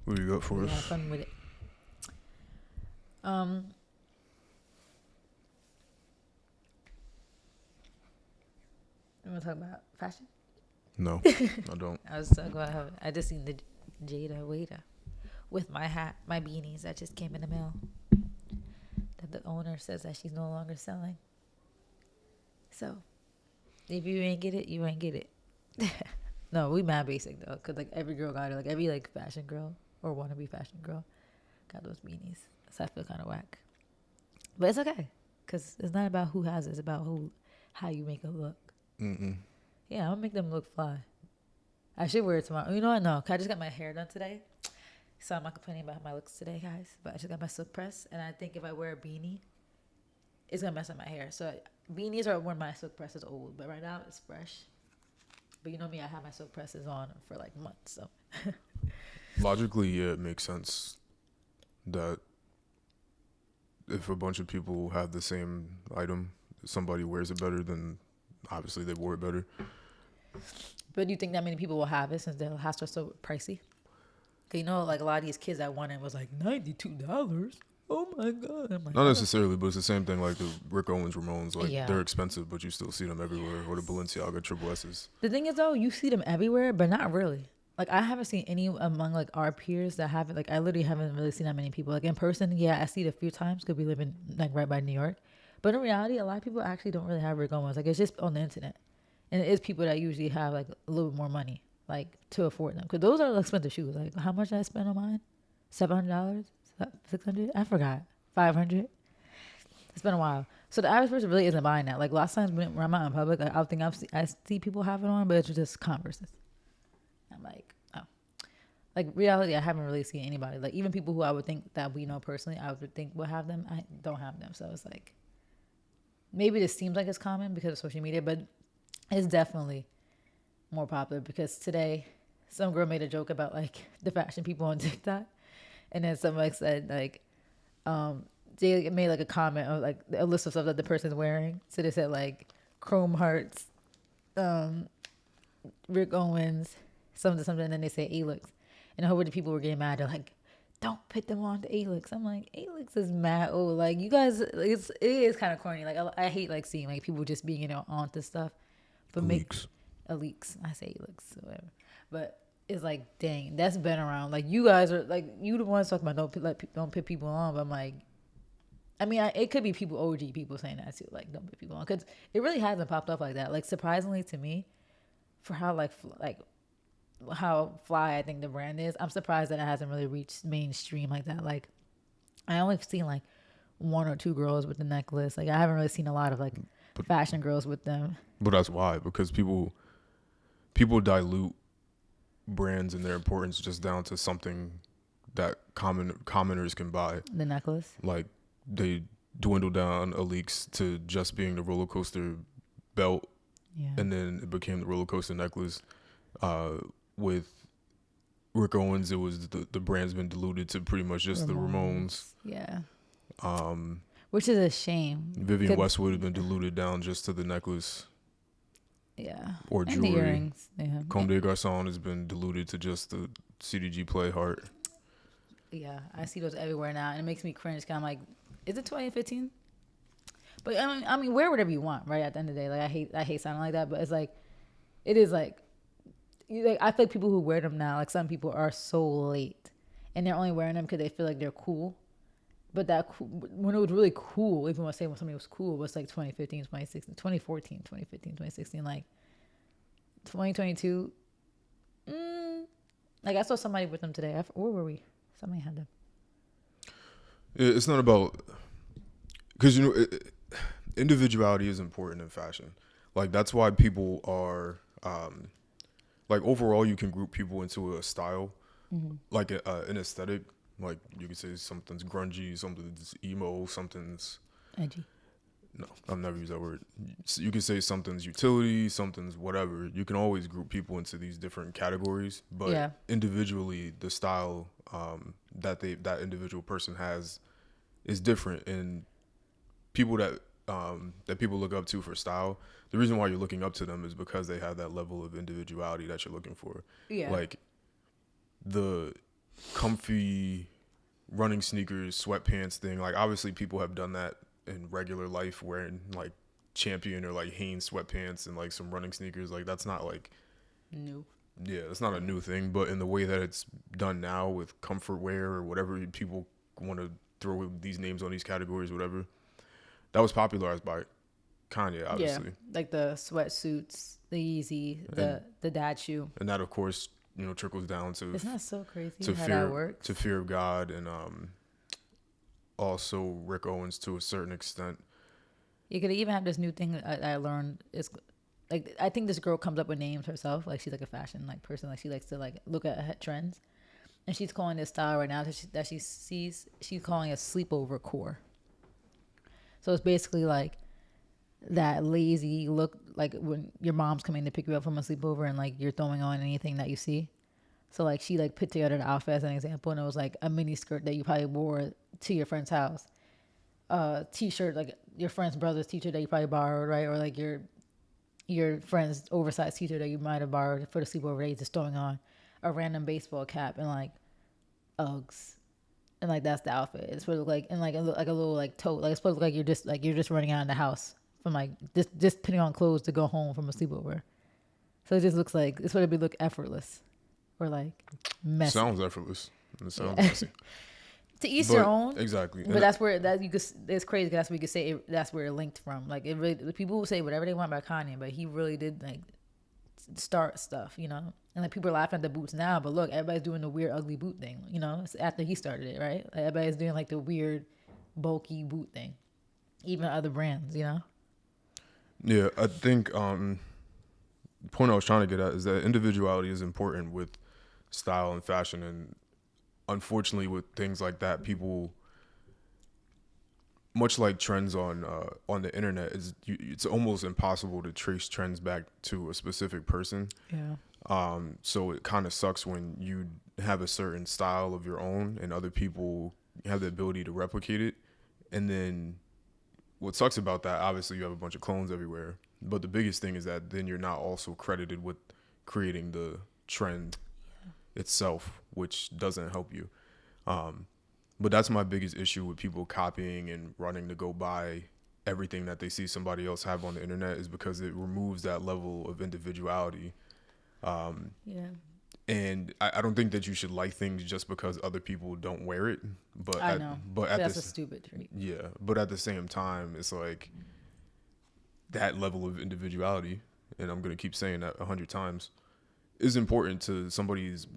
What do you got for We us? have fun with it. Um, you want to talk about fashion? No, I don't. I was talking about how I just seen the Jada Waiter with my hat, my beanies that just came in the mail. That the owner says that she's no longer selling. So if you ain't get it, you ain't get it. No, we mad basic though, cause like every girl got it, like every like fashion girl or wannabe fashion girl got those beanies. So I feel kind of whack, but it's okay, cause it's not about who has it. It's about how you make it look. Mm-mm. Yeah, I'm gonna make them look fly. I should wear it tomorrow. You know what? No, 'cause I just got my hair done today, so I'm not complaining about my looks today, guys. But I just got my silk press, and I think if I wear a beanie, it's gonna mess up my hair. So beanies are when my silk press is old, but right now it's fresh. But you know me, I have my silk presses on for like months. So Logically, yeah, it makes sense that if a bunch of people have the same item, somebody wears it better, then obviously they wore it better. but do you think that many people will have it since the hats are so pricey? Cause you know, like a lot of these kids that won it was like $92. Oh my god! I'm like, Not how the necessarily, but it's the same thing like the Rick Owens Ramones. Like, yeah. they're expensive, but you still see them everywhere. Or the Balenciaga Triple S's. The thing is though, you see them everywhere, but not really. Like I haven't seen any among like our peers that have it. Like I literally haven't really seen that many people. Like in person, yeah, I see it a few times because we live in like right by New York. But in reality, a lot of people actually don't really have Rick Owens. Like it's just on the internet, and it is people that usually have like a little bit more money, like to afford them. Because those are expensive shoes. Like how much did I spend on mine? $700, 600. I forgot. 500. It's been a while. So the average person really isn't buying that. Like last time when I'm out in public, like, I see people have it on, but it's just Converses. I'm like, oh. Like reality, I haven't really seen anybody. Like even people who I would think that we know personally, I would think would have them. I don't have them. So it's like maybe this seems like it's common because of social media, but it's definitely more popular because today some girl made a joke about like the fashion people on TikTok, and then somebody said like they made like a comment of like a list of stuff that the person's wearing. So they said like Chrome Hearts, um, Rick Owens, something, and then they say Alix. And a whole bunch of people were getting mad. They're like, don't put them on to Alix. I'm like, Alix is mad. Oh, like you guys, it is kind of corny. Like I hate like seeing like people just being onto stuff, but make Leaks. Alix. I say Alix, whatever. But it's like, dang, that's been around. Like you guys are like you the ones talking about don't put people on. But I'm like, I mean, it could be people, OG people saying that too. Like, don't put people on because it really hasn't popped up like that. Like, surprisingly to me, for how like how fly I think the brand is, I'm surprised that it hasn't really reached mainstream like that. Like, I only seen like one or two girls with the necklace. Like, I haven't really seen a lot of like But fashion girls with them. but that's why, because people dilute brands and their importance just down to something that commoners can buy. The necklace, Like, they dwindle down a leaks to just being the roller coaster belt, yeah, and then it became the roller coaster necklace. With Rick Owens, it was the brand's been diluted to pretty much just the Ramones. yeah, Um, which is a shame. Vivian Westwood has been diluted down just to the necklace Yeah, or and the jewelry. earrings. Yeah, Comme des Garçons has been diluted to just the CDG play heart. yeah, I see those everywhere now, and it makes me cringe. Cause I'm like, is it 2015? But I mean, wear whatever you want, right? At the end of the day, like I hate sounding like that, but it's like, it is like, I feel like people who wear them now, like some people are so late, and they're only wearing them because they feel like they're cool. But when it was really cool, if you want to say when somebody was cool, was like 2015, 2016, 2014, 2015, 2016, like 2022. Like I saw somebody with them today. Where were we? Somebody had them. It's not about, because individuality is important in fashion. Like, that's why people are like, overall you can group people into a style, like an aesthetic. Like, you could say something's grungy, something's emo, something's, Edgy. no, I've never used that word. So you can say something's utility, something's whatever. You can always group people into these different categories, but Yeah. individually, the style that individual person has is different. And people that people look up to for style, the reason why you're looking up to them is because they have that level of individuality that you're looking for. Yeah. Like, the comfy running sneakers, sweatpants thing. Like obviously people have done that in regular life, wearing like Champion or like Hanes sweatpants and like some running sneakers. Like that's not like New. yeah, it's not a new thing. But in the way that it's done now with comfort wear or whatever people want to throw these names on these categories, whatever, that was popularized by Kanye, obviously. Yeah, like the sweatsuits, the Yeezy, the dad shoe. And that of course, you know, trickles down to Isn't that so crazy to how fear that works? to fear of God and also Rick Owens to a certain extent. You could even have this new thing I learned. It's like I think this girl comes up with names herself. Like she's like a fashion like person. Like she likes to like look at trends, and she's calling this style right now that she sees. She's calling it sleepover core. So it's basically like that lazy look, like when your mom's coming to pick you up from a sleepover and like you're throwing on anything that you see. So like she like put together the outfit as an example, and it was like a mini skirt that you probably wore to your friend's house, t-shirt like your friend's brother's t-shirt that you probably borrowed, right, or like your friend's oversized t-shirt that you might have borrowed for the sleepover that you're just throwing on, a random baseball cap and like Uggs, and like that's the outfit. It's supposed to look like, and like a little like tote, like it's supposed to look like you're just running out of the house from like just putting on clothes to go home from a sleepover. So it just looks like it's supposed to look effortless or like messy. Sounds effortless. It sounds messy. To each their own, exactly. But that's where that you could. It's crazy. Cause that's where you could say that's where it linked from. Like it really, people will say whatever they want about Kanye, but he really did like start stuff, you know. And like people are laughing at the boots now, but look, everybody's doing the weird, ugly boot thing. You know, it's after he started it, right? Like everybody's doing like the weird, bulky boot thing. Even other brands, you know. Yeah, I think the point I was trying to get at is that individuality is important with style and fashion, and unfortunately with things like that, people, much like trends on the internet, it's almost impossible to trace trends back to a specific person. Yeah. So it kind of sucks when you have a certain style of your own and other people have the ability to replicate it. And then what sucks about that, obviously you have a bunch of clones everywhere, but the biggest thing is that then you're not also credited with creating the trend itself, which doesn't help you. But that's my biggest issue with people copying and running to go buy everything that they see somebody else have on the internet, is because it removes that level of individuality. Yeah. And I don't think that you should like things just because other people don't wear it. But I know. But that's a stupid trait. Yeah, but at the same time, it's like that level of individuality, and I'm gonna keep saying that 100 times, is important to somebody's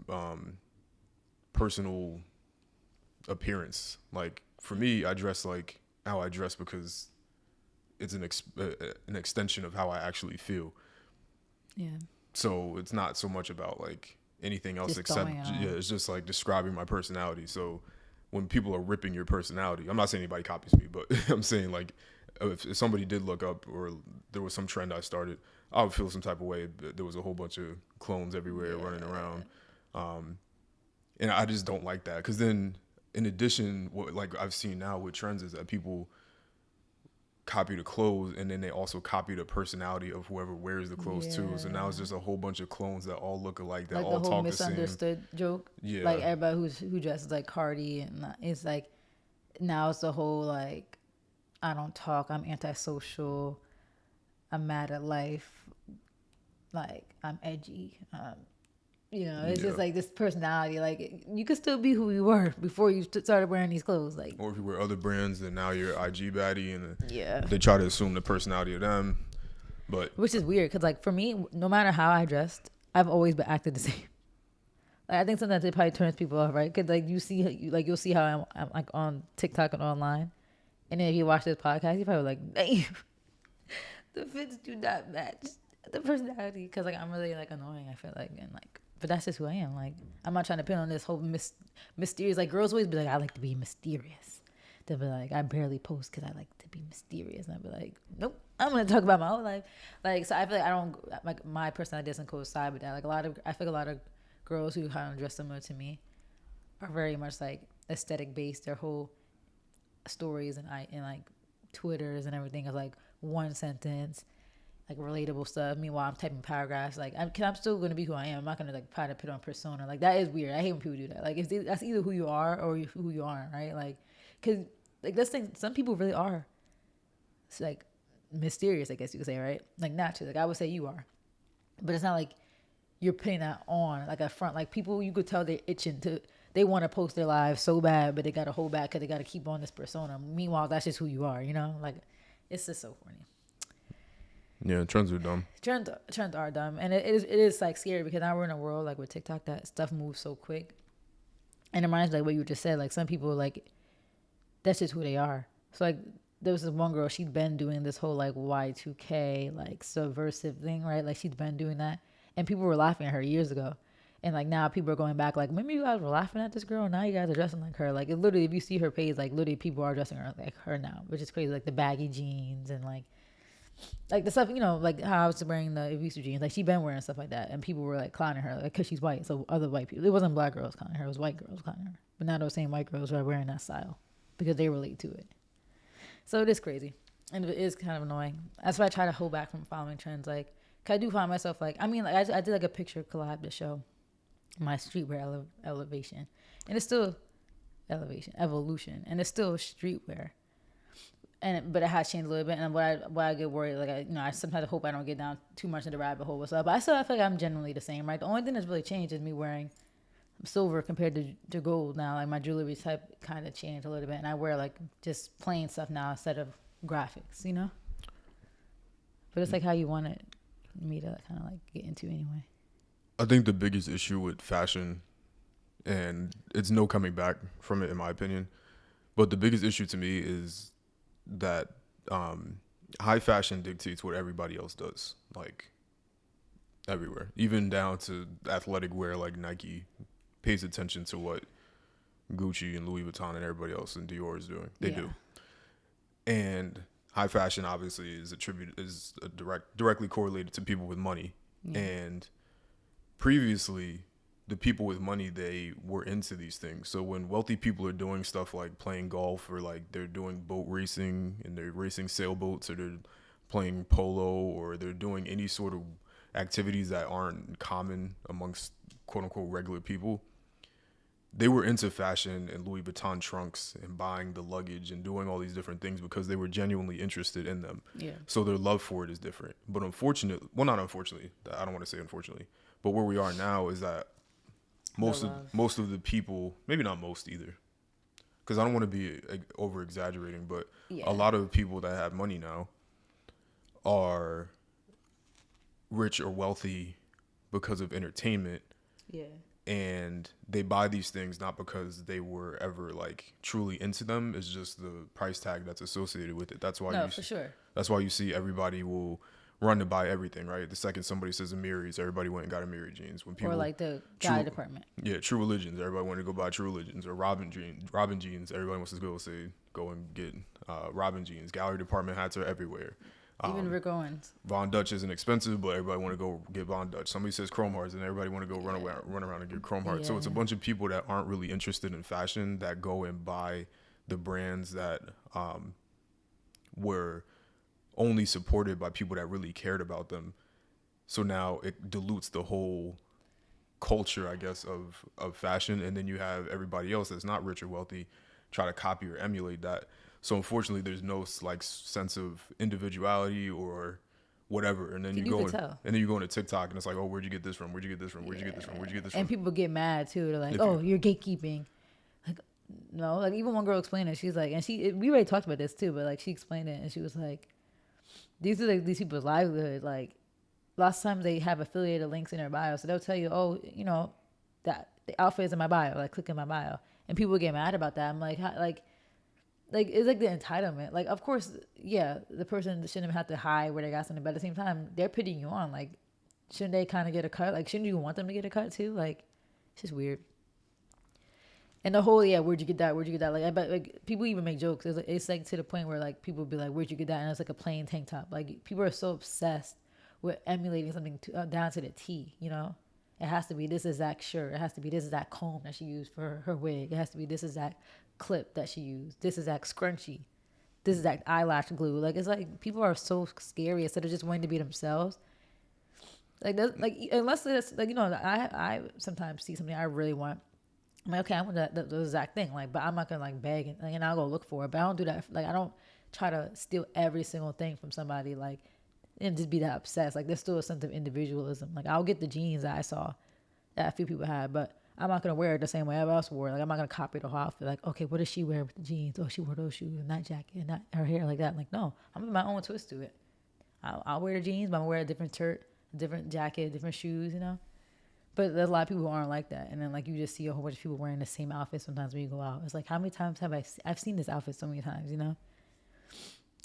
personal appearance. Like for me, I dress like how I dress because it's an extension of how I actually feel. Yeah. So it's not so much about like anything else except it's just like describing my personality. So when people are ripping your personality, I'm not saying anybody copies me, but I'm saying like if somebody did look up or there was some trend I started, I would feel some type of way. There was a whole bunch of clones everywhere running around. And I just don't like that, because then in addition, what like I've seen now with trends is that people copy the clothes and then they also copy the personality of whoever wears the clothes too. So now it's just a whole bunch of clones that all look alike, that like all the whole talk the same. misunderstood joke. Yeah. Like everybody who dresses like Cardi, and it's like now it's the whole like I don't talk, I'm antisocial, I'm mad at life, like I'm edgy. You know, it's just like this personality. Like you could still be who you were before you started wearing these clothes. Like, or if you wear other brands, then now you're IG baddie, and yeah, they try to assume the personality of them. But which is weird, because like for me, no matter how I dressed, I've always been acted the same. Like I think sometimes it probably turns people off, right? Because like you'll see how I'm like on TikTok and online, and then if you watch this podcast, you probably like, damn, the fits do not match the personality. Because like I'm really like annoying, I feel like, and like. But that's just who I am. Like, I'm not trying to pin on this whole mysterious. Like, girls always be like, I like to be mysterious. They'll be like, I barely post because I like to be mysterious. And I'll be like, nope, I'm going to talk about my whole life. Like, so I feel like I don't, like, my personality doesn't coincide with that. Like, I feel like a lot of girls who kind of dress similar to me are very much, like, aesthetic based. Their whole stories and like, Twitters and everything is, like, one sentence. like relatable stuff. Meanwhile, I'm typing paragraphs. Like I'm still gonna be who I am. I'm not gonna like try to put on persona. Like that is weird. I hate when people do that. Like that's either who you are or who you aren't, right? Like, cause like this thing, some people really are. It's like mysterious, I guess you could say, right? Like naturally, like I would say you are, but it's not like you're putting that on like a front. Like people, you could tell they're itching to. They want to post their lives so bad, but they got to hold back because they got to keep on this persona. Meanwhile, that's just who you are, you know? Like, it's just so funny. Yeah, trends are dumb. Trends are dumb, and it is like scary because now we're in a world like with TikTok that stuff moves so quick, and it reminds me like what you just said. Like some people like that's just who they are. So like there was this one girl, she'd been doing this whole like Y2K like subversive thing, right? Like she'd been doing that, and people were laughing at her years ago. And like now people are going back like, maybe you guys were laughing at this girl, and now you guys are dressing like her. Like it literally, if you see her page, like literally people are dressing her like her now, which is crazy. Like the baggy jeans and like the stuff, you know, like how I was wearing the Evisu jeans. Like she been wearing stuff like that, and people were like clowning her, like because she's white. So other white people, it wasn't black girls clowning her, it was white girls clowning her. But now those same white girls are wearing that style because they relate to it. So it is crazy, and it is kind of annoying. That's why I try to hold back from following trends. Like, 'cause I do find myself like, I mean, like I did like a picture collab to show my streetwear elevation, and it's still evolution, and it's still streetwear. But it has changed a little bit, and what I get worried, like I sometimes hope I don't get down too much in the rabbit hole. What's up? But I feel like I'm generally the same, right? The only thing that's really changed is me wearing silver compared to gold now. Like my jewelry type kind of changed a little bit, and I wear like just plain stuff now instead of graphics, you know. But it's like how you wanted me to kind of like get into anyway. I think the biggest issue with fashion, and it's no coming back from it in my opinion, but the biggest issue to me is that high fashion dictates what everybody else does, like everywhere, even down to athletic wear. Like Nike pays attention to what Gucci and Louis Vuitton and everybody else and Dior is doing. They do. And high fashion obviously is directly correlated to people with money. Yeah. And previously, the people with money, they were into these things. So when wealthy people are doing stuff like playing golf, or like they're doing boat racing and they're racing sailboats, or they're playing polo, or they're doing any sort of activities that aren't common amongst quote unquote regular people, they were into fashion and Louis Vuitton trunks and buying the luggage and doing all these different things because they were genuinely interested in them. Yeah. So their love for it is different. But unfortunately, well, not unfortunately, I don't want to say unfortunately, but where we are now is that most of the people, maybe not most either, because I don't want to be over exaggerating, but a lot of people that have money now are rich or wealthy because of entertainment. Yeah. And they buy these things not because they were ever like truly into them. It's just the price tag that's associated with it. That's why for sure. That's why you see everybody will run to buy everything, right? The second somebody says Amiris, everybody went and got Amiri jeans. When people, or like the guy department. Yeah, True Religions. Everybody wanted to go buy True Religions. Or Robin jeans. Everybody wants to go and get Robin jeans. Gallery department hats are everywhere. Even Rick Owens. Von Dutch isn't expensive, but everybody want to go get Von Dutch. Somebody says Chrome Hearts, and everybody want to go run around and get Chrome Hearts. So it's a bunch of people that aren't really interested in fashion that go and buy the brands that were only supported by people that really cared about them. So now it dilutes the whole culture, I guess, of fashion. And then you have everybody else that's not rich or wealthy try to copy or emulate that. So unfortunately, there's no like sense of individuality or whatever. And then you go into TikTok and it's like, oh, where'd you get this from? Where'd you get this from? Where'd you get this from? Where'd you get this from? And people get mad too. They're like, you're gatekeeping. Like, no, like even one girl explained it. She's like, and we already talked about this too, but like she explained it and she was like, these are like these people's livelihood. Like lots of times they have affiliated links in their bio, so they'll tell you, oh, you know, that the outfit is in my bio. Like click in my bio, and people get mad about that. I'm like, like it's like the entitlement. Like of course, yeah, the person shouldn't have to hide where they got something, but at the same time, they're putting you on. Like, shouldn't they kind of get a cut? Like, shouldn't you want them to get a cut too? Like, it's just weird. And the whole where'd you get that? Where'd you get that? Like, but like people even make jokes. It's like to the point where like people be like, where'd you get that? And it's like a plain tank top. Like people are so obsessed with emulating something down to the T. You know, it has to be this exact shirt. It has to be this exact comb that she used for her wig. It has to be this exact clip that she used. This exact scrunchie. this exact eyelash glue. Like, it's like people are so scary instead of just wanting to be themselves. Like, unless it's like, I sometimes see something I really want. I'm like, okay, I want the exact thing. Like, but I'm not gonna like beg and I'll go look for it. But I don't do that. Like, I don't try to steal every single thing from somebody. Like, and just be that obsessed. Like, there's still a sense of individualism. Like, I'll get the jeans that I saw that a few people had, but I'm not gonna wear it the same way everyone else wore it. Like, I'm not gonna copy the whole outfit. Like, okay, what does she wear with the jeans? Oh, she wore those shoes and that jacket and that her hair like that. Like, no, I'm gonna put my own twist to it. I'll wear the jeans, but I'm gonna wear a different shirt, a different jacket, different shoes. But there's a lot of people who aren't like that, and then like you just see a whole bunch of people wearing the same outfit sometimes when you go out. It's like, how many times have I've seen this outfit so many times,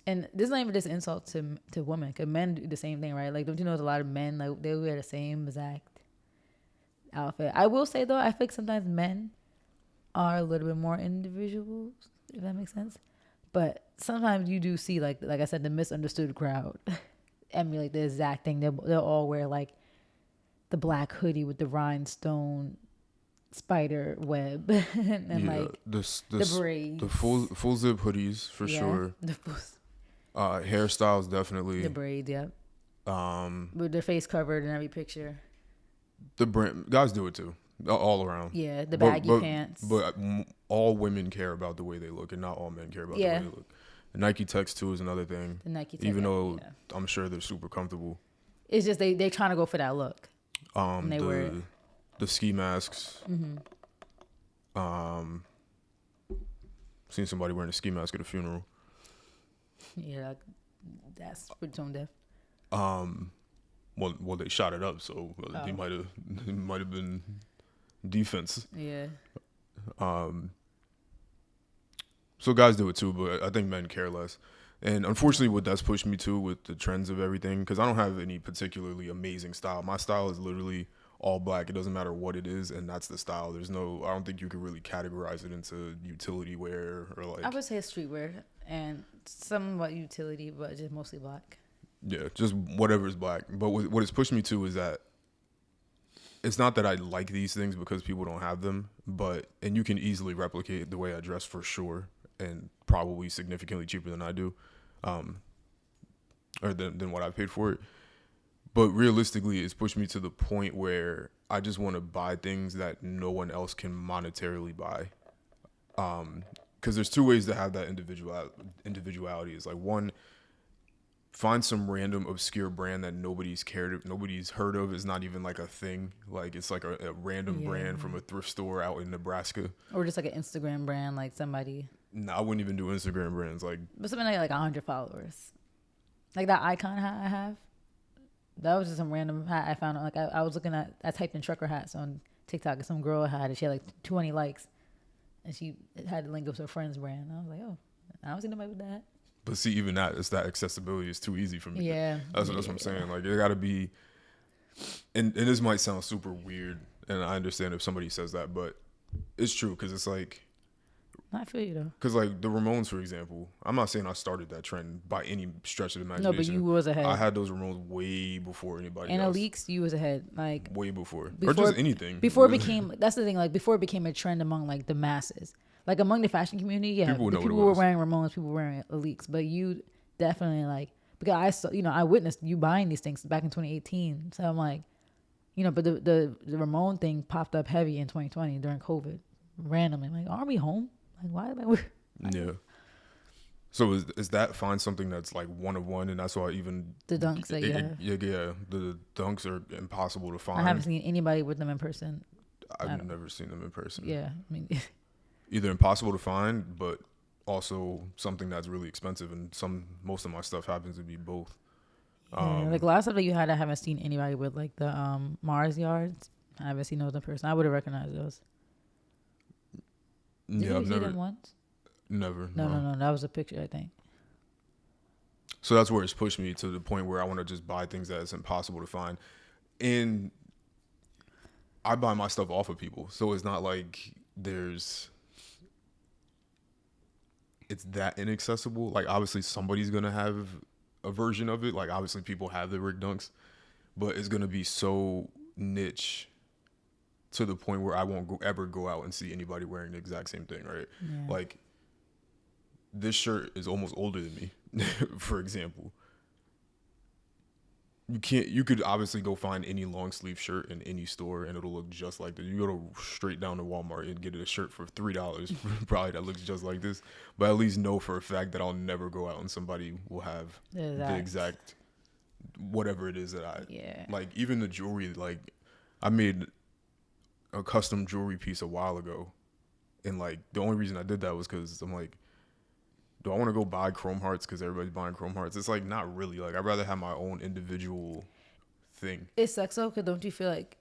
And this is not even just an insult to women, because men do the same thing, right? Like, don't you know there's a lot of men, like, they wear the same exact outfit. I will say, though, I feel like sometimes men are a little bit more individuals, if that makes sense. But sometimes you do see, like I said, the misunderstood crowd emulate the exact thing. They'll all wear, like, the black hoodie with the rhinestone spider web and like the braids. The full zip hoodies for sure. Hairstyles definitely. The braids, yeah. With their face covered in every picture. The brand guys do it too, all around. Yeah, the baggy pants. But all women care about the way they look, and not all men care about the way they look. The Nike Tech too is another thing. The Nike Tech, even though I'm sure they're super comfortable. It's just they trying to go for that look. They wear it. The ski masks. Seen somebody wearing a ski mask at a funeral. Yeah, that's pretty tone deaf. Well, they shot it up, so he might have been defense. Yeah. So guys do it too, but I think men care less. And unfortunately, what that's pushed me to with the trends of everything, because I don't have any particularly amazing style. My style is literally all black. It doesn't matter what it is, and that's the style. I don't think you could really categorize it into utility wear or like. I would say streetwear and somewhat utility, but just mostly black. Yeah, just whatever is black. But what it's pushed me to is that it's not that I like these things because people don't have them, and you can easily replicate the way I dress for sure, and probably significantly cheaper than I do, or than what I paid for it. But realistically, it's pushed me to the point where I just want to buy things that no one else can monetarily buy. Because there's two ways to have that individuality. Is like, one, find some random obscure brand that nobody's heard of. It's not even like a thing. Like, it's like a random brand from a thrift store out in Nebraska. Or just like an Instagram brand, like somebody. No, I wouldn't even do Instagram brands. But something like 100 followers. Like that icon hat I have. That was just some random hat I found. Like, I was looking at, I typed in trucker hats on TikTok, and some girl had it. She had like 20 likes. And she had the link up to her friend's brand. I was like, oh, I don't see nobody with that. But see, even that, it's that accessibility is too easy for me. Yeah. That's what I'm saying. Like, it got to be, and this might sound super weird, and I understand if somebody says that, but it's true, because it's like, I feel you though. Because like the Ramones, for example, I'm not saying I started that trend by any stretch of the imagination. No, but you was ahead. I had those Ramones way before anybody and else. And the Leaks, you was ahead, like way before or just anything. Before it became, that's the thing, like before it became a trend among like the masses, like among the fashion community. Yeah, people were wearing Ramones, people were wearing the Leaks, but you definitely like, because I saw, I witnessed you buying these things back in 2018. So I'm like, but the Ramone thing popped up heavy in 2020 during COVID, randomly. I'm like, aren't we home? Like, why am I? Yeah. So is that find something that's like one of one, and that's why even the dunks that you have. Yeah, the dunks are impossible to find. I haven't seen anybody with them in person. I've never seen them in person. Yeah, I mean, either impossible to find, but also something that's really expensive, and most of my stuff happens to be both. Yeah, like last time that you had, I haven't seen anybody with like the Mars yards. I haven't seen those in person. I would have recognized those. Did you see them once? Never. No. That was a picture, I think. So that's where it's pushed me to the point where I want to just buy things that it's impossible to find. And I buy my stuff off of people. So it's not like it's that inaccessible. Like, obviously somebody's going to have a version of it. Like, obviously people have the Rick Dunks, but it's going to be so niche to the point where I won't ever go out and see anybody wearing the exact same thing, right? Yeah. Like, this shirt is almost older than me, for example. You could obviously go find any long sleeve shirt in any store and it'll look just like this. You go to straight down to Walmart and get a shirt for $3 probably that looks just like this, but at least know for a fact that I'll never go out and somebody will have the exact whatever it is that I like. Even the jewelry, like I made a custom jewelry piece a while ago, and like the only reason I did that was because I'm like, do I want to go buy chrome hearts because everybody's buying chrome hearts? It's like not really. Like I'd rather have my own individual thing. It sucks though, because don't you feel like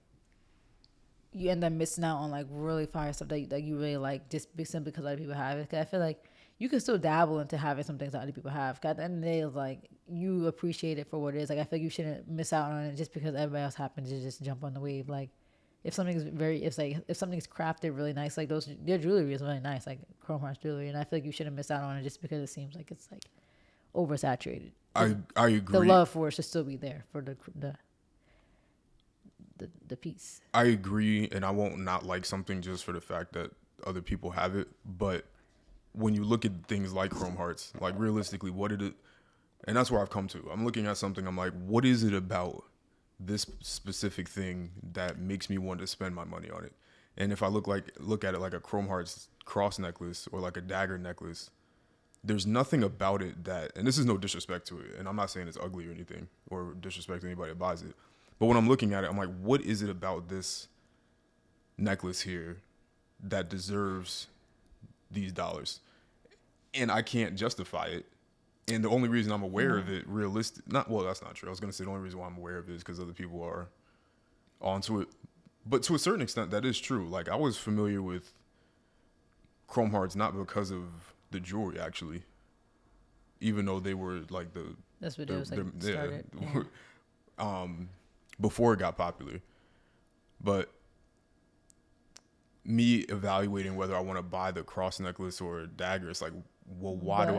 you end up missing out on like really fire stuff that you really like just simply because other people have it? Because I feel like you can still dabble into having some things that other people have. Cause at the end of the day, it's like you appreciate it for what it is. Like I feel like you shouldn't miss out on it just because everybody else happens to just jump on the wave. Like if something's if something's crafted really nice, like their jewelry is really nice, like chrome hearts jewelry, and I feel like you shouldn't miss out on it just because it seems like it's like oversaturated. I agree. The love for it should still be there for the piece. I agree, and I won't not like something just for the fact that other people have it. But when you look at things like chrome hearts, like realistically, what did it? And that's where I've come to. I'm looking at something. I'm like, what is it about this specific thing that makes me want to spend my money on it? And if I look at it like a chrome hearts cross necklace or like a dagger necklace, there's nothing about it that, and this is no disrespect to it, and I'm not saying it's ugly or anything or disrespect to anybody that buys it, but when I'm looking at it, I'm like, what is it about this necklace here that deserves these dollars? And I can't justify it. And the only reason I'm aware of it, that's not true. I was going to say the only reason why I'm aware of it is because other people are onto it. But to a certain extent, that is true. Like, I was familiar with chrome hearts not because of the jewelry, actually, even though they were like that's what it was like started. Yeah. Before it got popular. But me evaluating whether I want to buy the cross necklace or a dagger, it's like, well, why do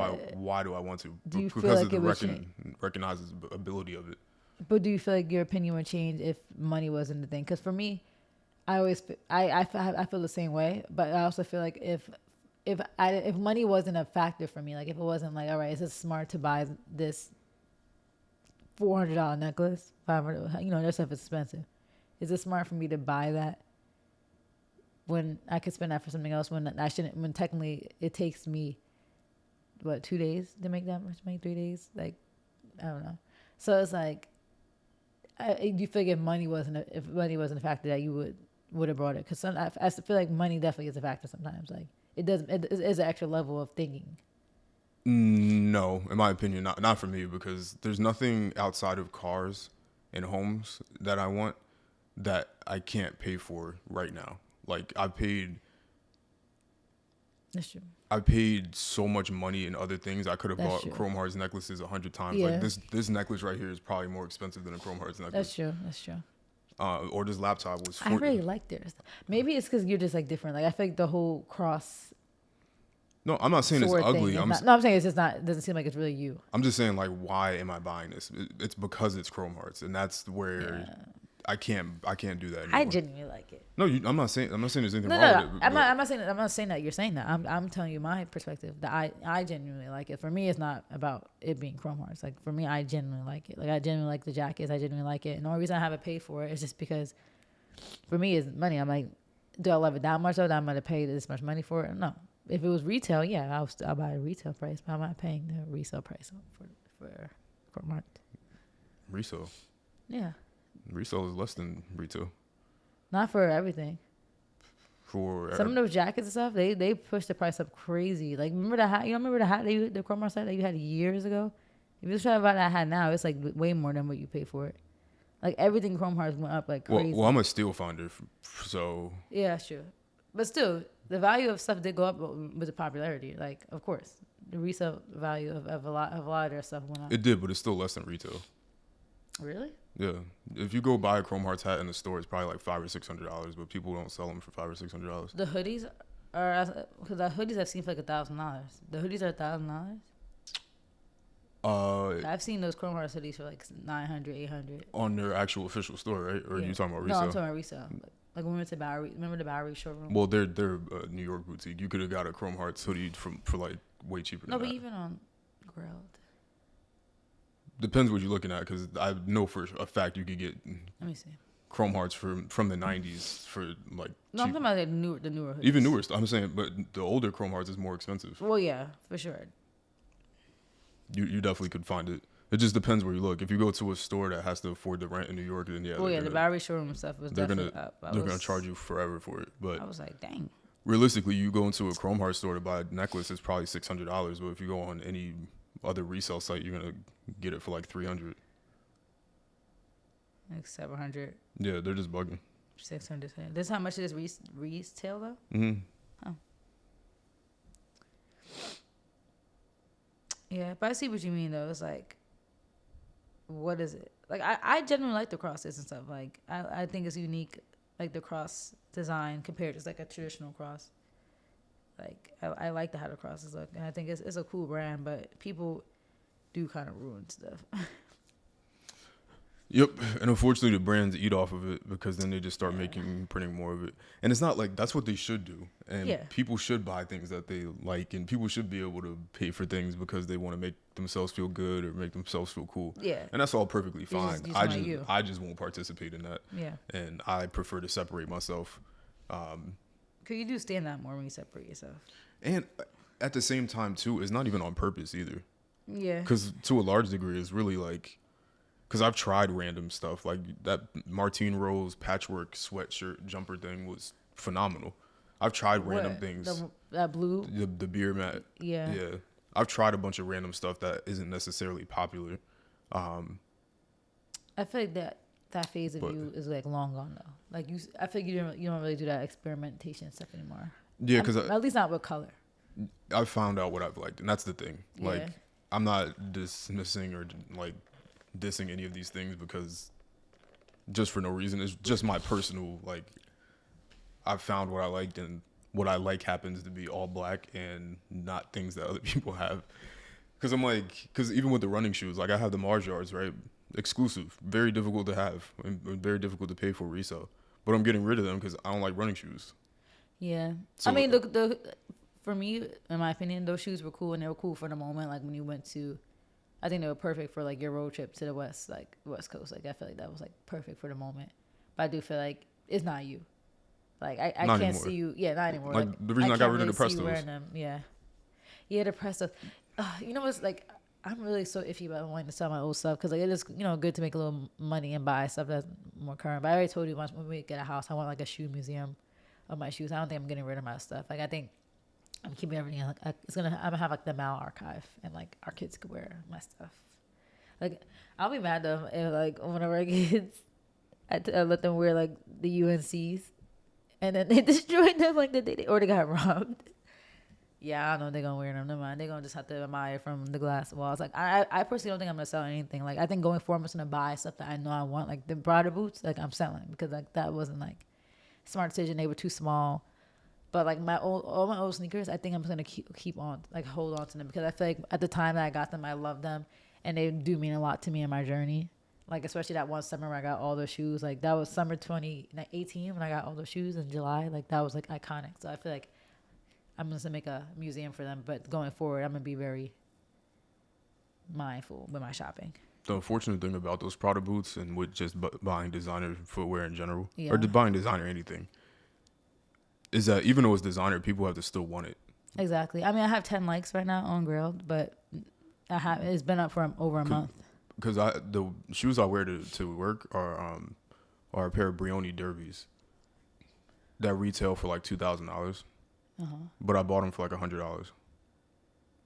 I want to? Because of the recognizability of it. But do you feel like your opinion would change if money wasn't the thing? Because for me, I feel the same way. But I also feel like if money wasn't a factor for me, like if it wasn't like, all right, is it smart to buy this $400 necklace, $500? That stuff is expensive. Is it smart for me to buy that when I could spend that for something else? When I shouldn't. When technically it takes me 2 days to make that much? Make 3 days? Like, I don't know. So it's like, do you feel like if money wasn't a factor that you would have brought it? Because I feel like money definitely is a factor sometimes. Like it is an extra level of thinking. No, in my opinion, not for me, because there's nothing outside of cars and homes that I want that I can't pay for right now. Like That's true. I paid so much money in other things. I could have bought chrome hearts necklaces 100 times. Yeah. Like this necklace right here is probably more expensive than a chrome hearts necklace. That's true. Or this laptop was. I really like theirs. Maybe it's because you're just like different. Like I feel like the whole cross. No, I'm not saying it's ugly. I'm saying it's just not. It doesn't seem like it's really you. I'm just saying, like, why am I buying this? It's because it's chrome hearts, and that's where I can't do that anymore. I genuinely like it. No, I'm not saying there's anything wrong with it. I'm not saying that you're saying that. I'm telling you my perspective. That I genuinely like it. For me, it's not about it being chrome hearts. Like for me, I genuinely like it. Like I genuinely like the jackets. I genuinely like it. And the only reason I haven't paid for it is just because, for me, it's money. I'm like, do I love it that much? Though that I'm gonna pay this much money for it? No. If it was retail, yeah, I'll buy a retail price, but I'm not paying the resale price for chrome hearts. Resale. Yeah. Resale is less than retail. Not for everything. For some of those jackets and stuff, they push the price up crazy. Like remember the hat? You remember the hat the chrome hearts hat that you had years ago? If you try to buy that hat now, it's like way more than what you pay for it. Like everything chrome hearts went up like crazy. Well, I'm a steel finder, so yeah, sure. But still, the value of stuff did go up with the popularity. Like, of course, the resale value of a lot of their stuff went up. It did, but it's still less than retail. Really? Yeah. If you go buy a chrome hearts hat in the store, it's probably like $500 or $600, but people don't sell them for $500 or $600. The hoodies are because the hoodies I've seen for like $1,000. The hoodies are $1,000. I've seen those chrome hearts hoodies for like $900, $800 on their actual official store, right? Or are you talking about resale? No, I'm talking about resale. Like when we went to remember the Bowery showroom? Well, they're a New York boutique. You could have got a chrome hearts hoodie for like way cheaper No, than but that. even on Grilled. Depends what you're looking at, because I know for a fact you could get Let me see. Chrome Hearts from the 90s for like No, I'm cheap. talking about the newer hoodies. Even newer stuff. I'm saying, but the older Chrome Hearts is more expensive. Well, yeah, for sure. You definitely could find it. It just depends where you look. If you go to a store that has to afford the rent in New York, then yeah. Well, yeah, the Bowery showroom stuff was they're definitely gonna up. they're gonna charge you forever for it. But I was like, dang. realistically, you go into a Chrome Heart store to buy a necklace, it's probably $600. But if you go on any other resale site, you're gonna get it for like $300. Like 700, Yeah, they're just bugging. 600. This how much it is retail though? Mm-hmm. Oh. Yeah, but I see what you mean though. It's like, what is it? Like I genuinely like the crosses and stuff. Like I think it's unique, like the cross design compared to like a traditional cross. Like I like how the crosses look, and I think it's a cool brand. But people do kind of ruin stuff. Yep, and unfortunately, the brands eat off of it because then they just start printing more of it. And it's not like that's what they should do. And people should buy things that they like, and people should be able to pay for things because they want to make themselves feel good or make themselves feel cool. Yeah, and that's all perfectly fine. I just won't participate in that. Yeah, and I prefer to separate myself. Cause you do stand out more when you separate yourself. And at the same time, too, it's not even on purpose either. Yeah, because to a large degree, it's really like. Because I've tried random stuff. Like that Martine Rose patchwork sweatshirt jumper thing was phenomenal. I've tried random things. That blue? The beer mat. Yeah. Yeah. I've tried a bunch of random stuff that isn't necessarily popular. I feel like that phase of you is like long gone though. Like I feel like you don't really do that experimentation stuff anymore. Yeah, because at least not with color. I've found out what I've liked, and that's the thing. Yeah. Like I'm not dismissing or like dissing any of these things because just for no reason. It's just my personal, like, I've found what I liked, and what I like happens to be all black and not things that other people have. Because even with the running shoes, like I have the Mars Yards, right? Exclusive, very difficult to have and very difficult to pay for resale. But I'm getting rid of them because I don't like running shoes. Yeah. So, I mean, for me, in my opinion, those shoes were cool, and they were cool for the moment. Like when you went to, I think they were perfect for like your road trip to the West Coast. Like I feel like that was like perfect for the moment. But I do feel like it's not you. Like I can't anymore. see you. Yeah, not anymore. Like the reason I got rid of the Prestos. Prestos. Yeah. Yeah, the Prestos. You know what's like? I'm really so iffy about wanting to sell my old stuff because like it is good to make a little money and buy stuff that's more current. But I already told you once when we get a house, I want like a shoe museum of my shoes. I don't think I'm getting rid of my stuff. Like I think I'm keeping everything. Like I'm gonna have like the Mal archive, and like our kids could wear my stuff. Like I'll be mad though if like one of our kids, I let them wear like the UNCs, and then they destroyed them like the day or they got robbed. Yeah, I don't know if they're gonna wear them. Never mind. They're gonna just have to admire from the glass walls. Like I personally don't think I'm gonna sell anything. Like I think going forward, I'm just gonna buy stuff that I know I want. Like the broader boots, like I'm selling because like that wasn't like a smart decision. They were too small. But like all my old sneakers, I think I'm just gonna keep on, like hold on to them because I feel like at the time that I got them, I loved them, and they do mean a lot to me in my journey. Like especially that one summer where I got all those shoes. Like that was summer 2018 when I got all those shoes in July. Like that was like iconic. So I feel like I'm just gonna make a museum for them. But going forward, I'm gonna be very mindful with my shopping. The unfortunate thing about those Prada boots and with just buying designer footwear in general, Yeah. or buying designer anything, is that even though it's designer, people have to still want it. Exactly. I mean, I have 10 likes right now on Grilled, but it's been up for over a month. Because the shoes I wear to work are a pair of Brioni Derbies that retail for like $2,000, but I bought them for like $100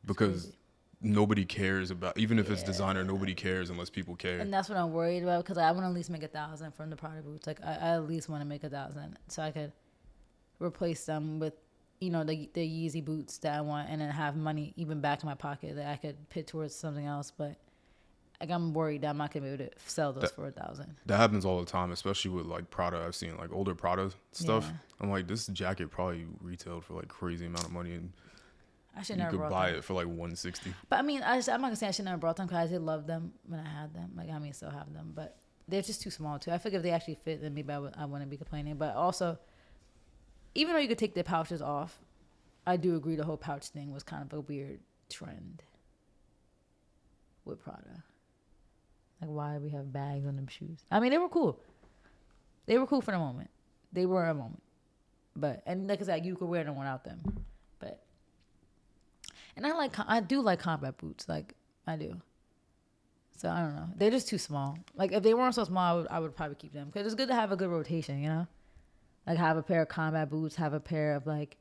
because nobody cares about, even if it's designer, nobody cares unless people care. And that's what I'm worried about because I want to at least make $1,000 from the Prada boots. Like I at least want to make $1,000 so I could replace them with, the Yeezy boots that I want, and then have money even back in my pocket that I could put towards something else. But like I'm worried that I'm not gonna be able to sell those for $1,000. That happens all the time, especially with like Prada. I've seen like older Prada stuff. Yeah. I'm like, this jacket probably retailed for like crazy amount of money, and I should you never could buy it for like $160. But I mean, I'm not gonna say I should never brought them because I did love them when I had them. Like I mean, still have them, but they're just too small too. I figure if they actually fit, then maybe I wouldn't be complaining. But also, even though you could take the pouches off, I do agree the whole pouch thing was kind of a weird trend with Prada. Like, why we have bags on them shoes? I mean, they were cool. They were cool for the moment. They were a moment. But, and like I said, you could wear them without them. But, and I do like combat boots. Like, I do. So, I don't know. They're just too small. Like, if they weren't so small, I would probably keep them. Because it's good to have a good rotation, you know? Like, have a pair of combat boots, have a pair of, like,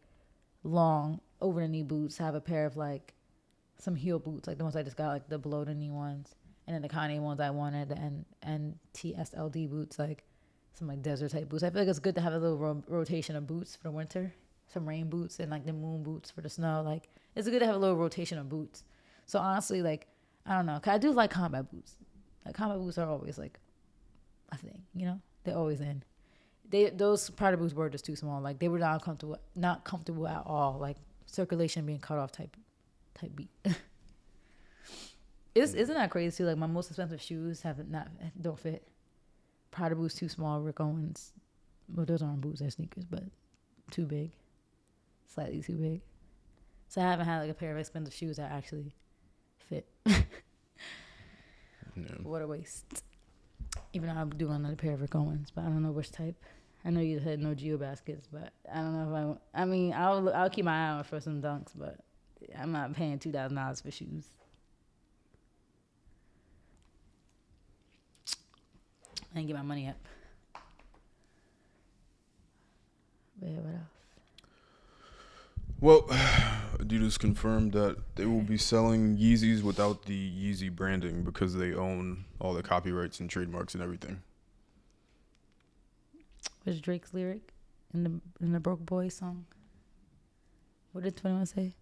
long over-the-knee boots, have a pair of, like, some heel boots, like the ones I just got, like the below-the-knee ones. And then the Kanye ones I wanted, the NTSLD boots, like some like desert type boots. I feel like it's good to have a little rotation of boots for the winter, some rain boots and like the moon boots for the snow. Like it's good to have a little rotation of boots. So honestly, like I don't know, 'cause I do like combat boots. Like combat boots are always like a thing, you know? They're always in. Those Prada boots were just too small. Like they were not comfortable at all. Like circulation being cut off type beat. Isn't that crazy too? Like my most expensive shoes don't fit. Prada boots too small. Rick Owens, well those aren't boots, they're sneakers, but too big, slightly too big. So I haven't had like a pair of expensive shoes that actually fit. Yeah. What a waste. Even though I'm doing another pair of Rick Owens, but I don't know which type. I know you said no Geo baskets, but I don't know if I mean I'll keep my eye out for some dunks, but I'm not paying $2,000 for shoes. I didn't get my money up. But yeah, what else? Well, Adidas confirmed that they will be selling Yeezys without the Yeezy branding because they own all the copyrights and trademarks and everything. What's Drake's lyric in the Broke Boy song? What did 21 say?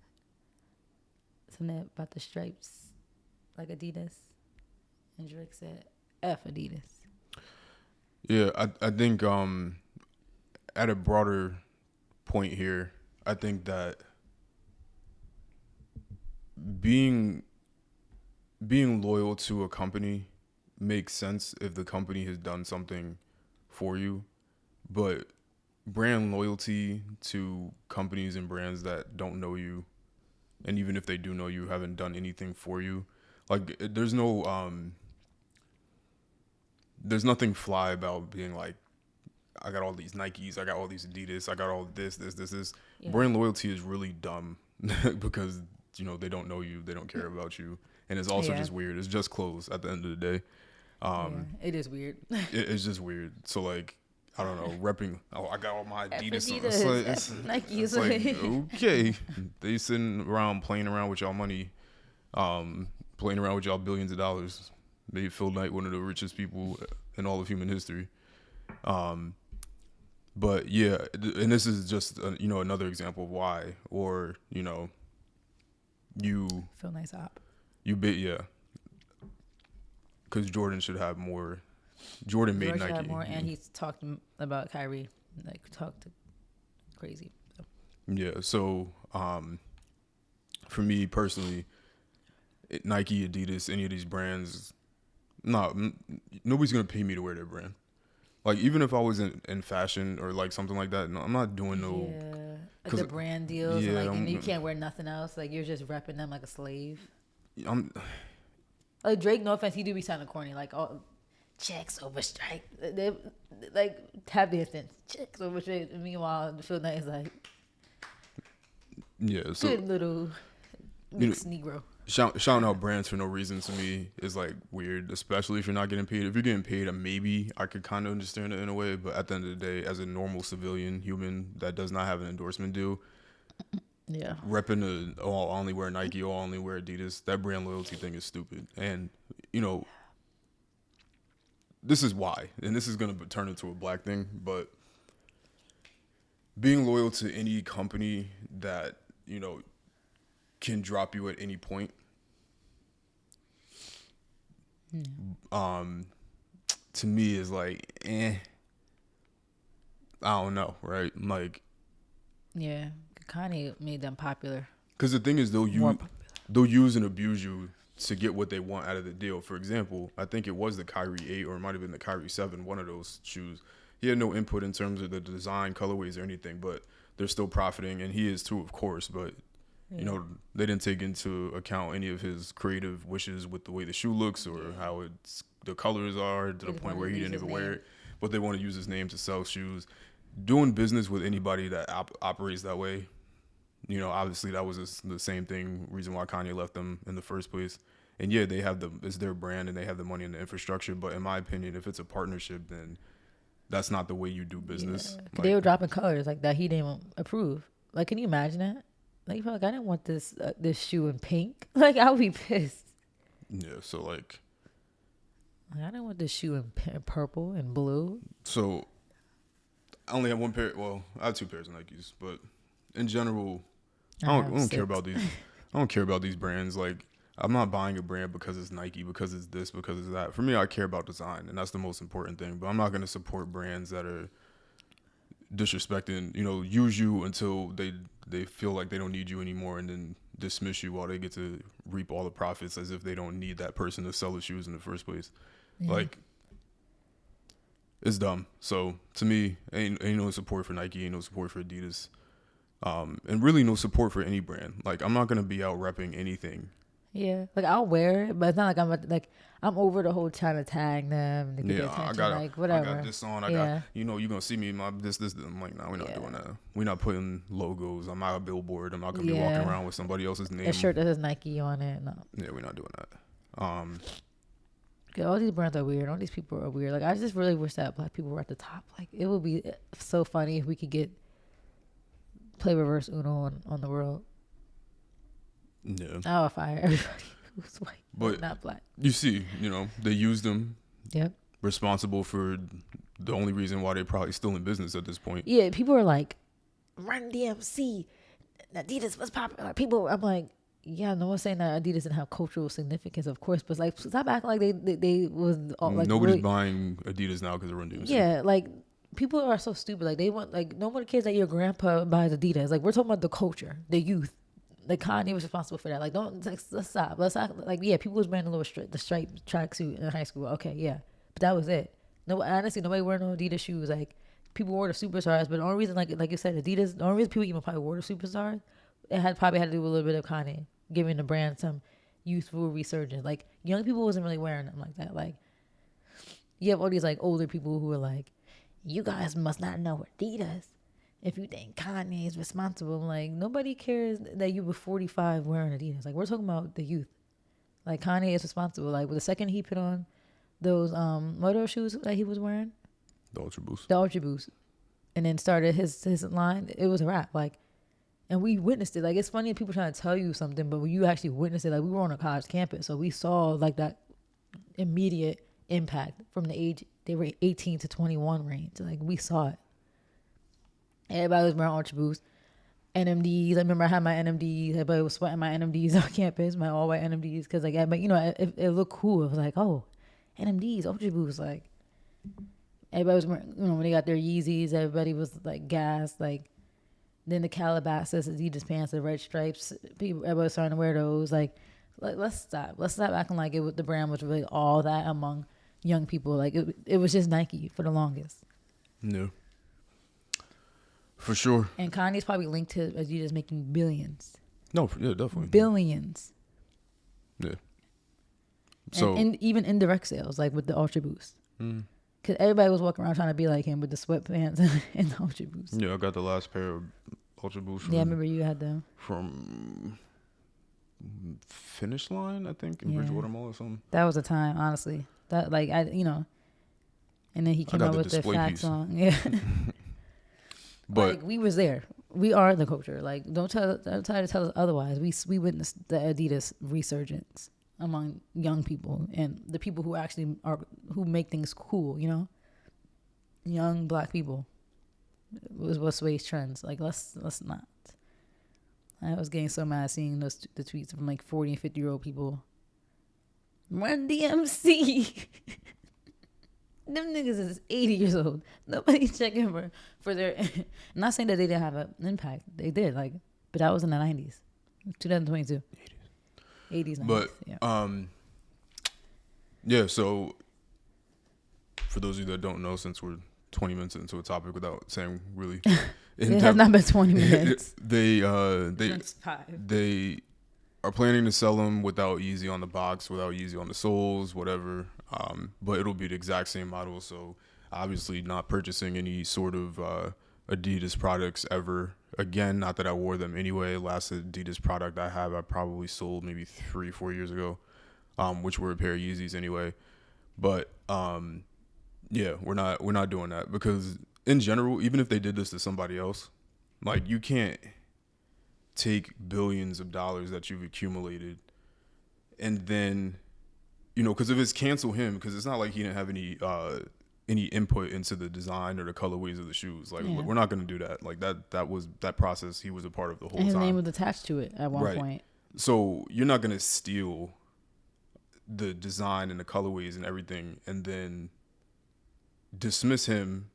Something about the stripes, like Adidas. And Drake said, F Adidas. Yeah, I think at a broader point here, I think that being loyal to a company makes sense if the company has done something for you, but brand loyalty to companies and brands that don't know you, and even if they do know you, haven't done anything for you, like there's nothing fly about being like, I got all these Nikes, I got all these Adidas, I got all this. Yeah. Brand loyalty is really dumb because, you know, they don't know you, they don't care about you. And it's also just weird. It's just clothes at the end of the day. It is weird. It's just weird. So, like, I don't know, repping, I got all my Adidas. It's Nike. It's like, okay. They sitting around playing around with y'all money, playing around with y'all billions of dollars. Made Phil Knight one of the richest people in all of human history. But yeah, and this is just another example of why, or you Phil Knight's op. Yeah, because Jordan should have more. Jordan made Nike. Have more, and he's talked about Kyrie, like talked crazy. So. Yeah, so for me personally, Nike, Adidas, any of these brands. Nobody's gonna pay me to wear their brand. Like even if I was in fashion or like something like that, no, I'm not doing no. Yeah, like the brand deals. Yeah, and you can't wear nothing else. Like you're just repping them like a slave. Like Drake, no offense, he do be sounding corny. Like checks over strike. They like tap dancing. Checks over strike. Meanwhile, Phil Knight is like, yeah, so good little mixed Negro. Shouting out brands for no reason to me is like weird, especially if you're not getting paid. If you're getting paid, maybe I could kind of understand it in a way, but at the end of the day, as a normal civilian human that does not have an endorsement deal, yeah, repping I'll only wear Nike, I'll only wear Adidas, that brand loyalty thing is stupid. And this is why, and this is gonna turn into a black thing, but being loyal to any company that can drop you at any point. To me is like, I don't know, right? Like, yeah, Kanye made them popular. Because the thing is, they'll use and abuse you to get what they want out of the deal. For example, I think it was the Kyrie 8 or it might have been the Kyrie 7, one of those shoes. He had no input in terms of the design, colorways, or anything, but they're still profiting, and he is too, of course, but You know, they didn't take into account any of his creative wishes with the way the shoe looks or how the colors are to They the just point wanted where to he use didn't his even wear name. it. But they want to use his name to sell shoes. Doing business with anybody that operates that way, you know, obviously that was the same thing, reason why Kanye left them in the first place. And yeah, it's their brand and they have the money and the infrastructure. But in my opinion, if it's a partnership, then that's not the way you do business. Yeah. 'Cause they Like, were dropping colors like that he didn't approve. Like, can you imagine that? Like, I didn't want this shoe in pink. Like, I would be pissed. yeah, so like, Like, I didn't want this shoe in purple and blue. so I only have one pair. Well, I have two pairs of Nikes, but in general, I have don't care 6. about these. I don't care about these brands. Like, I'm not buying a brand because it's Nike, because it's this, because it's that. For me, I care about design, and that's the most important thing. But I'm not going to support brands that are disrespecting, you know, use you until they feel like they don't need you anymore, and then dismiss you while they get to reap all the profits as if they don't need that person to sell the shoes in the first place. Yeah. Like, it's dumb. So to me, ain't no support for Nike, ain't no support for Adidas, and really no support for any brand. Like, I'm not gonna be out repping anything. Yeah, like I'll wear it, but it's not like I'm over the whole trying to tag them to get their Yeah, attention. Like whatever. I got this on. I Yeah. got, you know, you're gonna see me in my this. I'm like, nah, we're not Yeah. doing that. We're not putting logos. I'm not a billboard. I'm not gonna be walking Yeah. around with somebody else's name. A shirt that says Nike on it. No. Yeah, we're not doing that. 'Cause all these brands are weird. All these people are weird. Like I just really wish that black people were at the top. Like it would be so funny if we could play reverse Uno on the world. Yeah, I would fire everybody who's white but not black. you see, you know, they used them. Yep. Responsible for the only reason why they're probably still in business at this point. Yeah, people are like, Run DMC, Adidas was popular. People, I'm like, yeah, no one's saying that Adidas didn't have cultural significance, of course, but like, stop acting like they was all, like Nobody's really, buying Adidas now because they're Run DMC. yeah, like people are so stupid. Like they want like no one cares that your grandpa buys Adidas. Like we're talking about the culture, the youth. Like Kanye was responsible for that. Like don't let's stop. Let's act like yeah, people was wearing the little the striped tracksuit in high school. Okay, yeah, but that was it. No, honestly, nobody wearing no Adidas shoes. Like people wore the superstars, but the only reason, like you said, Adidas. The only reason people even probably wore the superstars, it probably had to do with a little bit of Kanye giving the brand some youthful resurgence. Like young people wasn't really wearing them like that. Like you have all these like older people who are like, you guys must not know Adidas if you think Kanye is responsible. Like nobody cares that you were 45 wearing Adidas. Like we're talking about the youth. Like Kanye is responsible. Like the second he put on those what are those shoes that he was wearing? The Ultra Boost. The Ultra Boost. And then started his line, it was a wrap. Like, and we witnessed it. Like it's funny if people trying to tell you something, but when you actually witnessed it, like we were on a college campus, so we saw like that immediate impact from the age they were 18 to 21 range. Like we saw it. Everybody was wearing Ultra Boost. NMDs. I remember I had my NMDs. Everybody was sweating my NMDs on campus, my all white NMDs, because like, but you know, it looked cool. It was like, oh, NMDs, Ultra Boost. Like everybody was wearing, you know, when they got their Yeezys, everybody was like gassed. Like then the Calabasas, Adidas pants, the red stripes. Everybody was starting to wear those. Like let's stop. Let's stop acting like the brand was really all that among young people. Like it was just Nike for the longest. No. For sure. And Kanye's probably linked to Adidas making billions. No, yeah, definitely. Billions. Yeah. So And even indirect sales, like with the Ultra Boost. Because everybody was walking around trying to be like him with the sweatpants and the Ultra Boost. yeah, I got the last pair of Ultra Boost. Yeah, I remember you had them. From Finish Line, I think, in Yeah. Bridgewater Mall or something. That was a time, honestly. That like I, you know. And then he came got out the with the display fat piece. song. Yeah. But like we was there. We are the culture. Like don't try to tell us otherwise. We witnessed the Adidas resurgence among young people and the people who actually who make things cool. You know, young black people was what sways trends. Like let's not. I was getting so mad seeing the tweets from like 40 and 50-year-old people. Run DMC. Them niggas is 80 years old. Nobody's checking for their. I'm not saying that they didn't have an impact. They did, like, but that was in the 90s, 2022, 80s, 90s. But yeah. Yeah. So for those of you that don't know, since we're 20 minutes into a topic without saying really It has not been 20 minutes. they It's 5. they are planning to sell them without Yeezy on the box, without Yeezy on the soles, whatever. But it'll be the exact same model. So obviously not purchasing any sort of Adidas products ever again. Not that I wore them anyway. Last Adidas product I probably sold maybe 3-4 years ago, which were a pair of Yeezys anyway. But yeah, we're not doing that, because in general, even if they did this to somebody else, like, you can't take billions of dollars that you've accumulated and then, because if it's cancel him, because it's not like he didn't have any input into the design or the colorways of the shoes. Like, we're not going to do that. Like, that process, he was a part of the whole and his time. name was attached to it at one point. So you're not going to steal the design and the colorways and everything and then dismiss him.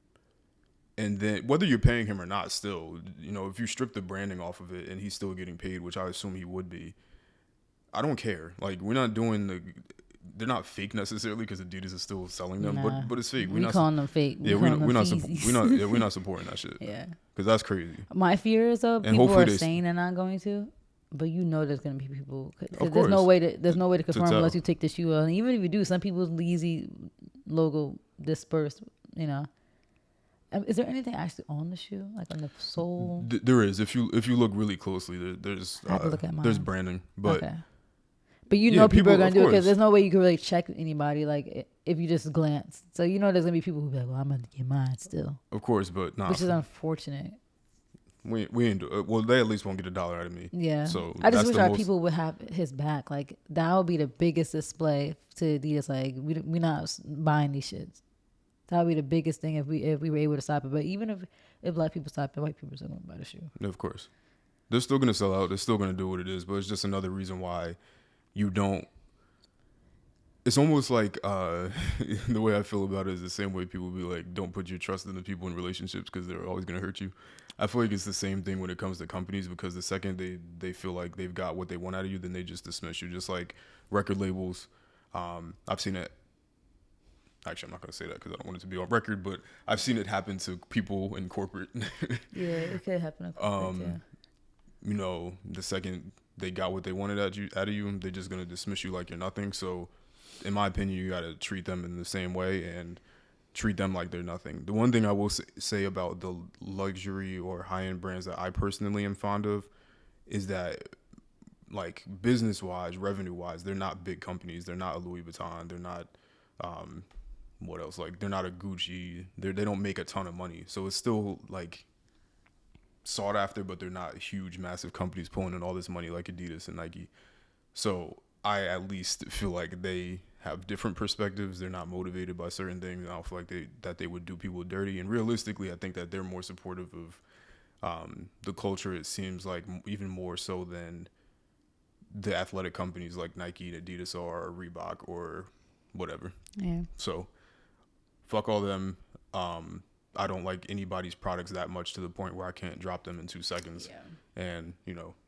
And then whether you're paying him or not, still, if you strip the branding off of it and he's still getting paid, which I assume he would be, I don't care. Like, we're not doing they're not fake necessarily, because Adidas is still selling them, but it's fake. We're not calling them fake. Yeah, we're not supporting that shit. Yeah, because that's crazy. My fear is, though, people are saying they're not going to, but there's gonna be people. Because there's no way to confirm unless you take the shoe off. And even if you do, some people's Yeezy logo dispersed. Is there anything actually on the shoe, like on the sole? There is. If you look really closely, there's I have to look at mine. There's branding, but okay. But people are gonna do it, because there's no way you can really check anybody, like, if you just glance. So there's gonna be people who be like, well, I'm gonna get mine still. Of course, but nah. Which is unfortunate. We ain't do it. Well, they at least won't get $1 out of me. Yeah. So I just wish our people would have his back. Like, that would be the biggest display to Adidas. Like, we not buying these shits. That would be the biggest thing if we were able to stop it. But even if black people stop it, white people are still going to buy the shoe. Of course. They're still going to sell out. They're still going to do what it is. But it's just another reason why you don't. It's almost like the way I feel about it is the same way people be like, don't put your trust in the people in relationships because they're always going to hurt you. I feel like it's the same thing when it comes to companies, because the second they feel like they've got what they want out of you, then they just dismiss you. Just like record labels. I've seen it. Actually, I'm not going to say that because I don't want it to be on record, but I've seen it happen to people in corporate. Yeah, it could happen in corporate, the second they got what they wanted out of you, they're just going to dismiss you like you're nothing. So, in my opinion, you got to treat them in the same way and treat them like they're nothing. The one thing I will say about the luxury or high-end brands that I personally am fond of is that, like, business-wise, revenue-wise, they're not big companies. They're not a Louis Vuitton. They're not... what else? Like, they're not a Gucci. They don't make a ton of money. So it's still, like, sought after, but they're not huge, massive companies pulling in all this money like Adidas and Nike. So I at least feel like they have different perspectives. They're not motivated by certain things. I don't feel like they would do people dirty. And realistically, I think that they're more supportive of the culture, it seems like, even more so than the athletic companies like Nike and Adidas or Reebok or whatever. Yeah. So fuck all them. I don't like anybody's products that much to the point where I can't drop them in 2 seconds. Yeah. And,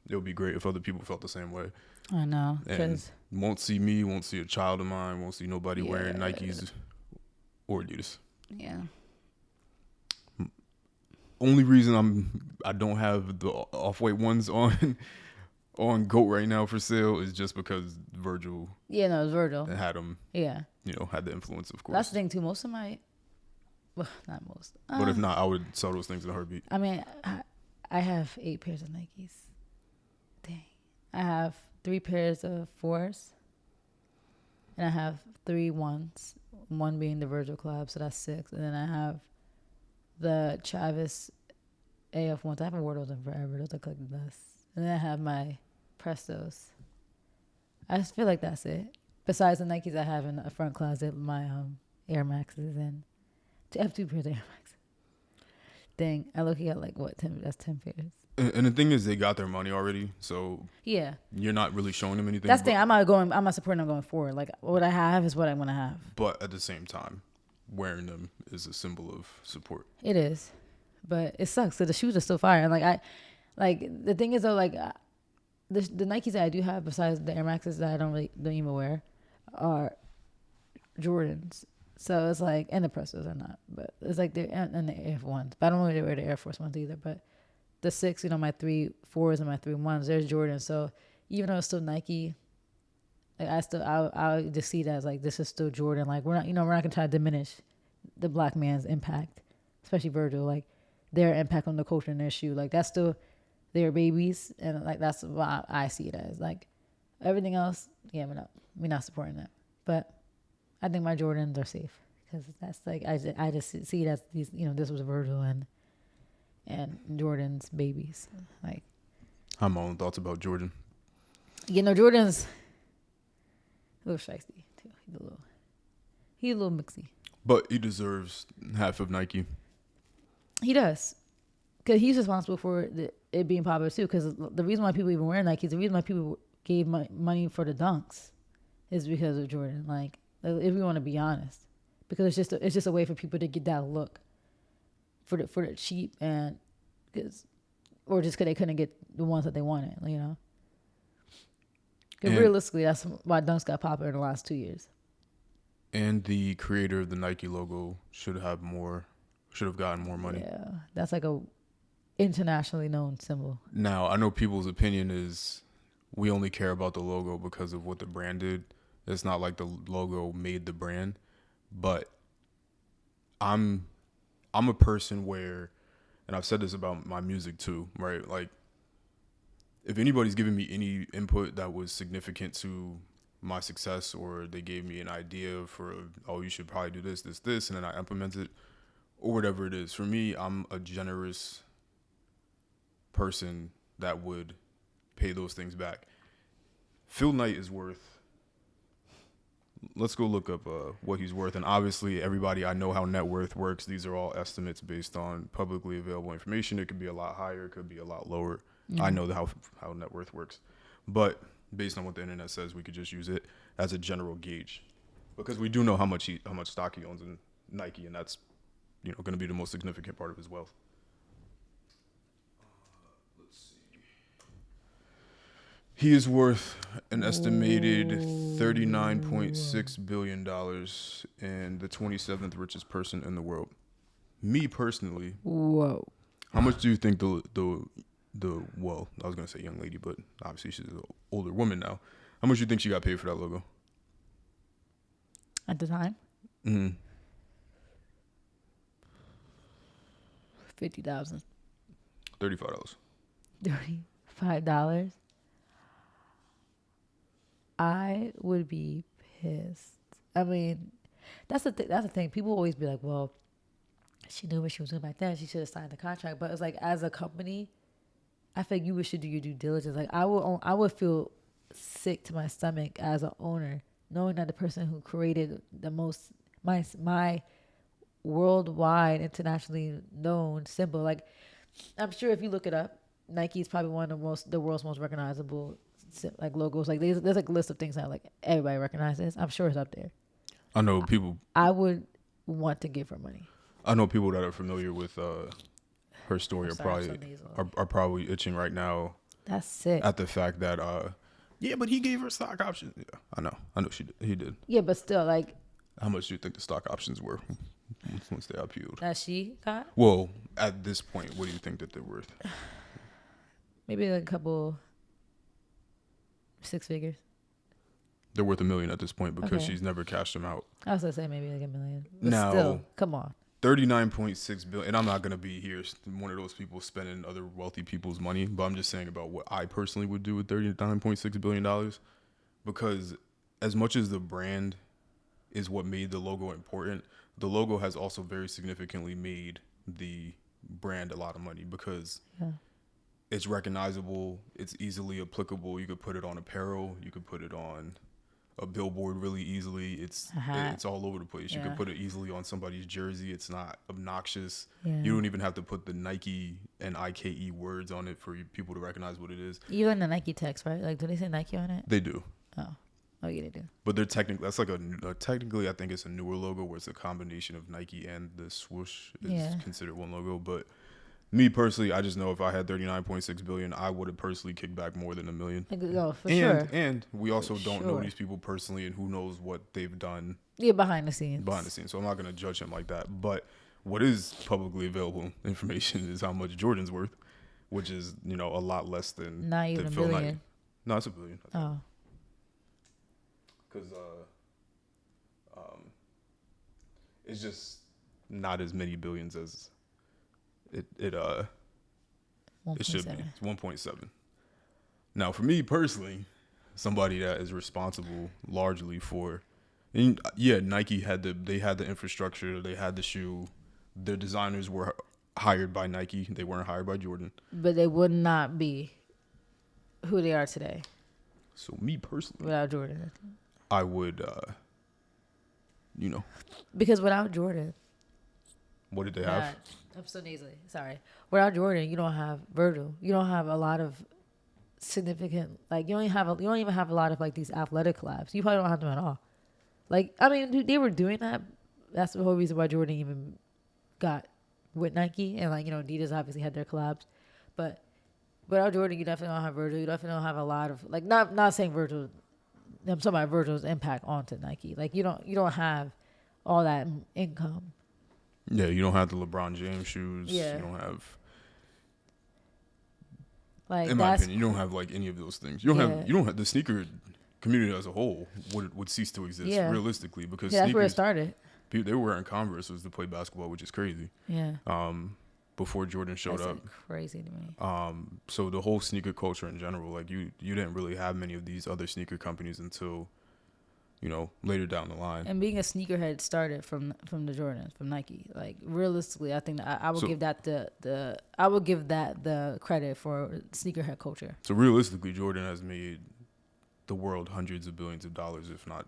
it would be great if other people felt the same way. I know. And won't see a child of mine, won't see nobody wearing Nikes or Adidas. Yeah. Only reason I don't have the off-white ones on GOAT right now for sale is just because Virgil. Yeah, no, it's Virgil. Had them. Yeah. Had the influence, of course. That's the thing too. Most of my, well, not most. But if not, I would sell those things in a heartbeat. I mean, I have 8 pairs of Nikes. Dang. I have 3 pairs of 4s. And I have 3 ones. One being the Virgil collab, so that's 6. And then I have the Travis AF ones. I haven't worn those in forever. Those look like the dust. And then I have my Prestos. I just feel like that's it. Besides the Nikes I have in the front closet, my Air Maxes, and I have 2 pairs of Air Maxes. Dang, I look at like what 10? That's 10 pairs. And the thing is, they got their money already, so yeah, you're not really showing them anything. That's the thing. I'm not supporting them going forward. Like, what I have is what I want to have. But at the same time, wearing them is a symbol of support. It is, but it sucks. So the shoes are still fire. And the thing is though, like the Nikes that I do have besides the Air Maxes that I don't even wear are Jordans. So it's like, and the Prestos are not, but it's like they're and the Air Ones. But I don't really wear the Air Force Ones either. But the 6, my 3 4s and my 3 1s, there's Jordan. So even though it's still Nike, like I just see that as like this is still Jordan. Like we're not gonna try to diminish the black man's impact, especially Virgil. Like their impact on the culture and their shoe. Like that's still their babies, and like that's why I see it as. Like everything else, yeah, we're not supporting that. But I think my Jordans are safe because that's like I just see it as these. This was Virgil and Jordan's babies. Like I have my own thoughts about Jordan. Jordan's a little shiesty too. He's a little mixy. But he deserves half of Nike. He does. Because he's responsible for it being popular too. Because the reason why people even wear Nikes, the reason why people gave money for the Dunks is because of Jordan. Like, if we want to be honest. Because it's just a way for people to get that look for the cheap or just because they couldn't get the ones that they wanted, Because realistically, that's why Dunks got popular in the last 2 years. And the creator of the Nike logo should have gotten more money. Yeah, that's like a internationally known symbol. Now, I know people's opinion is we only care about the logo because of what the brand did. It's not like the logo made the brand, but I'm a person where, and I've said this about my music too, right? Like, if anybody's giving me any input that was significant to my success, or they gave me an idea for, you should probably do this, and then I implement it, or whatever it is. For me, I'm a generous person that would pay those things back. Phil Knight is worth, let's go look up what he's worth. And obviously, everybody, I know how net worth works. These are all estimates based on publicly available information. It could be a lot higher, it could be a lot lower. I know how net worth works. But based on what the internet says, we could just use it as a general gauge. Because we do know how much stock he owns in Nike, and that's going to be the most significant part of his wealth. Let's see. He is worth an estimated $39.6 billion and the 27th richest person in the world. Me personally. Whoa. How much do you think well, I was going to say young lady, but obviously she's an older woman now. How much do you think she got paid for that logo? At the time? Mm-hmm. $50,000. $35. $35. I would be pissed. I mean, that's the thing. People always be like, "Well, she knew what she was doing back then. She should have signed the contract." But it's like, as a company, I think you should do your due diligence. Like, I would feel sick to my stomach as an owner, knowing that the person who created the most my worldwide, internationally known symbol. Like, I'm sure if you look it up, Nike is probably one of the world's most recognizable like logos. Like there's like a list of things that like everybody recognizes. I'm sure it's up there. I know people. I would want to give her money. I know people that are familiar with her story are probably itching right now. That's sick. At the fact that yeah, but he gave her stock options. Yeah, I know he did. Yeah, but still, like, how much do you think the stock options were once they IPO'd? That she got? Well, at this point, what do you think that they're worth? Maybe like a couple 6 figures. They're worth $1 million at this point because she's never cashed them out. I was gonna say maybe like $1 million. But now, still, come on. $39.6 billion, and I'm not gonna be here one of those people spending other wealthy people's money, but I'm just saying about what I personally would do with $39.6 billion, because as much as the brand is what made the logo important, the logo has also very significantly made the brand a lot of money because it's recognizable, it's easily applicable. You could put it on apparel, you could put it on a billboard really easily. It's all over the place. You could put it easily on somebody's jersey. It's not obnoxious. You don't even have to put the Nike and IKE words on it for people to recognize what it is. Even the Nike text, right? Like, do they say Nike on it? They do. Oh yeah, they do. But they're technically, that's like technically I think it's a newer logo where it's a combination of Nike and the swoosh is considered one logo. But me personally, I just know if I had $39.6 billion, I would have personally kicked back more than $1 million. For sure. And we also don't know these people personally, and who knows what they've done Yeah, behind the scenes. So I'm not gonna judge him like that. But what is publicly available information is how much Jordan's worth, which is a lot less than Not even a Phil Knight. billion. No, it's a billion. Oh. Because it's just not as many billions as it should be. It's 1.7. Now, for me personally, somebody that is responsible largely for, and yeah, Nike had the infrastructure, they had the shoe, their designers were hired by Nike, they weren't hired by Jordan. But they would not be who they are today. So me personally, without Jordan, I would, because without Jordan, what did they have? I'm so nasally. Sorry. Without Jordan, you don't have Virgil. You don't have a lot of significant, like you don't even have a lot of like these athletic collabs. You probably don't have them at all. Like, I mean, they were doing that. That's the whole reason why Jordan even got with Nike, and like Adidas obviously had their collabs, but without Jordan, you definitely don't have Virgil. You definitely don't have a lot of like not saying Virgil. I'm talking about Virgil's impact onto Nike. Like you don't have all that income. Yeah, you don't have the LeBron James shoes. Yeah. You don't have, like, in my opinion, you don't have like any of those things. You don't have the sneaker community as a whole would cease to exist realistically, because that's where it started. People, they were wearing Converses to play basketball, which is crazy. Yeah. Before Jordan showed up. Crazy to me. So the whole sneaker culture in general, like you didn't really have many of these other sneaker companies until, later down the line. And being a sneakerhead started from the Jordans, from Nike. Like realistically, I think that I would give that the credit for sneakerhead culture. So realistically, Jordan has made the world hundreds of billions of dollars, if not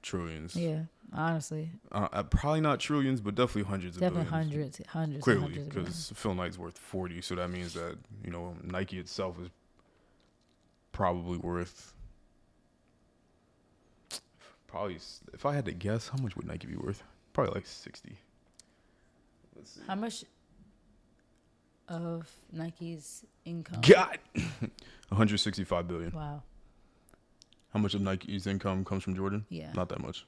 trillions. Yeah, honestly. Probably not trillions, but definitely hundreds of billions. Definitely hundreds. Clearly, because Phil Knight's worth 40, so that means that Nike itself is probably worth. Probably, if I had to guess, how much would Nike be worth? Probably like 60. Let's see. How much of Nike's income? God, 165 billion. Wow. How much of Nike's income comes from Jordan? Yeah. Not that much.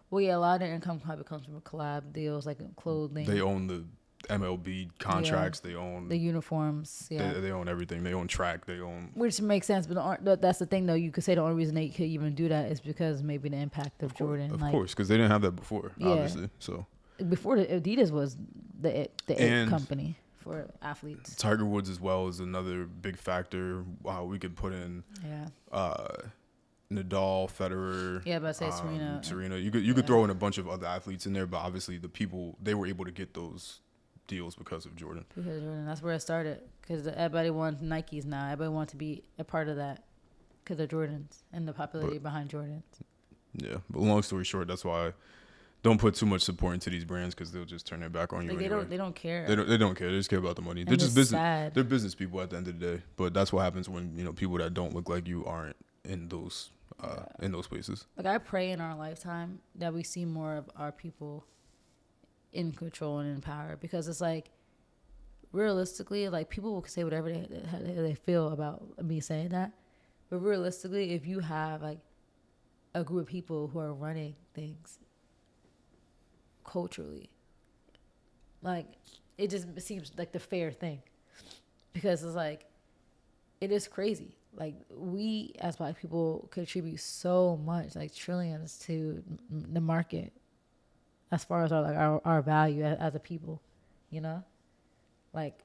Well, yeah, a lot of their income probably comes from collab deals, like clothing. They own the MLB contracts. Yeah. They own the uniforms. Yeah. They own everything. They own track. They own. Which makes sense, but that's the thing, though. You could say the only reason they could even do that is because maybe the impact of Jordan. Of course, because they didn't have that before, obviously. So before Adidas was the it company for athletes. Tiger Woods as well is another big factor. Wow, we could put in. Yeah. Nadal, Federer. Yeah, but I say Serena. Serena. You could throw in a bunch of other athletes in there, but obviously the people, they were able to get those deals because of Jordan. Because of Jordan, that's where it started. Because everybody wants Nikes now. Everybody wants to be a part of that because of Jordans and the popularity behind Jordans. Yeah, but long story short, that's why don't put too much support into these brands, because they'll just turn their back on you. Like anyway. They don't care. They don't care. They just care about the money. And they're just business. Sad. They're business people at the end of the day. But that's what happens when people that don't look like you aren't in those places. Like, I pray in our lifetime that we see more of our people in control and in power, because it's like, realistically, like, people will say whatever they feel about me saying that, but realistically, if you have like a group of people who are running things culturally, like, it just seems like the fair thing, because it's like, it is crazy. Like, we as Black people contribute so much, like trillions, to the market as far as our value as a people, like,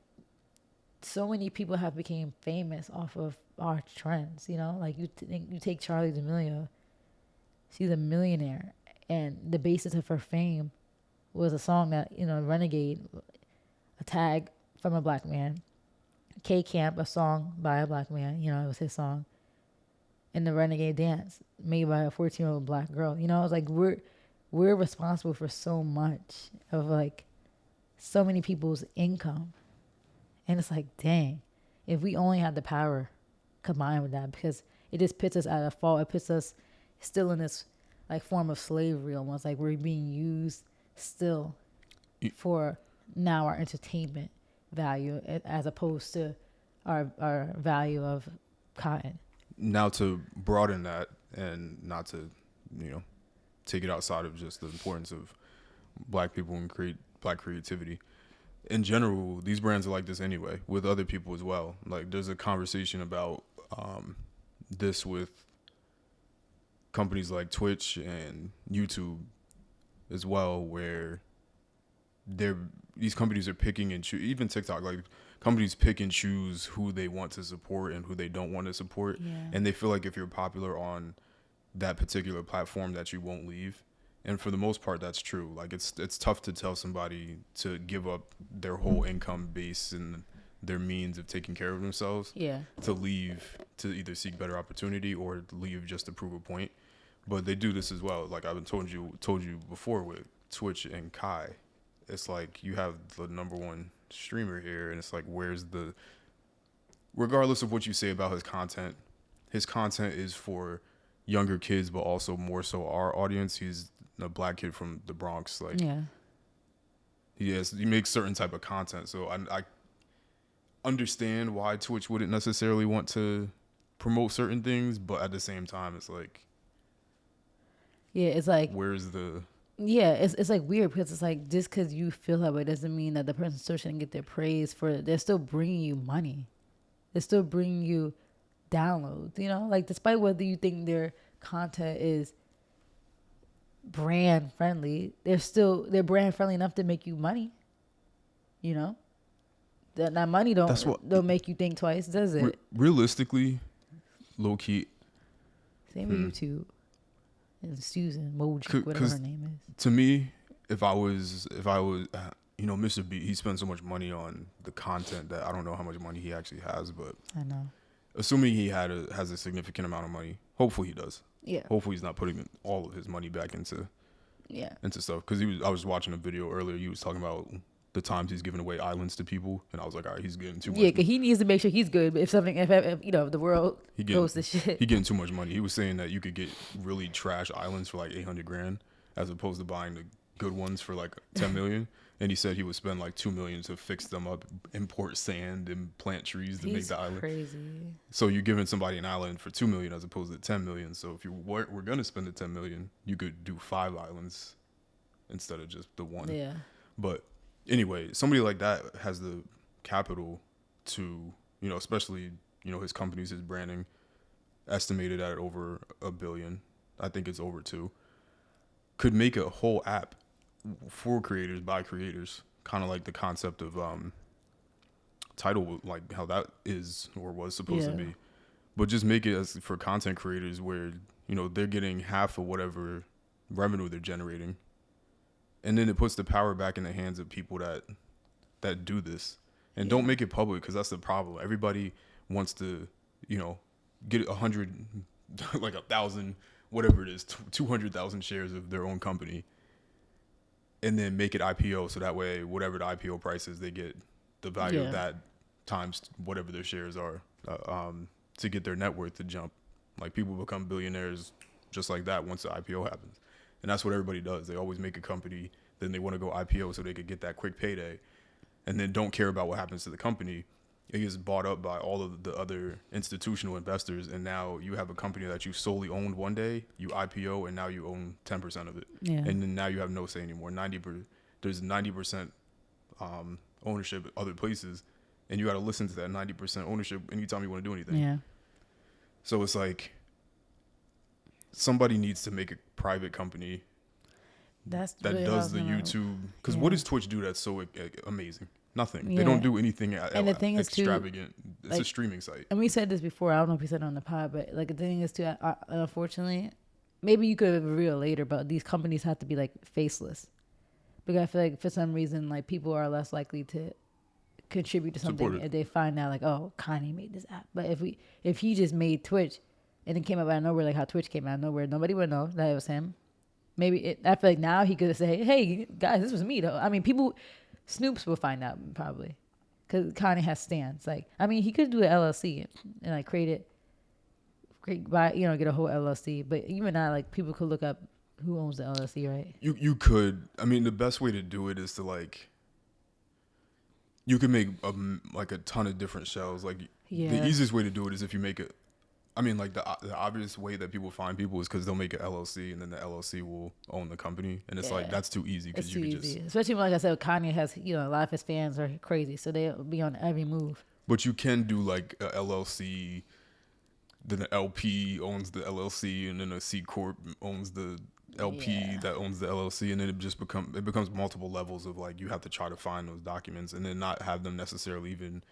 so many people have become famous off of our trends, like you take Charli D'Amelio. She's a millionaire, and the basis of her fame was a song that, Renegade, a tag from a Black man. K-Camp, a song by a Black man, it was his song. And the Renegade Dance, made by a 14-year-old Black girl. It's like we're responsible for so much of, like, so many people's income. And it's like, dang, if we only had the power combined with that, because it just puts us at a fault. It puts us still in this, like, form of slavery almost. Like, we're being used still for now our entertainment value, as opposed to our value of cotton. Now, to broaden that, and not to take it outside of just the importance of black people and create black creativity. In general, these brands are like this anyway, with other people as well. Like, there's a conversation about this with companies like Twitch and YouTube as well, where these companies are picking and choose, even TikTok, like companies pick and choose who they want to support and who they don't want to support. Yeah. And they feel like if you're popular on that particular platform that you won't leave. And for the most part, that's true. Like, it's tough to tell somebody to give up their whole income base and their means of taking care of themselves to leave, to either seek better opportunity or leave just to prove a point. But they do this as well. Like I've told you before with Twitch and Kai. It's like you have the number one streamer here, and it's like, regardless of what you say about his content is for younger kids, but also more so our audience. He's a black kid from the Bronx. Like, he makes certain type of content. So I understand why Twitch wouldn't necessarily want to promote certain things, but at the same time, it's like, it's like, where's the... Yeah, it's like weird because it's like, just because you feel that way doesn't mean that the person still shouldn't get their praise for it. They're still bringing you money. They're still bringing you downloads, you know? Like, despite whether you think their content is brand friendly, they're brand friendly enough to make you money, you know? That money don't make you think twice, does it? Realistically, low key. Same with YouTube. And Susan Moji, whatever her name is. To me, if I was, Mr. B, he spends so much money on the content that I don't know how much money he actually has, but I know. Assuming he has a significant amount of money, hopefully he does. Yeah. Hopefully he's not putting all of his money back into stuff. Because I was watching a video earlier. He was talking about the times he's giving away islands to people, and I was like, all right, he's getting too much. Yeah, because he needs to make sure he's good. But if the world goes to shit, he getting too much money. He was saying that you could get really trash islands for like $800,000, as opposed to buying the good ones for like 10 million. And he said he would spend like $2 million to fix them up, import sand, and plant trees to make the island. Crazy. So you're giving somebody an island for $2 million as opposed to 10 million. So if you were gonna spend the 10 million, you could do 5 islands instead of just the one. Yeah. But anyway, somebody like that has the capital to, especially, his companies, his branding, estimated at over $1 billion. I think it's over 2. Could make a whole app for creators by creators, kind of like the concept of Tidal, like how that is or was supposed to be, but just make it as for content creators where they're getting half of whatever revenue they're generating, and then it puts the power back in the hands of people that do this, and don't make it public, because that's the problem. Everybody wants to get 100, like 1,000, whatever it is, 200,000 shares of their own company, and then make it IPO, so that way whatever the IPO price is, they get the value of that times whatever their shares are, to get their net worth to jump. Like, people become billionaires just like that once the IPO happens. And that's what everybody does. They always make a company, then they want to go IPO so they could get that quick payday, and then don't care about what happens to the company. It gets bought up by all of the other institutional investors, and now you have a company that you solely owned one day, you IPO, and now you own 10% of it. Yeah. And then now you have no say anymore. There's 90% ownership at other places, and you got to listen to that 90% ownership anytime you want to do anything. Yeah. So it's like, somebody needs to make a private company that does the YouTube. Because what does Twitch do that's so amazing? Nothing. Yeah. They don't do anything and the thing extravagant. Is it's a streaming site. And we said this before. I don't know if we said it on the pod, but like, the thing is too, unfortunately, maybe you could reveal later, but these companies have to be like faceless, because I feel like for some reason, like, people are less likely to contribute to something if they find out like, oh, Kanye made this app. But if he just made Twitch and it came out of nowhere, like how Twitch came out of nowhere, nobody would know that it was him. Maybe I feel like now he could say, hey guys, this was me though. I mean, Snoops will find out probably, because Kanye has stands. Like, I mean, he could do an LLC and like get a whole LLC. But even now, like, people could look up who owns the LLC, right? You could. I mean, the best way to do it is to, like, you can make a ton of different shells. Like, the easiest way to do it is if you make I mean, like the obvious way that people find people is because they'll make an LLC and then the LLC will own the company, and it's like Yeah. that's too easy It's because too you could easy. just. Especially when, like I said, Kanye has, a lot of his fans are crazy, so they'll be on every move. But you can do like a LLC, then the LP owns the LLC, and then a C corp owns the LP Yeah. that owns the LLC, and then it becomes multiple levels of like you have to try to find those documents, and then not have them necessarily even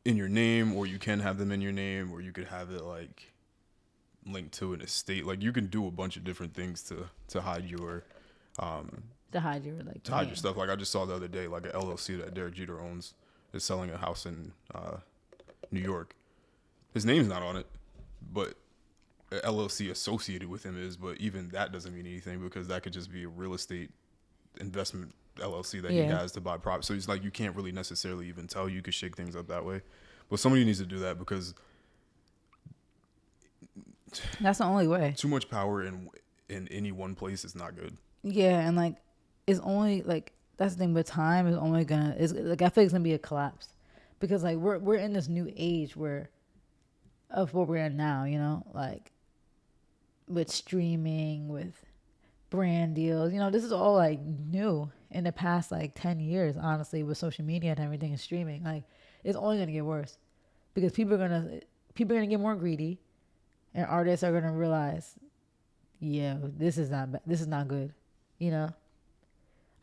in your name, or you can have them in your name, or you could have it like linked to an estate. Like you can do a bunch of different things to hide your To hide your, like, to hide name. your stuff. Like I just saw the other day, like an LLC that Derek Jeter owns is selling a house in New York. His name's not on it, but a LLC associated with him is. But even that doesn't mean anything because that could just be a real estate investment LLC that he Yeah. has to buy property. So it's like you can't really necessarily even tell. You could shake things up that way, but somebody needs to do that because That's the only way. too much power in any one place is not good. Yeah, and like it's only like that's the thing. But time is only gonna is like I feel like it's gonna be a collapse because like we're in this new age where of what we're in now. Like with streaming, with brand deals. This is all like new in the past like 10 years. Honestly, with social media and everything and streaming, like it's only gonna get worse because people are gonna get more greedy, and artists are gonna realize, yeah, this is not good.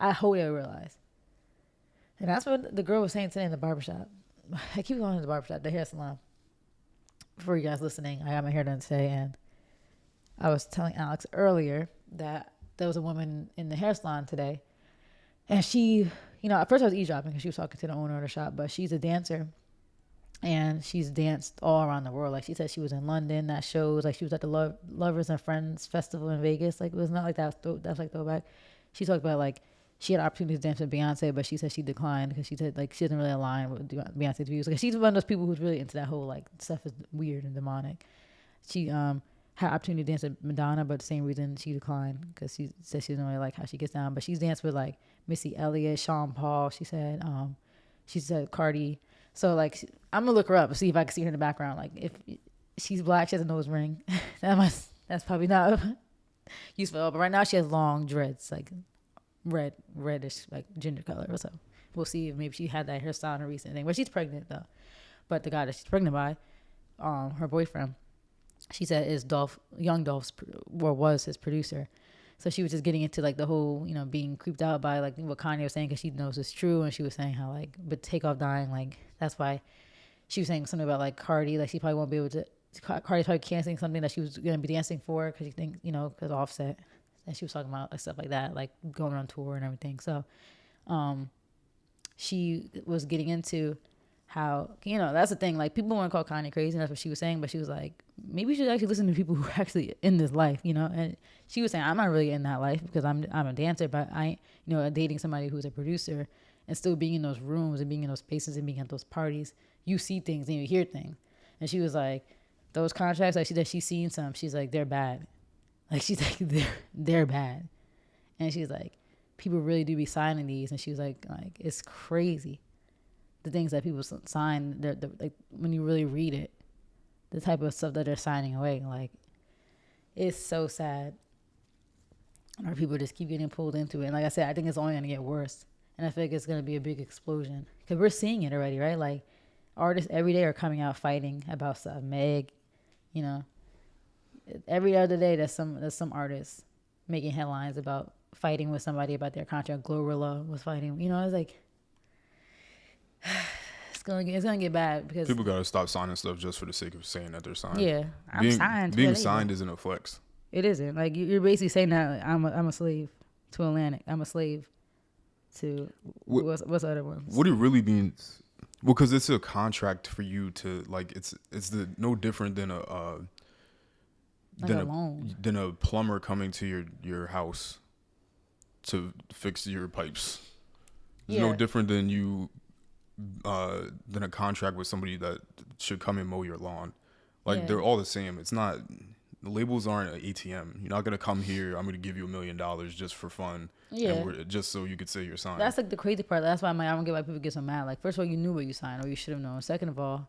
I hope they realize. And that's what the girl was saying today in the barbershop. I keep going to the barbershop, the hair salon. For you guys listening, I got my hair done today, and I was telling Alex earlier that there was a woman in the hair salon today, and she, at first I was eavesdropping because she was talking to the owner of the shop, but she's a dancer, and she's danced all around the world. Like she said, she was in London at shows. Like she was at the Lovers and Friends Festival in Vegas. Like it was not like that's like throwback. She talked about like she had opportunities to dance with Beyonce, but she said she declined because she said like she doesn't really align with Beyonce's views. Like she's one of those people who's really into that whole like stuff is weird and demonic. She had opportunity to dance with Madonna, but the same reason she declined because she said she doesn't really like how she gets down. But she's danced with like Missy Elliott, Sean Paul. She said Cardi. So like I'm gonna look her up and see if I can see her in the background. Like if she's black, she has a nose ring. That's probably not useful. But right now she has long dreads, like reddish, like ginger color or so. We'll see if maybe she had that hairstyle in a recent thing. But she's pregnant though. But the guy that she's pregnant by, her boyfriend, she said is Young Dolph's was his producer. So she was just getting into like the whole, being creeped out by like what Kanye was saying because she knows it's true, and she was saying how like, but Takeoff dying, like that's why she was saying something about like Cardi, like she probably won't be able to. Cardi's probably canceling something that she was gonna be dancing for because she thinks, because Offset, and she was talking about like stuff like that, like going on tour and everything. So, she was getting into how that's the thing. Like people want to call Kanye crazy, and that's what she was saying. But she was like, maybe you should actually listen to people who are actually in this life, And she was saying, I'm not really in that life because I'm a dancer, but I, dating somebody who's a producer and still being in those rooms and being in those spaces and being at those parties, you see things and you hear things. And she was like, those contracts, like she's seen some. She's like, they're bad. Like she's like, they're bad. And she's like, people really do be signing these. And she was like it's crazy. The things that people sign, like when you really read it, the type of stuff that they're signing away, like it's so sad. And our people just keep getting pulled into it. And like I said, I think it's only going to get worse. And I feel like it's going to be a big explosion because we're seeing it already, right? Like artists every day are coming out fighting about stuff. Meg, every other day there's some artists making headlines about fighting with somebody about their contract. Glorilla was fighting. It's like it's gonna get bad because People gotta stop signing stuff just for the sake of saying that they're signed. Yeah, I'm signed. Being signed isn't a flex. It isn't. Like you're basically saying that like, I'm a slave to Atlantic. I'm a slave to what's the other ones? What it really means, well, because it's a contract for you to like. It's no different than a loan. than a plumber coming to your house to fix your pipes. It's no different than you than a contract with somebody that should come and mow your lawn. Like they're all the same. It's not. The labels aren't an ATM. You're not gonna come here. I'm gonna give you $1 million just for fun. Yeah. And just so you could say you're signed. That's like the crazy part. That's why I don't get why people get so mad. Like first of all, you knew what you signed, or you should have known. Second of all,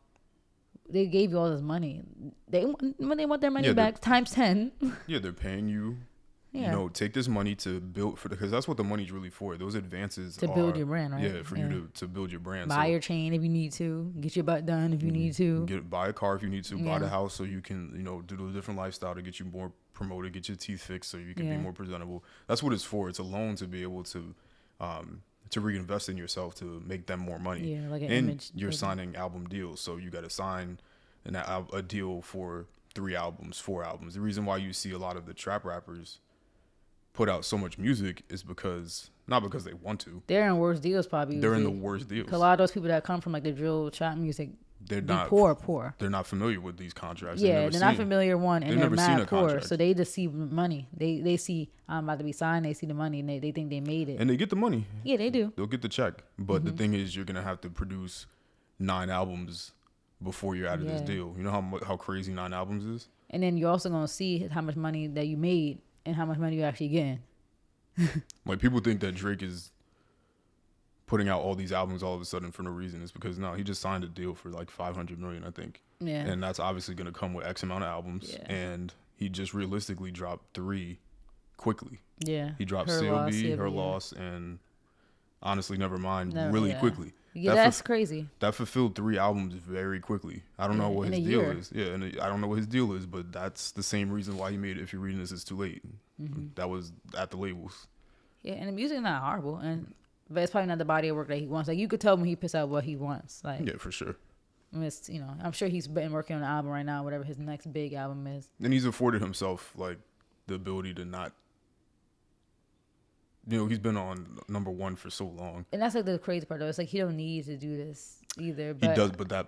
they gave you all this money. When they want their money Yeah, back times 10. Yeah, they're paying you. Yeah. You know, take this money to build because that's what the money's really for. Those advances To build your brand, right? Yeah, for you to build your brand. Buy your chain if you need to. Get your butt done if you need to. Buy a car if you need to. Buy Yeah. the house so you can, you know, do a different lifestyle to get you more promoted, get your teeth fixed so you can be Yeah. more presentable. That's what it's for. It's a loan to be able to reinvest in yourself to make them more money. Yeah, like an and image. you're signing album deals, so you got to sign a deal for 3 albums, 4 albums. The reason why you see a lot of the trap rappers put out so much music is because not because they want to. They're in worse deals probably. They're in the worst deals. 'Cause a lot of those people that come from like the drill trap music, they're be not poor. They're not familiar with these contracts. Yeah, they're not familiar and they've they're never seen mad a poor. contract. So they just see money. They see I'm about to be signed. They see the money and they think they made it. And they get the money. Yeah, they do. They'll get the check. But the thing is, you're gonna have to produce 9 albums before you're out of this Yeah. deal. You know how crazy 9 albums is. And then you're also gonna see how much money that you made and how much money you actually getting. Like people think that Drake is putting out all these albums all of a sudden for no reason. It's because no, he just signed a deal for like 500 million, I think. Yeah. And that's obviously going to come with X amount of albums. Yeah. And he just realistically dropped 3 quickly. Yeah. He dropped Her CLB, Loss, Her yeah. Loss, and Honestly Nevermind Never- yeah. quickly. Yeah, that's crazy. That fulfilled 3 albums very quickly. I don't know what in his a deal year. is. Yeah, and I don't know what his deal is, but that's the same reason why he made it. If you're reading this, it's too late. That was at the labels. Yeah, and the music is not horrible, but it's probably not the body of work that he wants. Like you could tell when he puts out what he wants. Like Yeah, for sure. it's, I'm sure he's been working on an album right now, whatever his next big album is. And he's afforded himself like the ability to not. He's been on number 1 for so long. And that's like the crazy part though. It's like he don't need to do this either. But He does, but that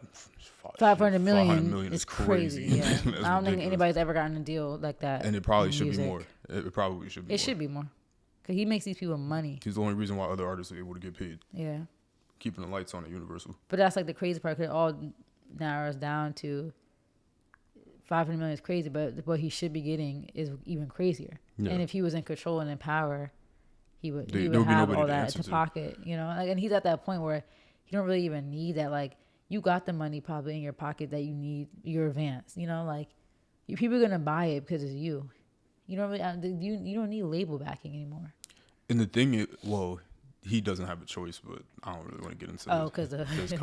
500 million, 500 million is crazy. Yeah. That's I don't think ridiculous. anybody's ever gotten a deal like that. And it probably in should music. be more. It probably should be. It should be more, cause he makes these people money. He's the only reason why other artists are able to get paid. Yeah. Keeping the lights on at Universal. But that's like the crazy part. 'Cause it all narrows down to 500 million is crazy, but what he should be getting is even crazier. Yeah. And if he was in control and in power, he would There would have be all nobody to that answer to to. pocket, Like, and he's at that point where you don't really even need that. Like you got the money probably in your pocket that you need your advance. Like people are gonna buy it because it's you. You don't really you don't need label backing anymore. And the thing is, well, he doesn't have a choice, but I don't really want to get into Because his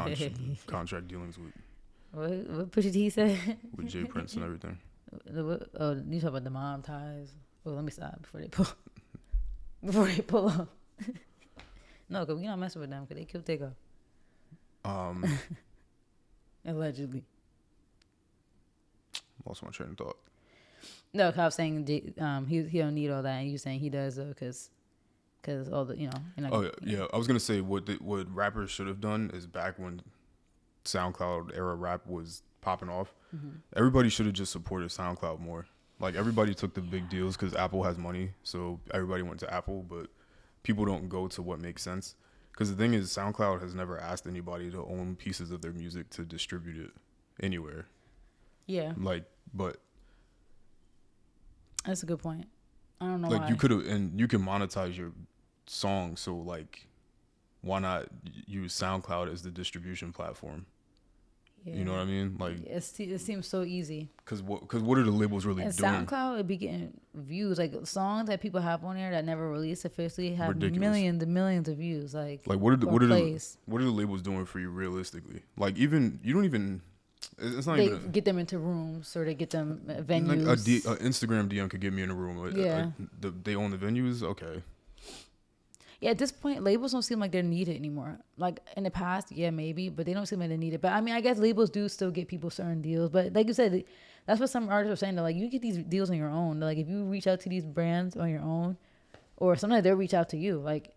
contract dealings with what Pusha T said. Jay Prince and everything. You talk about the mom ties. Oh, let me stop before they pull up. No, because we not messing with them because they killed Takeoff. Allegedly. Lost my train of thought. No, because I was saying he don't need all that, and you saying he does though, because all the Yeah. I was gonna say what rappers should have done is back when SoundCloud era rap was popping off. Everybody should have just supported SoundCloud more. Like everybody took the big deals because Apple has money, so everybody went to Apple. But people don't go to what makes sense. Because the thing is, SoundCloud has never asked anybody to own pieces of their music to distribute it anywhere. Yeah, But that's a good point. I don't know like why. you could have, and you can monetize your song. So like, why not use SoundCloud as the distribution platform? Yeah. You know what I mean? Like, it seems so easy. Cause what are the labels really And doing? SoundCloud would be getting views. Like songs that people have on there that never released officially have Ridiculous. millions and millions of views. Like What are the plays. what are the labels doing for you realistically? Like even you don't even. It's not They even. get them into rooms or they get them at Like venues. a Instagram DM could get me in a room. Yeah. They own the venues. Okay. Yeah, at this point, labels don't seem like they're needed anymore. Like in the past, yeah, maybe, but they don't seem like they're needed. But I mean, I guess labels do still get people certain deals. But like you said, that's what some artists are saying. They're like, you get these deals on your own. Like if you reach out to these brands on your own, or sometimes they'll reach out to you. Like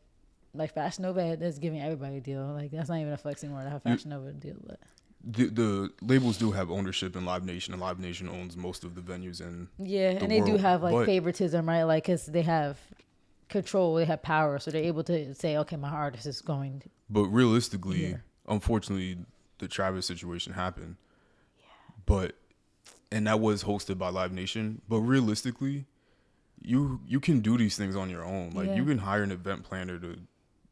Fashion Nova that's giving everybody a deal. Like that's not even a flex anymore to have Fashion Nova a deal. But the labels do have ownership in Live Nation, and Live Nation owns most of the venues in yeah, the and they do world. have like But- favoritism, right? Like because they have control, they have power, so they're able to say, okay, my artist is going. But realistically, Yeah. unfortunately, the Travis situation happened. Yeah. And that was hosted by Live Nation. But realistically, you can do these things on your own. Like Yeah. you can hire an event planner to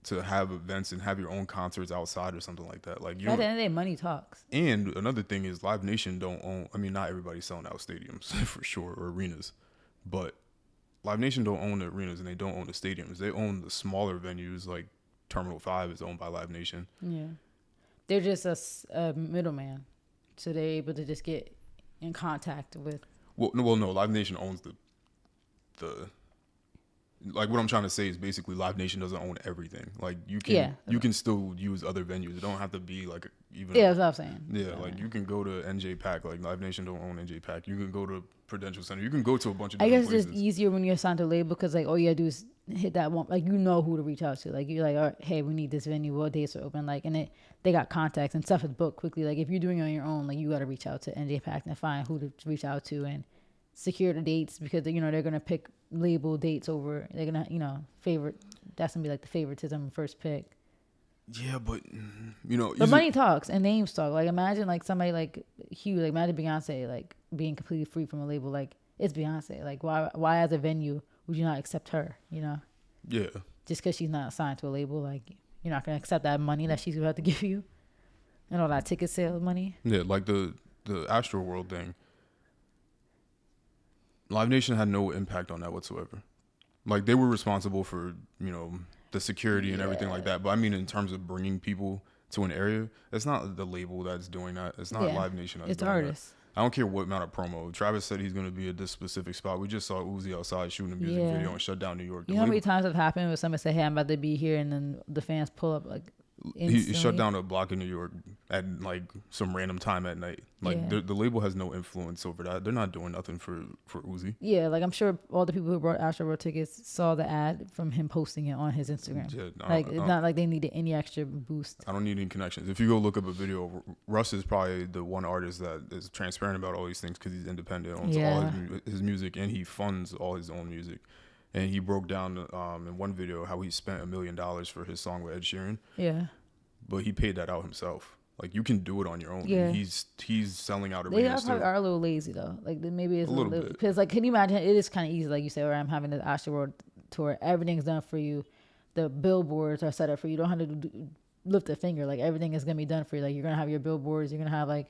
to have events and have your own concerts outside or something like that. Like you At the don't. end of the day, money talks. And another thing is Live Nation don't own. I mean, not everybody's selling out stadiums for sure or arenas, but Live Nation don't own the arenas and they don't own the stadiums. They own the smaller venues like Terminal 5 is owned by Live Nation. Yeah. They're just a middleman. So they're able to just get in contact with. Well, no. Live Nation owns the. Like what I'm trying to say is basically Live Nation doesn't own everything. Like you can still use other venues. It don't have to be like even. Yeah, that's what I'm saying. Yeah, like you can go to NJ Pack. Like Live Nation don't own NJ Pack. You can go to Prudential Center. You can go to a bunch of. I different guess places. it's just easier when you're signed to a label because like all you gotta do is hit that one. Like you know who to reach out to. Like you're like, all right, hey, we need this venue. What dates are open? Like and they got contacts and stuff is booked quickly. Like if you're doing it on your own, like you gotta reach out to NJ Pack and find who to reach out to and secure the dates because you know they're gonna pick label dates over. They're gonna favorite. That's gonna be like the favoritism first pick. Yeah, but But money talks and names talk. Like imagine like somebody like Hugh, like imagine Beyonce like being completely free from a label. Like it's Beyonce. Like why as a venue would you not accept her? You know? Yeah. Just because she's not signed to a label, like you're not gonna accept that money that she's gonna have to give you, and all that ticket sales money. Yeah, like the Astro World thing. Live Nation had no impact on that whatsoever. Like they were responsible for the security and everything like that. But I mean, in terms of bringing people to an area, it's not the label that's doing that. It's not Live Nation that's doing artists. that. I don't care what amount of promo. Travis said he's going to be at this specific spot. We just saw Uzi outside shooting a music video and shut down New York. You know how many times it happened where somebody say, "Hey, I'm about to be here," and then the fans pull up like. He shut down a block in New York at like some random time at night. Like the label has no influence over that. They're not doing nothing for Uzi. Yeah, like I'm sure all the people who brought Astro World tickets saw the ad from him posting it on his Instagram. Yeah, it's not like they needed any extra boost. I don't need any connections. If you go look up a video, Russ is probably the one artist that is transparent about all these things because he's independent, owns all his music, and he funds all his own music. And he broke down in one video how he spent $1 million for his song with Ed Sheeran. Yeah. But he paid that out himself. Like you can do it on your own. Yeah. He's selling out They arenas. probably are a little lazy though. Like maybe it's a little bit. Because like, can you imagine? It is kind of easy. Like you say, where I'm having this Astro World tour. Everything's done for you. The billboards are set up for you. You don't have to lift a finger. Like everything is gonna be done for you. Like you're gonna have your billboards. You're gonna have like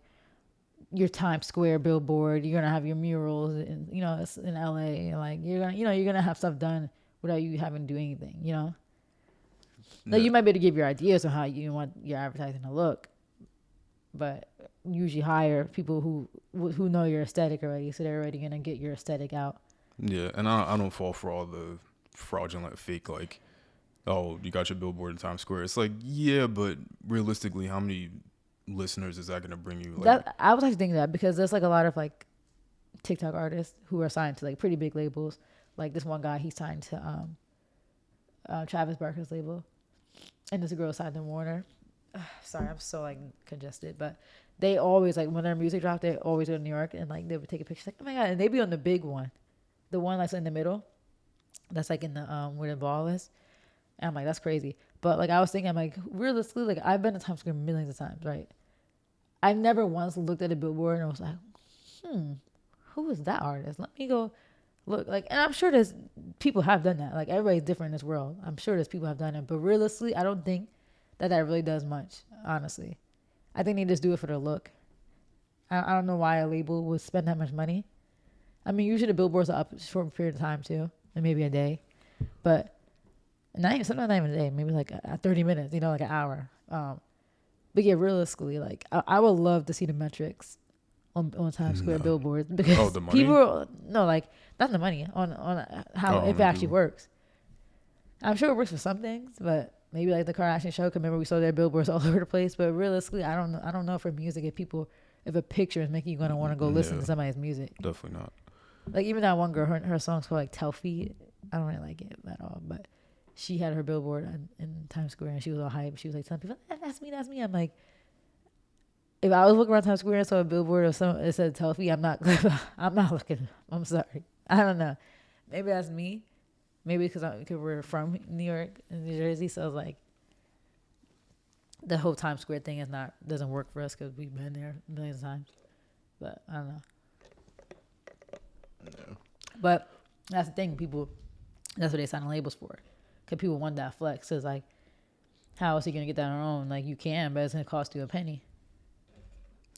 your Times Square billboard. You're gonna have your murals. In, it's in LA. Like you're gonna have stuff done without you having to do anything. Like you might be able to give your ideas on how you want your advertising to look, but usually hire people who know your aesthetic already, so they're already gonna get your aesthetic out. Yeah, and I don't fall for all the fraudulent fake like, oh, you got your billboard in Times Square. It's like, yeah, but realistically, how many listeners is that gonna bring you? Like, I was actually thinking that because there's like a lot of like TikTok artists who are signed to like pretty big labels. Like this one guy, he's signed to Travis Barker's label. And this girl signed to Warner. Sorry, I'm so like congested, but they always like when their music dropped, they always go to New York and like they would take a picture like, oh my god, and they be on the big one, the one that's in the middle, that's like in the where the ball is. And I'm like, that's crazy. But like I was thinking, I'm like realistically, like I've been to Times Square millions of times, right? I've never once looked at a billboard and I was like, who is that artist? Let me go look. Like, and I'm sure there's people have done that. Like everybody's different in this world. I'm sure there's people have done it, but realistically, I don't think that really does much. Honestly, I think they just do it for the look. I don't know why a label would spend that much money. I mean, usually the billboards are up a short period of time too, and maybe a day, but sometimes not even a day. Maybe like 30 minutes. Like an hour. But yeah, realistically, like I would love to see the metrics on Times Square billboards because the money? people like not the money on how if it actually works. I'm sure it works for some things, but maybe like the Kardashian show. Cause remember we saw their billboards all over the place. But realistically, I don't know for music if a picture is making you gonna want to go listen to somebody's music. Definitely not. Like even that one girl, her song's called like Telfie. I don't really like it at all, but she had her billboard in Times Square and she was all hype. She was like telling people, that's me. I'm like, if I was looking around Times Square and saw a billboard of it said Telfie, I'm not looking. I'm sorry. I don't know. Maybe that's me. Maybe because we're from New York and New Jersey, so it's like the whole Times Square thing doesn't work for us because we've been there millions of times. But I don't know. No. But that's the thing. That's what they sign labels for. Because people want that flex. So it's like, How else are you gonna get that on your own? Like you can, but it's gonna cost you a penny.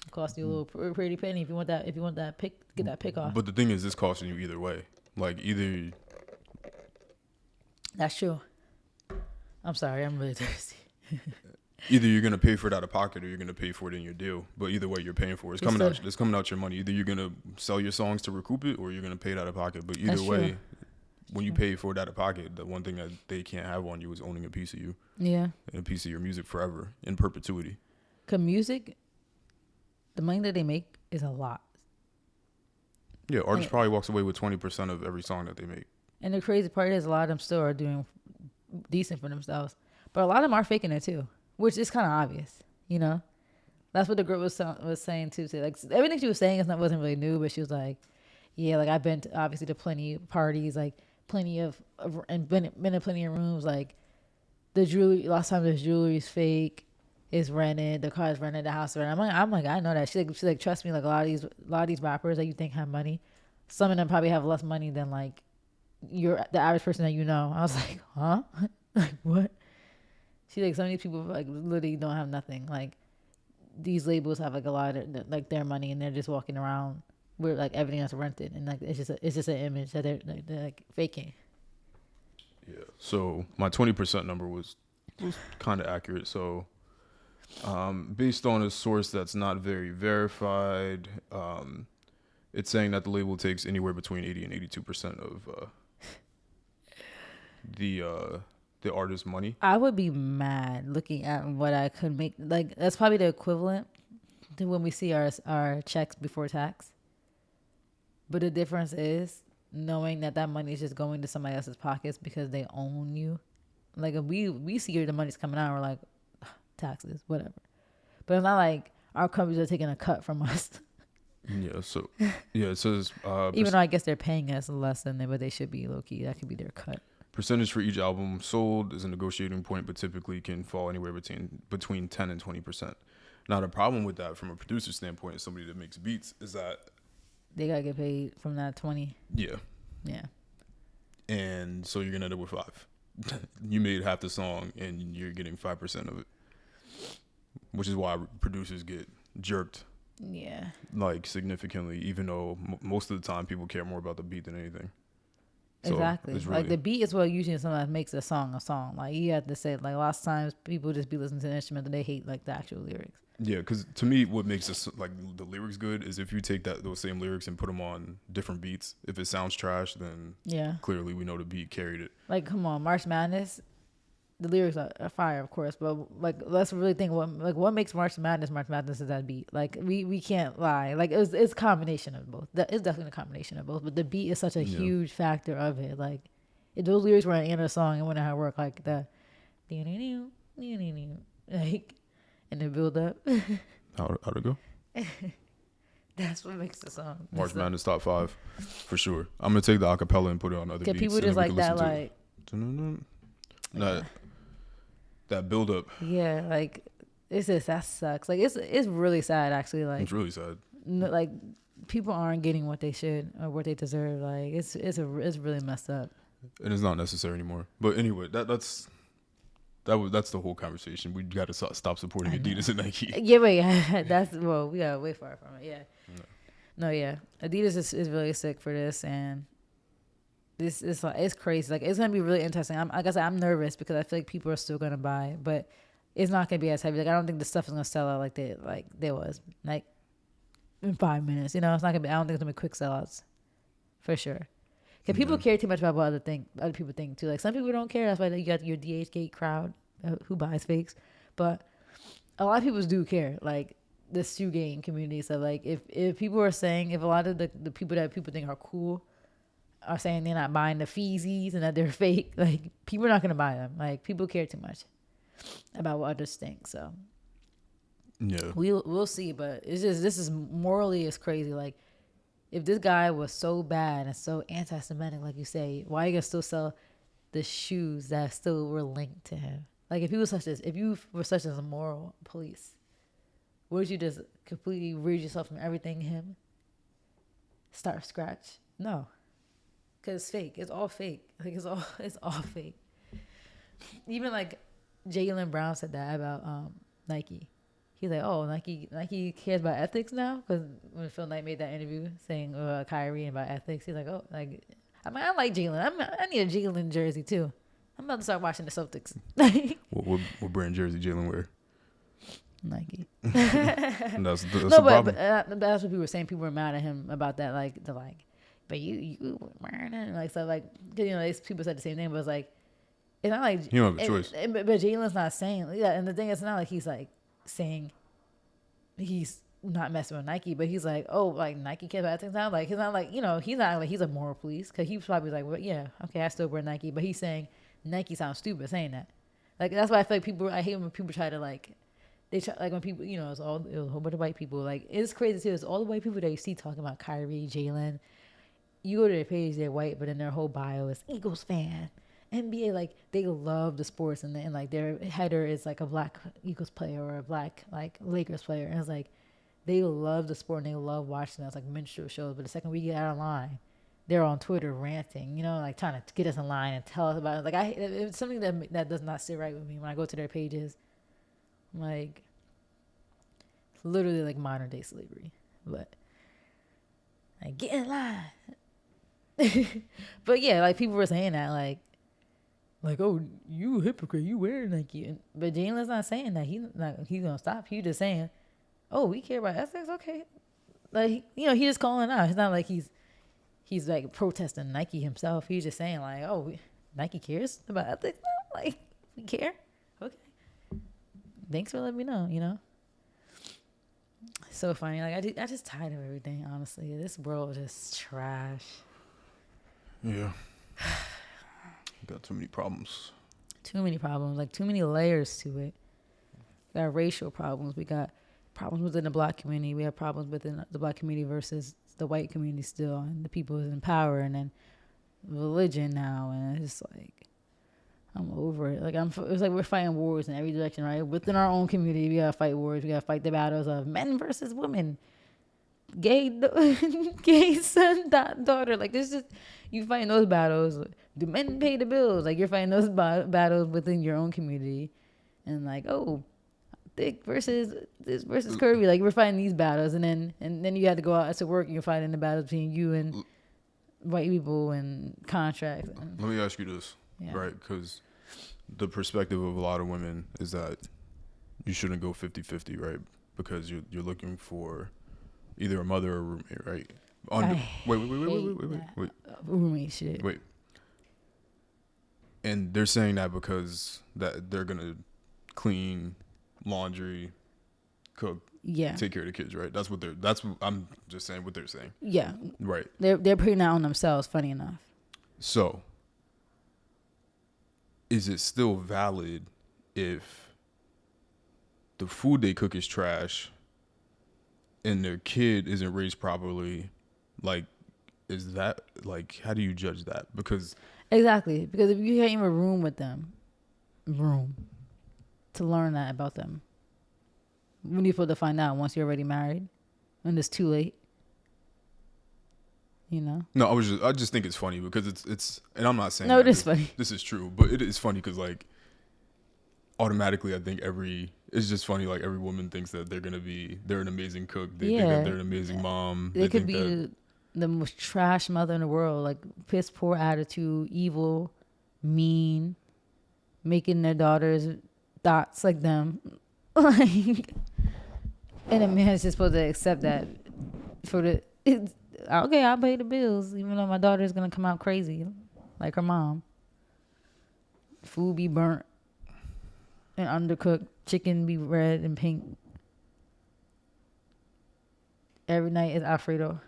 It cost you a little pretty penny if you want that. If you want that pick, get that pick off. But the thing is, it's costing you either way. Like either That's true. I'm sorry, I'm really thirsty. either you're gonna pay for it out of pocket or you're gonna pay for it in your deal. But either way, you're paying for it. It's coming out your money. Either you're gonna sell your songs to recoup it or you're gonna pay it out of pocket. But either That's way, true. when you pay for it out of pocket, the one thing that they can't have on you is owning a piece of you Yeah. and a piece of your music forever in perpetuity. Cause music, the money that they make is a lot. Yeah, artists probably walks away with 20% of every song that they make. And the crazy part is a lot of them still are doing decent for themselves. But a lot of them are faking it too, which is kind of obvious, you know? That's what the girl was saying too. So like everything she was saying wasn't really new, but she was like, yeah, like I've been to, obviously to plenty of parties, like plenty of and been in plenty of rooms. Like the jewelry, last time this jewelry is fake, is rented, the car is rented, the house is rented. I'm like, I know that. She's like, trust me, like a lot of these rappers that you think have money, some of them probably have less money than like the average person that you know. I was like, huh? Like what? She's like, some of these people like literally don't have nothing. Like these labels have like a lot of like their money, and they're just walking around with like everything that's rented, and like it's just an image that they're like faking. Yeah. So my 20% number was kind of accurate. So based on a source that's not very verified, it's saying that the label takes anywhere between 80 and 82% of the artist's money. I would be mad looking at what I could make. Like that's probably the equivalent to when we see our checks before tax. But the difference is knowing that money is just going to somebody else's pockets because they own you. Like if we see the money's coming out, we're like, taxes, whatever. But it's not like our companies are taking a cut from us. Yeah. So yeah, it says Even though I guess they're paying us less than what they should be, low key. That could be their cut. percentage for each album sold is a negotiating point, but typically can fall anywhere between 10 and 20%. Now the problem with that from a producer standpoint, as somebody that makes beats, is that they gotta get paid from that 20. Yeah. And so you're gonna end up with 5. You made half the song and you're getting 5% of it, which is why producers get jerked. Yeah. Like significantly, even though most of the time people care more about the beat than anything. So exactly. really, like the beat is what usually sometimes makes a song. Like you have to say, like lots of times people just be listening to the instrument and they hate like the actual lyrics. Yeah, because to me, what makes this like the lyrics good is if you take those same lyrics and put them on different beats. If it sounds trash, then clearly we know the beat carried it. Like, come on, March Madness, the lyrics are fire, of course, but like let's really think what makes March Madness is that beat. Like we can't lie. Like it's a combination of both. It's definitely a combination of both. But the beat is such a huge factor of it. Like if those lyrics were in the end of the song, it wouldn't have worked. Like the like. And the build up. How'd it go? That's what makes the song. March Madness top 5 for sure. I'm gonna take the acapella and put it on other beats. People just like that, like that build up. Yeah, like it's just that sucks. Like it's really sad actually. Like it's really sad. Like people aren't getting what they should or what they deserve. Like it's really messed up. And it's not necessary anymore. But anyway, that's the whole conversation. We got to stop supporting Adidas and Nike. Yeah, but we got way far from it. Yeah. No, yeah. Adidas is really sick for this, and this is like it's crazy. Like it's gonna be really interesting. I'm nervous because I feel like people are still gonna buy, but it's not gonna be as heavy. Like I don't think the stuff is gonna sell out like there was like in 5 minutes. You know, it's not gonna be. I don't think it's gonna be quick sellouts for sure. Because people care too much about what other people think too. Like some people don't care. That's why you got your DHgate crowd who buys fakes. But a lot of people do care. Like the shoe game community. So like if people are saying, if a lot of the people that people think are cool are saying they're not buying the Feezys and that they're fake, like people are not gonna buy them. Like people care too much about what others think. So yeah, we'll see. But it's just this is morally it's crazy. Like. If this guy was so bad and so anti-Semitic, like you say, why are you gonna still sell the shoes that still were linked to him? Like if you were such as a moral police, would you just completely rid yourself from everything him? Start from scratch? No, because it's fake. It's all fake. Like it's all fake. Even like Jaylen Brown said that about Nike. He's like, oh, Nike cares about ethics now, because when Phil Knight made that interview saying Kyrie and about ethics, he's like, oh, like, I mean, I like Jaylen. I need a Jaylen jersey too. I'm about to start watching the Celtics. What brand jersey Jalen wear? Nike. And that's No, the but problem. that's what people were saying. People were mad at him about that. Like, they're like, but you wearing it, like, so, like, you know, people said the same thing, but it's like, it's not like You don't have a choice. But Jalen's not saying, yeah. And the thing is, it's not like he's like saying he's not messing with Nike, but he's like, oh, like Nike cares about things now. Like, he's not like, you know, he's not like he's a moral police, because he's probably like, well, yeah, okay, I still wear Nike, but he's saying Nike sounds stupid saying that. Like, that's why I feel like I hate when people try to like. They try, like, when people, you know, it was a whole bunch of white people. Like, it's crazy too. It's all the white people that you see talking about Kyrie, Jalen. You go to their page, they're white, but in their whole bio is Eagles fan, NBA. Like, they love the sports, and then like their header is like a black Eagles player or a black like Lakers player, and it's like they love the sport and they love watching us like minstrel shows. But the second we get out of line, they're on Twitter ranting, you know, like trying to get us in line and tell us about it. Like, it's something that does not sit right with me when I go to their pages. Like, literally like modern day slavery, but like, get in line. But yeah, like, people were saying that, like, oh, you a hypocrite, you wear Nike. But Jalen's not saying that he's gonna stop. He's just saying, oh, we care about ethics, okay. Like, you know, he's just calling out. It's not like he's like protesting Nike himself. He's just saying, like, oh, Nike cares about ethics now. Like, we care. Okay. Thanks for letting me know. You know. So funny. Like, I just tired of everything. Honestly, this world is just trash. Yeah. Got too many problems. Too many problems. Like, too many layers to it. We got racial problems. We got problems within the black community. We have problems within the black community versus the white community still, and the people in power, and then religion now, and it's like, I'm over it. Like, it's like we're fighting wars in every direction, right? Within our own community, we gotta fight wars. We gotta fight the battles of men versus women, gay son, daughter. Like, this is, you fighting those battles. Do men pay the bills? Like, you're fighting those battles within your own community, and like, oh, thick versus this versus curvy. Like, we're fighting these battles, and then you have to go out to work and you're fighting the battles between you and white people and contracts. Let me ask you this, right? Because the perspective of a lot of women is that you shouldn't go 50-50, right? Because you're looking for either a mother or a roommate, right? Wait. Roommate shit. Wait. And they're saying that because that they're gonna clean, laundry, cook, take care of the kids, right? That's what I'm just saying what they're saying. Yeah. Right. They're putting that on themselves, funny enough. So, is it still valid if the food they cook is trash and their kid isn't raised properly? Like, is that, like, how do you judge that? Because exactly, because if you can't even room with them, to learn that about them, when are you supposed to find out? Once you're already married, when it's too late, you know? No, I just think it's funny because it's, and I'm not saying no, it is funny. This is true, but it is funny because, like, automatically I think it's just funny. Like, every woman thinks that they're an amazing cook. They think that they're an amazing mom. They could be the most trash mother in the world, like piss poor attitude, evil, mean, making their daughters thoughts like them. Like, and a man's just supposed to accept that okay, I'll pay the bills, even though my daughter's gonna come out crazy like her mom. Food be burnt and undercooked, chicken be red and pink. Every night is Alfredo.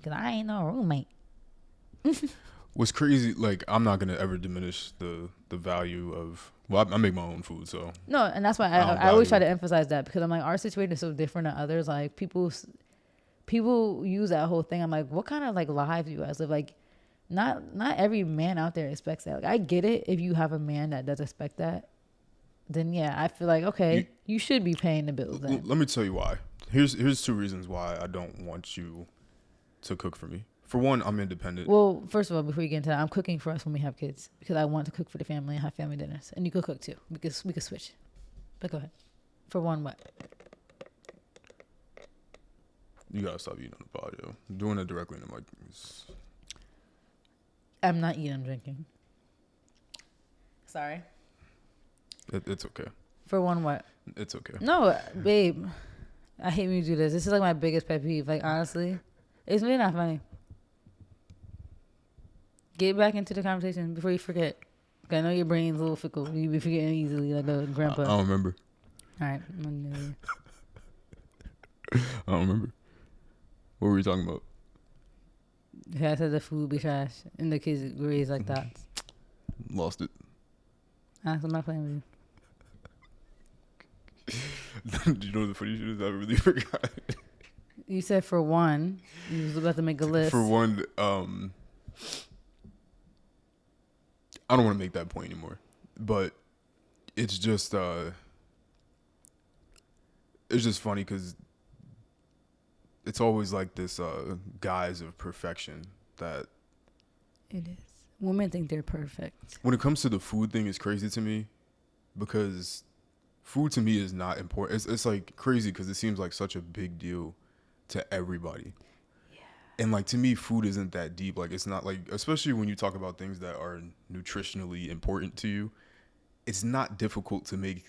Cause I ain't no roommate. What's crazy, like, I'm not gonna ever diminish the value of. Well, I make my own food, so no, and that's why I always try to emphasize that, because I'm like, our situation is so different than others. Like, people use that whole thing. I'm like, what kind of like lives you guys live? Like, not every man out there expects that. Like, I get it if you have a man that does expect that, then yeah, I feel like, okay, you should be paying the bills. Then. Let me tell you why. Here's 2 reasons why I don't want you to cook for me. For one, I'm independent. Well, first of all, before you get into that, I'm cooking for us when we have kids because I want to cook for the family and have family dinners, and you could cook too because we could switch. But go ahead. For one, what? You gotta stop eating on the pod, yo. Doing it directly in the mic is... I'm not eating. I'm drinking. Sorry. It's okay. For one, what? It's okay. No, babe. I hate when you do this. This is like my biggest pet peeve. Like, honestly, it's really not funny. Get back into the conversation before you forget. I know your brain's a little fickle. You be forgetting easily, like a grandpa. I don't remember. All right. I don't remember. What were we talking about? I said the food be trash and the kids raised like that. Lost it. I'm not playing with you. Do you know the funny shit is? I really forgot. You said for one, you was about to make a list. For one, I don't want to make that point anymore, but it's just funny because it's always like this guise of perfection that it is. Women think they're perfect. When it comes to the food thing, it's crazy to me because food to me is not important. It's like crazy because it seems like such a big deal to everybody. And like to me, food isn't that deep. Like it's not like, especially when you talk about things that are nutritionally important to you, it's not difficult to make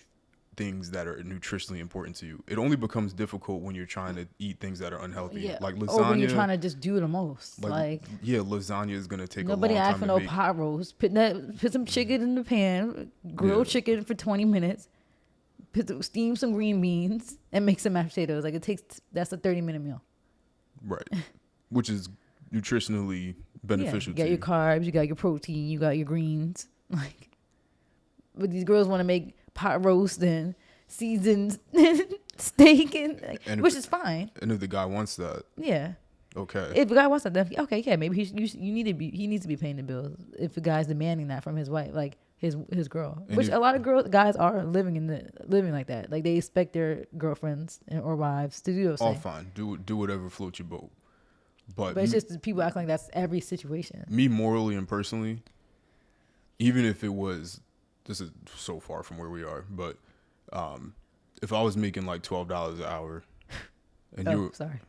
things that are nutritionally important to you. It only becomes difficult when you're trying to eat things that are unhealthy. Yeah. Like lasagna. Or when you're trying to just do the most. Yeah, lasagna is gonna take nobody a long time asked for to no make. pot roast. Put some chicken in the pan, grill chicken for 20 minutes, steam some green beans, and make some mashed potatoes. Like that's a 30-minute meal. Right. Which is nutritionally beneficial you got your carbs, you got your protein, you got your greens. Like, but these girls want to make pot roast and seasoned steak, which is fine. And if the guy wants that, yeah, okay. If the guy wants that, then okay, yeah, maybe he needs to be paying the bills. If the guy's demanding that from his wife, like his girl, and which a lot of guys are living like that. Like they expect their girlfriends or wives to do those things. All fine, do whatever floats your boat. But it's just people act like that's every situation. Me morally and personally, even if it was, this is so far from where we are, but if I was making like $12 an hour, and sorry,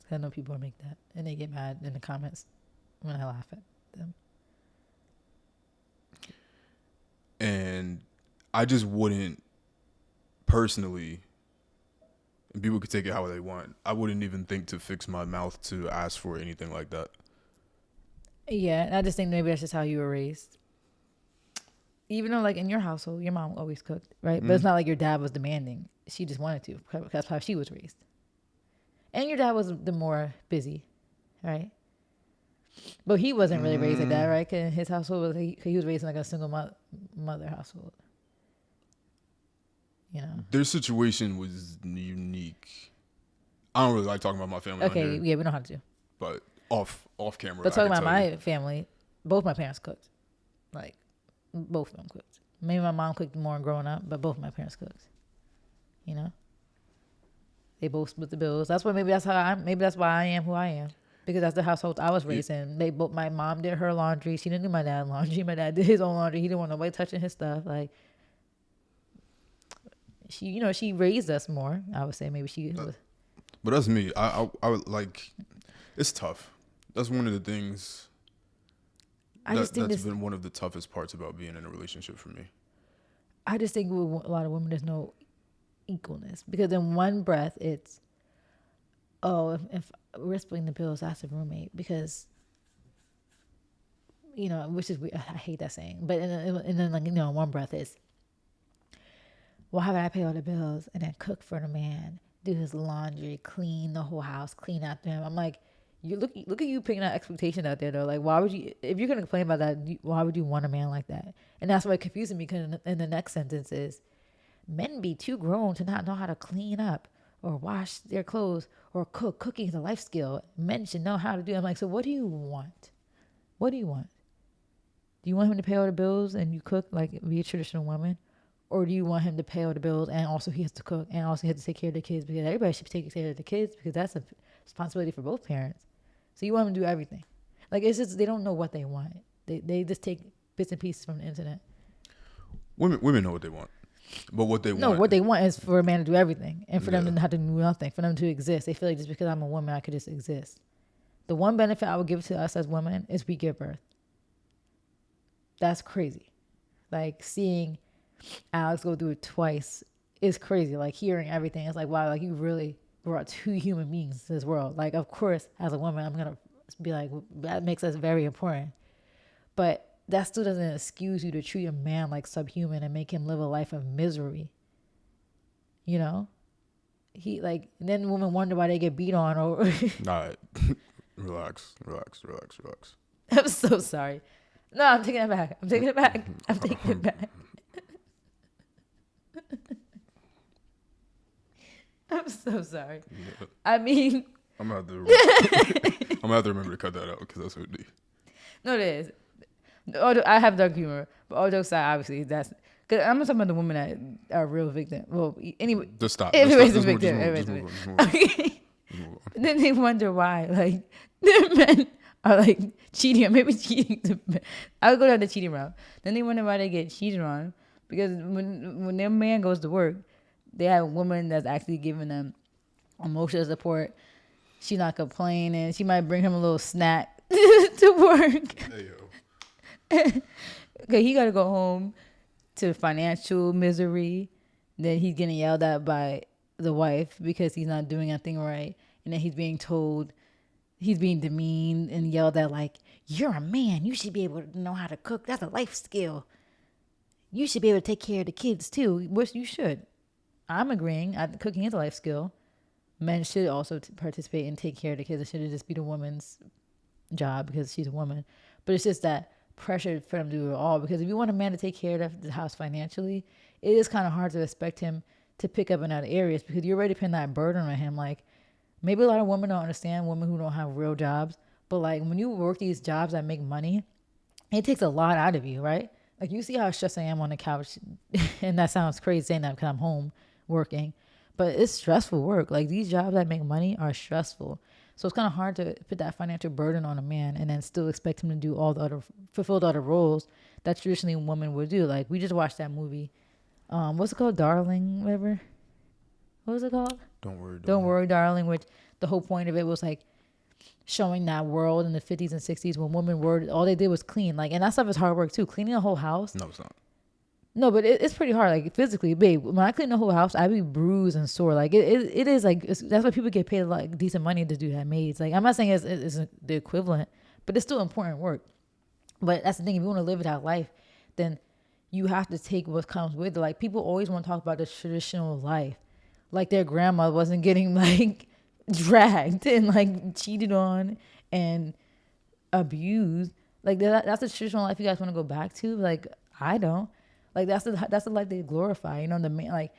I know people make that and they get mad in the comments when I laugh at them, and I just wouldn't personally. And people could take it how they want. I wouldn't even think to fix my mouth to ask for anything like that. Yeah, and I just think maybe that's just how you were raised. Even though, like, in your household, your mom always cooked, right? But it's not like your dad was demanding. She just wanted to. That's how she was raised. And your dad was the more busy, right? But he wasn't really raised like that, right? 'Cause in his household, he was raised in like a single mother household. You know, their situation was unique. I don't really like talking about my family. Okay, yeah, we know how to do. But off camera. But talking about my family, both my parents cooked. Like, both of them cooked. Maybe my mom cooked more growing up, but both of my parents cooked. You know, they both split the bills. That's why maybe that's why I am who I am, because that's the household I was raised in. My mom did her laundry. She didn't do my dad's laundry. My dad did his own laundry. He didn't want nobody touching his stuff. Like. She raised us more. I would say maybe she was. But that's me. I would like. It's tough. That's one of the things. That's been one of the toughest parts about being in a relationship for me. I just think with a lot of women, there's no equalness, because in one breath it's, if we're splitting the bills, that's a roommate, because. Which is weird. I hate that saying, but and then like in one breath is. Why would I pay all the bills and then cook for the man, do his laundry, clean the whole house, clean after him? I'm like, look at you picking that expectation out there though. Like, why would you, if you're gonna complain about that, why would you want a man like that? And that's why it confuses me, because in the next sentence is, men be too grown to not know how to clean up or wash their clothes or cook. Cooking is a life skill. Men should know how to do it. I'm like, so what do you want? What do you want? Do you want him to pay all the bills and you cook like be a traditional woman? Or do you want him to pay all the bills and also he has to cook and also he has to take care of the kids? Because everybody should be taking care of the kids, because that's a responsibility for both parents. So you want him to do everything. Like it's just they don't know what they want. They just take bits and pieces from the internet. Women know what they want, but what they No, want. what they want is for a man to do everything and for them Yeah. to have to do nothing, for them to exist. They feel like just because I'm a woman, I could just exist. The one benefit I would give to us as women is we give birth. That's crazy. Like seeing Alex go through it twice is crazy. Like hearing everything, it's like, wow, like you really brought two human beings to this world. Like, of course, as a woman, I'm gonna be like, that makes us very important. But that still doesn't excuse you to treat a man like subhuman and make him live a life of misery. You know? He like then women wonder why they get beat on or All right, relax. I'm so sorry. No, I'm taking it back. I'm taking it back. I'm so sorry. Yeah. I mean, I'm gonna have to remember to cut that out because that's OD. no, it is. I have dark humor, but all jokes aside, obviously that's. Cause I'm not talking about the women that are real victims. Well, anyway, Just stop. everybody's a Just move- victim. just Everybody's a move victim. on, just move on. Okay. Just move on. Then they wonder why, like, the men are like cheating, or maybe cheating. I would go down the cheating route. Then they wonder why they get cheated on because when their man goes to work, they have a woman that's actually giving them emotional support. She's not complaining. She might bring him a little snack to work. Hey yo. Okay, he got to go home to financial misery. Then he's getting yelled at by the wife because he's not doing anything right. And then he's being told, he's being demeaned and yelled at like, you're a man. You should be able to know how to cook. That's a life skill. You should be able to take care of the kids too, which you should. I'm agreeing. Cooking is a life skill. Men should also participate and take care of the kids. It shouldn't just be the woman's job because she's a woman. But it's just that pressure for them to do it all, because if you want a man to take care of the house financially, it is kind of hard to expect him to pick up in other areas because you're already putting that burden on him. Like maybe a lot of women don't understand, women who don't have real jobs, but like when you work these jobs that make money, it takes a lot out of you, right? Like you see how stressed I am on the couch and that sounds crazy saying that because I'm home working, but it's stressful work. Like these jobs that make money are stressful. So it's kind of hard to put that financial burden on a man and then still expect him to do fulfill the other roles that traditionally women would do. Like we just watched that movie. What's it called? Darling, whatever. What was it called? Don't worry. Don't worry, darling. Which the whole point of it was like showing that world in the 50s and 60s when women were, all they did was clean. Like, and that stuff is hard work too. Cleaning a whole house. No, it's not. No, but it's pretty hard. Like physically, babe. When I clean the whole house, I be bruised and sore. Like it is like that's why people get paid like decent money to do that. Maids. Like I'm not saying it's the equivalent, but it's still important work. But that's the thing. If you want to live that life, then you have to take what comes with it. Like people always want to talk about the traditional life, like their grandma wasn't getting like dragged and like cheated on and abused. Like that's the traditional life you guys want to go back to. Like I don't. Like that's the life they glorify, you know, the man, like,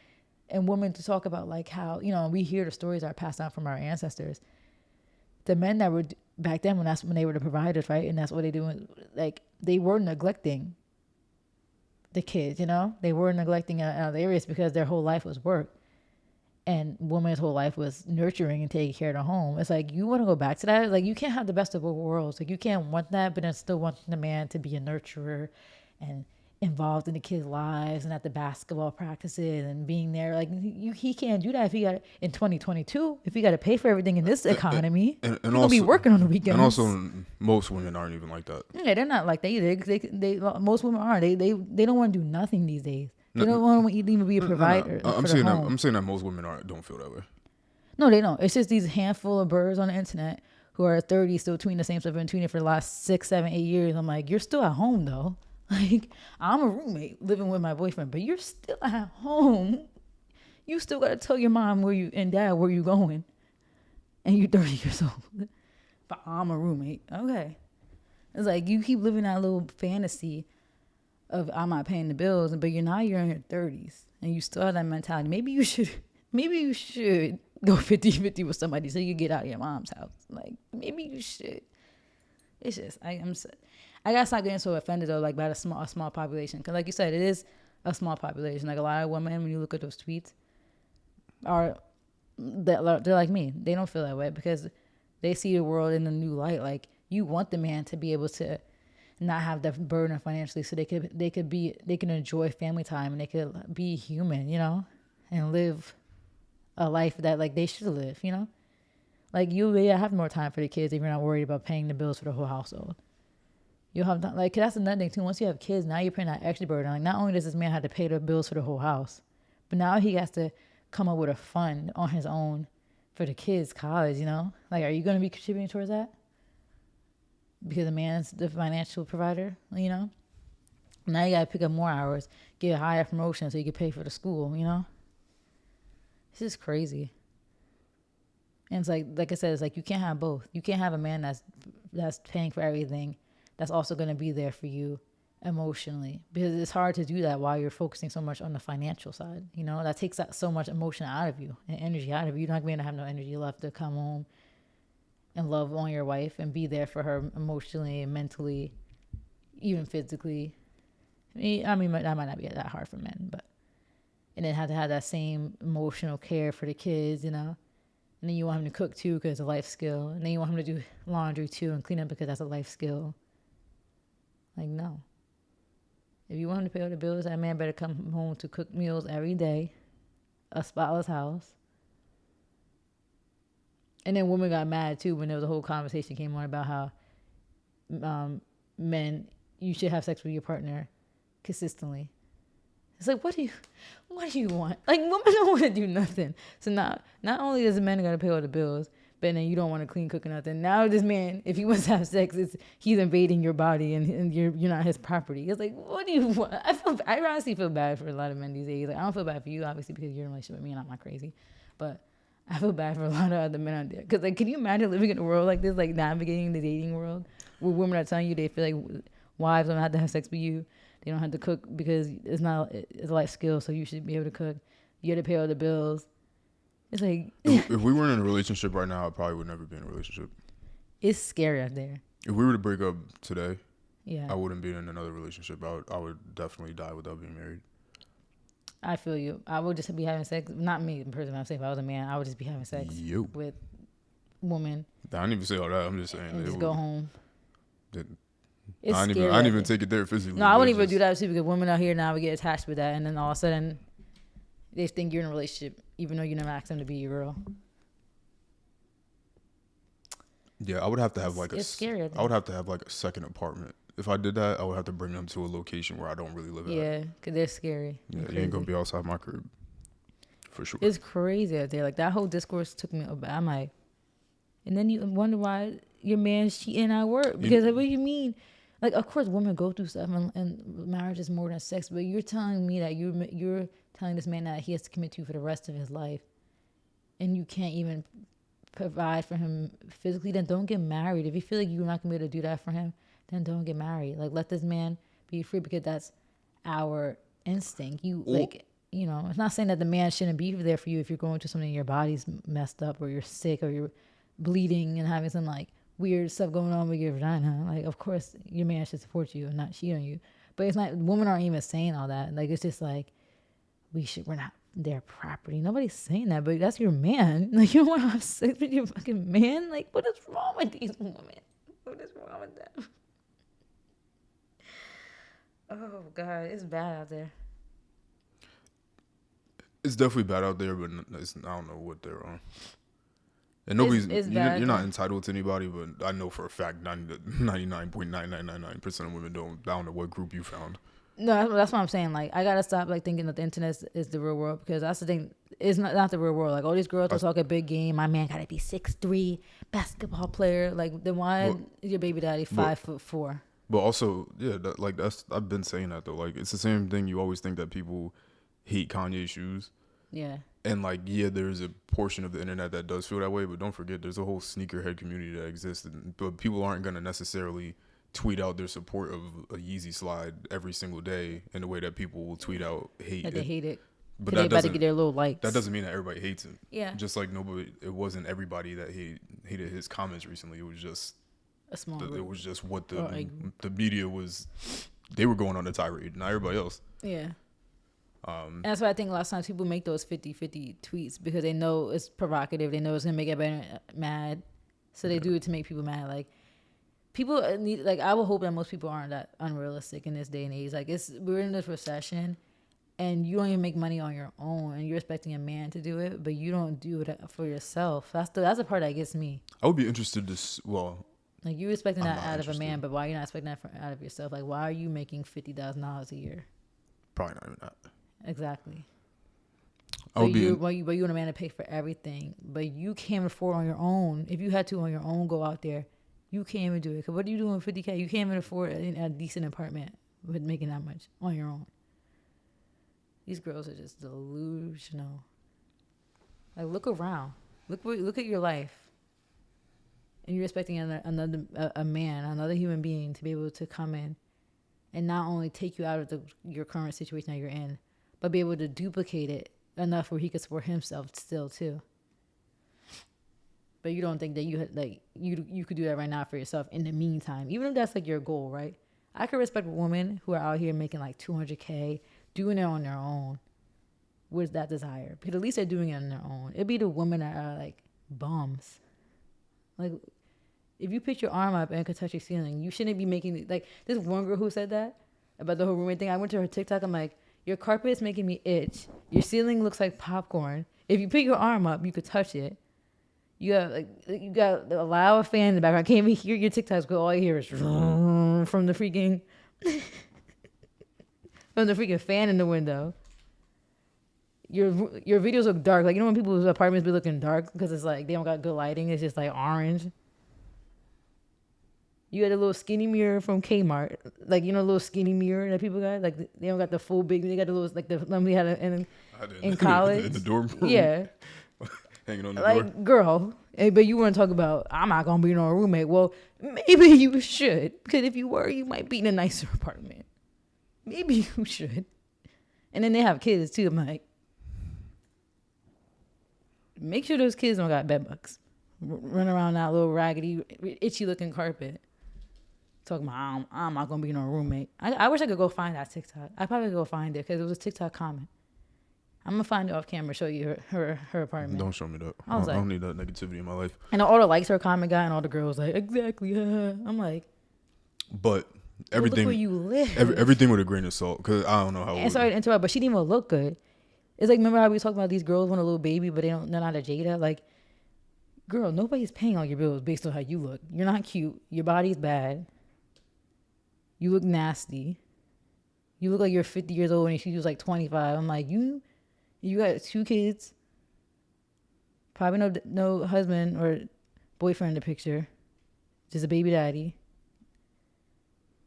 and women to talk about like how, you know, we hear the stories that are passed down from our ancestors. The men that were back then when they were the providers, right? And that's what they do. Like they were neglecting the kids, you know, they were neglecting other areas because their whole life was work. And women's whole life was nurturing and taking care of the home. It's like, you want to go back to that? Like you can't have the best of both worlds. Like you can't want that, but then still want the man to be a nurturer and involved in the kids' lives and at the basketball practices and being there. Like he can't do that if he got in 2022. If he got to pay for everything in this economy, and he's gonna be working on the weekends. And also, most women aren't even like that. Yeah, they're not like that either. They most women are. They don't want to do nothing these days. They don't want to even be a provider. No. I'm saying that most women don't feel that way. No, they don't. It's just these handful of birds on the internet who are 30 still tweeting the same stuff and tweeting for the last 6, 7, 8 years. I'm like, you're still at home though. Like, I'm a roommate living with my boyfriend, but you're still at home. You still got to tell your mom and dad where you going. And you're 30 years old. But I'm a roommate. Okay. It's like you keep living that little fantasy of I'm not paying the bills, but you're in your 30s and you still have that mentality. Maybe you should go 50-50 with somebody so you get out of your mom's house. Like, maybe you should. It's just, I gotta stop getting so offended though, like by a small population, because like you said, it is a small population. Like a lot of women, when you look at those tweets, they're like me. They don't feel that way because they see the world in a new light. Like You want the man to be able to not have the burden financially, so they can enjoy family time and they could be human, and live a life that like they should live, Like you have more time for the kids if you're not worried about paying the bills for the whole household. You'll have time, like, 'cause that's another thing too. Once you have kids, now you're putting that extra burden. Like, not only does this man have to pay the bills for the whole house, but now he has to come up with a fund on his own for the kids' college. Like, are you going to be contributing towards that? Because the man's the financial provider. Now you got to pick up more hours, get a higher promotion so you can pay for the school. This is crazy. And it's like I said, it's like you can't have both. You can't have a man that's paying for everything, that's also going to be there for you emotionally, because it's hard to do that while you're focusing so much on the financial side. That takes so much emotion out of you and energy out of you. You're not going to have no energy left to come home and love on your wife and be there for her emotionally, mentally, even physically. I mean, that might not be that hard for men, but and then have to have that same emotional care for the kids, And then you want him to cook too because it's a life skill. And then you want him to do laundry too and clean up because that's a life skill. Like, no. If you want him to pay all the bills, that man better come home to cook meals every day, a spotless house. And then women got mad too when there was a whole conversation came on about how men, you should have sex with your partner consistently. It's like, what do you want? Like, women don't want to do nothing. So now, not only does the man got to pay all the bills, but then you don't want to clean, cook, or nothing. Now this man, if he wants to have sex, he's invading your body and you're not his property. It's like, what do you want? I honestly feel bad for a lot of men these days. Like, I don't feel bad for you, obviously, because you're in a relationship with me and I'm not crazy. But I feel bad for a lot of other men out there. Because, like, can you imagine living in a world like this, like navigating the dating world, where women are telling you they feel like wives don't have to have sex with you. They don't have to cook because it's a life skill, so you should be able to cook. You have to pay all the bills. It's like... if we weren't in a relationship right now, I probably would never be in a relationship. It's scary out there. If we were to break up today, yeah, I wouldn't be in another relationship. I would definitely die without being married. I feel you. I would just be having sex. Not me, the person I'm saying. If I was a man, I would just be having sex with women. I didn't even say all that. I'm just saying. And just go home. I didn't even take it there physically. No, I wouldn't even do that too, because women out here now, we get attached with that, and then all of a sudden they think you're in a relationship even though you never asked them to be your girl. Yeah, I would have to have it's scary. I would have to have like a second apartment. If I did that, I would have to bring them to a location where I don't really live at. Yeah, because they're scary. Yeah, you ain't gonna be outside my crib. For sure. It's crazy out there. Like, that whole discourse took me aback. I'm like, and then you wonder why your man's cheating at work. Because like, what do you mean? Like, of course, women go through stuff, and marriage is more than sex. But you're telling me that you're telling this man that he has to commit to you for the rest of his life, and you can't even provide for him physically. Then don't get married. If you feel like you're not gonna be able to do that for him, then don't get married. Like, let this man be free, because that's our instinct. It's not saying that the man shouldn't be there for you if you're going through something, your body's messed up, or you're sick, or you're bleeding and having some like weird stuff going on with your vagina. Like, of course, your man should support you and not cheat on you. But it's not, women aren't even saying all that. Like, it's just like, we're not their property. Nobody's saying that, but that's your man. Like, you don't want to have sex with your fucking man? Like, what is wrong with these women? What is wrong with them? Oh, God, it's bad out there. It's definitely bad out there, but I don't know what they're on. And nobody's, you're not entitled to anybody, but I know for a fact 99.9999% of women don't. I don't know what group you found. No, that's what I'm saying. Like, I gotta stop like thinking that the internet is the real world, because that's the thing. It's not the real world. Like, all these girls will talk a big game. My man gotta be 6'3", basketball player. Like, then why is your baby daddy 5'4"? But also, yeah, I've been saying that though. Like, it's the same thing. You always think that people hate Kanye's shoes. Yeah. And like, yeah, there's a portion of the internet that does feel that way, but don't forget, there's a whole sneakerhead community that exists. But people aren't gonna necessarily tweet out their support of a Yeezy slide every single day in the way that people will tweet out hate. That they hate it. But they about to get their little likes. That doesn't mean that everybody hates him. Yeah. Just like it wasn't everybody that hated his comments recently. It was just a small group. It was just what the media was. They were going on a tirade, not everybody else. Yeah. And that's why I think a lot of times people make those 50-50 tweets, because they know it's provocative. They know it's going to make everybody mad. So they do it to make people mad. Like, people need, like, I would hope that most people aren't that unrealistic in this day and age. Like, we're in this recession, and you don't even make money on your own, and you're expecting a man to do it, but you don't do it for yourself. That's the part that gets me. I would be interested to well, like, you're expecting I'm that not out of a interested. man, but why are you not expecting that out of yourself? Like, why are you making $50,000 a year? Probably not even that. Exactly. I would be. But you want a man to pay for everything, but you can't afford on your own. If you had to on your own go out there, you can't even do it. Cause what are you doing with $50K? You can't even afford a decent apartment with making that much on your own. These girls are just delusional. Like, look around. Look at your life. And you're expecting a man, another human being, to be able to come in and not only take you out of your current situation that you're in, but be able to duplicate it enough where he could support himself still too. But you don't think that you could do that right now for yourself in the meantime, even if that's like your goal, right? I could respect women who are out here making like $200K, doing it on their own with that desire, because at least they're doing it on their own. It'd be the women that are like bums. Like, if you put your arm up and could touch your ceiling, you shouldn't be making, like, this one girl who said that about the whole roommate thing. I went to her TikTok. I'm like, your carpet is making me itch. Your ceiling looks like popcorn. If you put your arm up, you could touch it. You got a loud fan in the background. I can't even hear your TikToks, but all you hear is from the freaking fan in the window. Your videos look dark. Like, you know when people's apartments be looking dark because it's like they don't got good lighting. It's just like orange. You got a little skinny mirror from Kmart. Like, you know, a little skinny mirror that people got? Like, they don't got the full big, they got the little, like, the one we had in college. In the dorm room. Yeah. Hanging on the like, door. girl, hey, but you want to talk about, I'm not going to be no roommate. Well, maybe you should. Because if you were, you might be in a nicer apartment. Maybe you should. And then they have kids, too. I'm like, make sure those kids don't got bed bugs. Run around that little raggedy, itchy-looking carpet. Talking about, I'm not going to be no roommate. I wish I could go find that TikTok. I probably go find it because it was a TikTok comment. I'm going to find it off camera, show you her apartment. Don't show me that. I was I don't need that negativity in my life. And all the likes her comment got, and all the girls like, exactly. I'm like, but everything, look where you live. Everything with a grain of salt, because I don't know how. And sorry to interrupt, but she didn't even look good. It's like, remember how we talking about these girls want a little baby, but they're not a Jada? Like, girl, nobody's paying all your bills based on how you look. You're not cute. Your body's bad. You look nasty. You look like you're 50 years old and she was like 25. I'm like, you got 2 kids. Probably no husband or boyfriend in the picture. Just a baby daddy.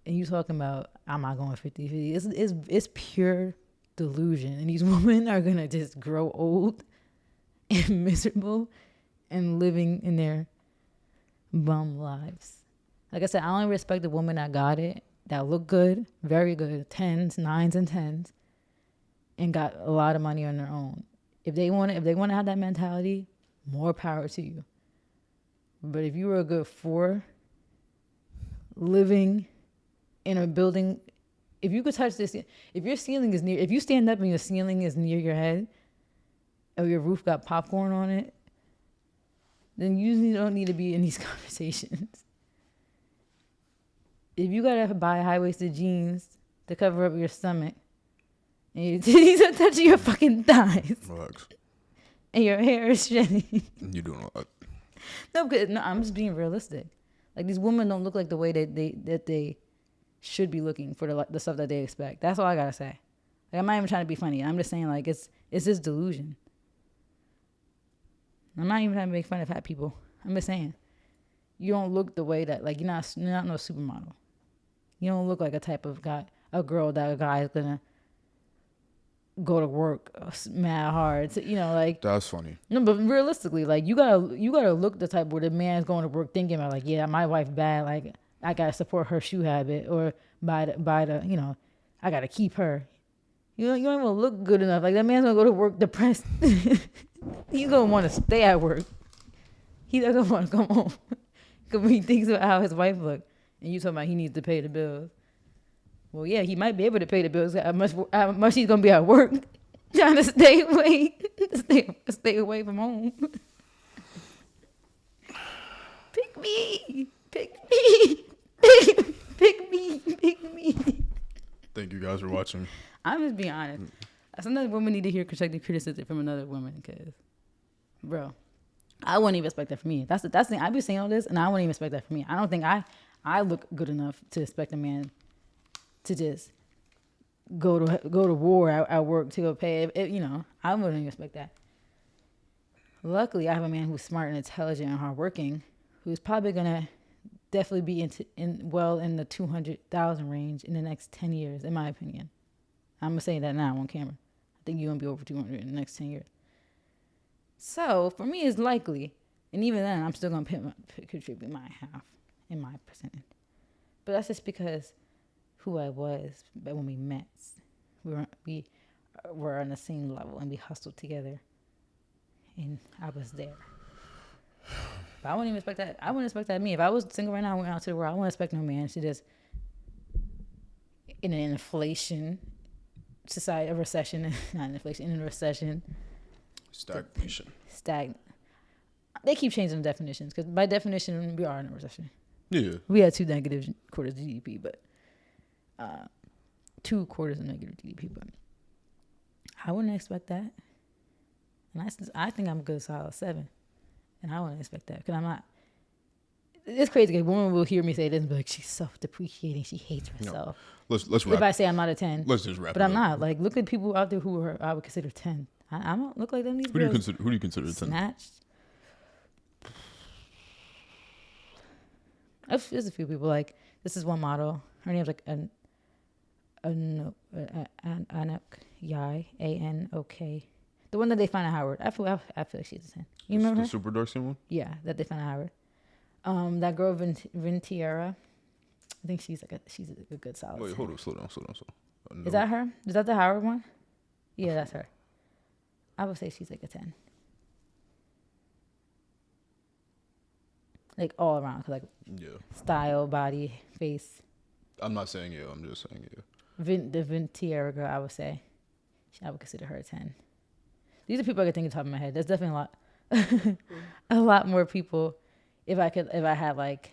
And you talking about, I'm not going 50-50. It's pure delusion. And these women are going to just grow old and miserable and living in their bum lives. Like I said, I only respect the woman that got it, that looked good, very good, 10s, 9s, and 10s, and got a lot of money on their own. If they want to have that mentality, more power to you. But if you were a good 4, living in a building, if you could touch this, if you stand up and your ceiling is near your head, or your roof got popcorn on it, then you don't need to be in these conversations. If you gotta buy high-waisted jeans to cover up your stomach, and your titties are touching your fucking thighs, Relax. and your hair is shedding. You're doing a lot. No, I'm just being realistic. Like, these women don't look like the way that they should be looking for the stuff that they expect. That's all I gotta say. Like, I'm not even trying to be funny. I'm just saying, like, it's this delusion. I'm not even trying to make fun of fat people. I'm just saying, you don't look the way that, like, you're not no supermodel. You don't look like a type of girl that a guy is gonna go to work mad hard to, like. That's funny. No, but realistically, like, you gotta look the type where the man's going to work thinking about, like, yeah, my wife bad, like, I gotta support her shoe habit, or buy the I gotta keep her. You don't even look good enough. Like, that man's gonna go to work depressed. He's gonna want to stay at work. He doesn't want to come home because he thinks about how his wife look, and you talking about he needs to pay the bills. Well, yeah, he might be able to pay the bills. How much he's gonna be at work, trying to stay away from home. Pick me. you guys are watching. I'm just being honest. Sometimes women need to hear constructive criticism from another woman because, bro, I wouldn't even expect that from me. That's the thing. I be saying all this, and I wouldn't even expect that from me. I don't think I look good enough to expect a man to just go to war at work to go pay. I wouldn't even expect that. Luckily, I have a man who's smart and intelligent and hardworking, who's probably gonna definitely be in the 200,000 range in the next 10 years, in my opinion. I'm gonna say that now on camera. I think you're gonna be over 200 in the next 10 years. So for me, it's likely, and even then, I'm still gonna contribute my half in my percentage. But that's just because who I was when we met. We were on the same level and we hustled together, and I was there. But I wouldn't even expect that. I wouldn't expect that of me. If I was single right now and went out to the world, I wouldn't expect no man to just in an inflation society, a recession, not an inflation, in a recession. Stagnation. They keep changing the definitions because by definition we are in a recession. Yeah. We had 2 negative quarters of GDP, but 2 quarters of negative GDP. But I wouldn't expect that, and I think I'm a good solid 7, and I wouldn't expect that because I'm not. It's crazy because women will hear me say this and be like, she's self-depreciating. She hates herself. No. Let's wrap. If I say I'm not a 10, let's just wrap. But I'm not. Like, look at people out there who are I would consider 10. I don't look like them. These Who do you consider 10? Snatched. There's a few people. Like, this is one model. Her name's like Anok Yai, Anok. The one that they found at Howard. I feel like she's a 10. You remember her? The super dark skin one? Yeah, that they found at Howard. That girl Vintiera. I think she's a good solid. Wait, hold on, slow down. Is that her? Is that the Howard one? Yeah, that's her. I would say she's like a 10. Like all around, like style, body, face. I'm not saying yeah. I'm just saying yeah. The Vintiera girl, I would say, I would consider her a 10. These are people I could think of top of my head. There's definitely a lot more people. If I had like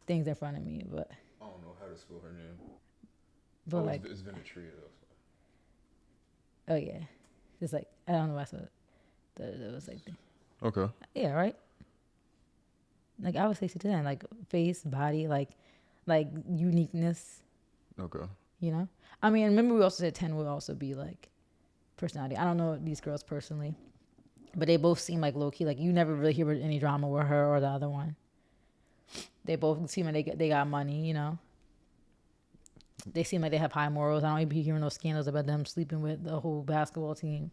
things in front of me, but I don't know how to spell her name. But like it's Vinatria though. Oh yeah, it's like I don't know why I said that was like. Okay. Yeah, right. Like I would say she's a 10, like face, body, like uniqueness. Okay. You know, I mean, remember we also said 10 would also be like personality. I don't know these girls personally, but they both seem like low key. Like you never really hear any drama with her or the other one. They both seem like they got money. You know, they seem like they have high morals. I don't even be hearing no scandals about them sleeping with the whole basketball team.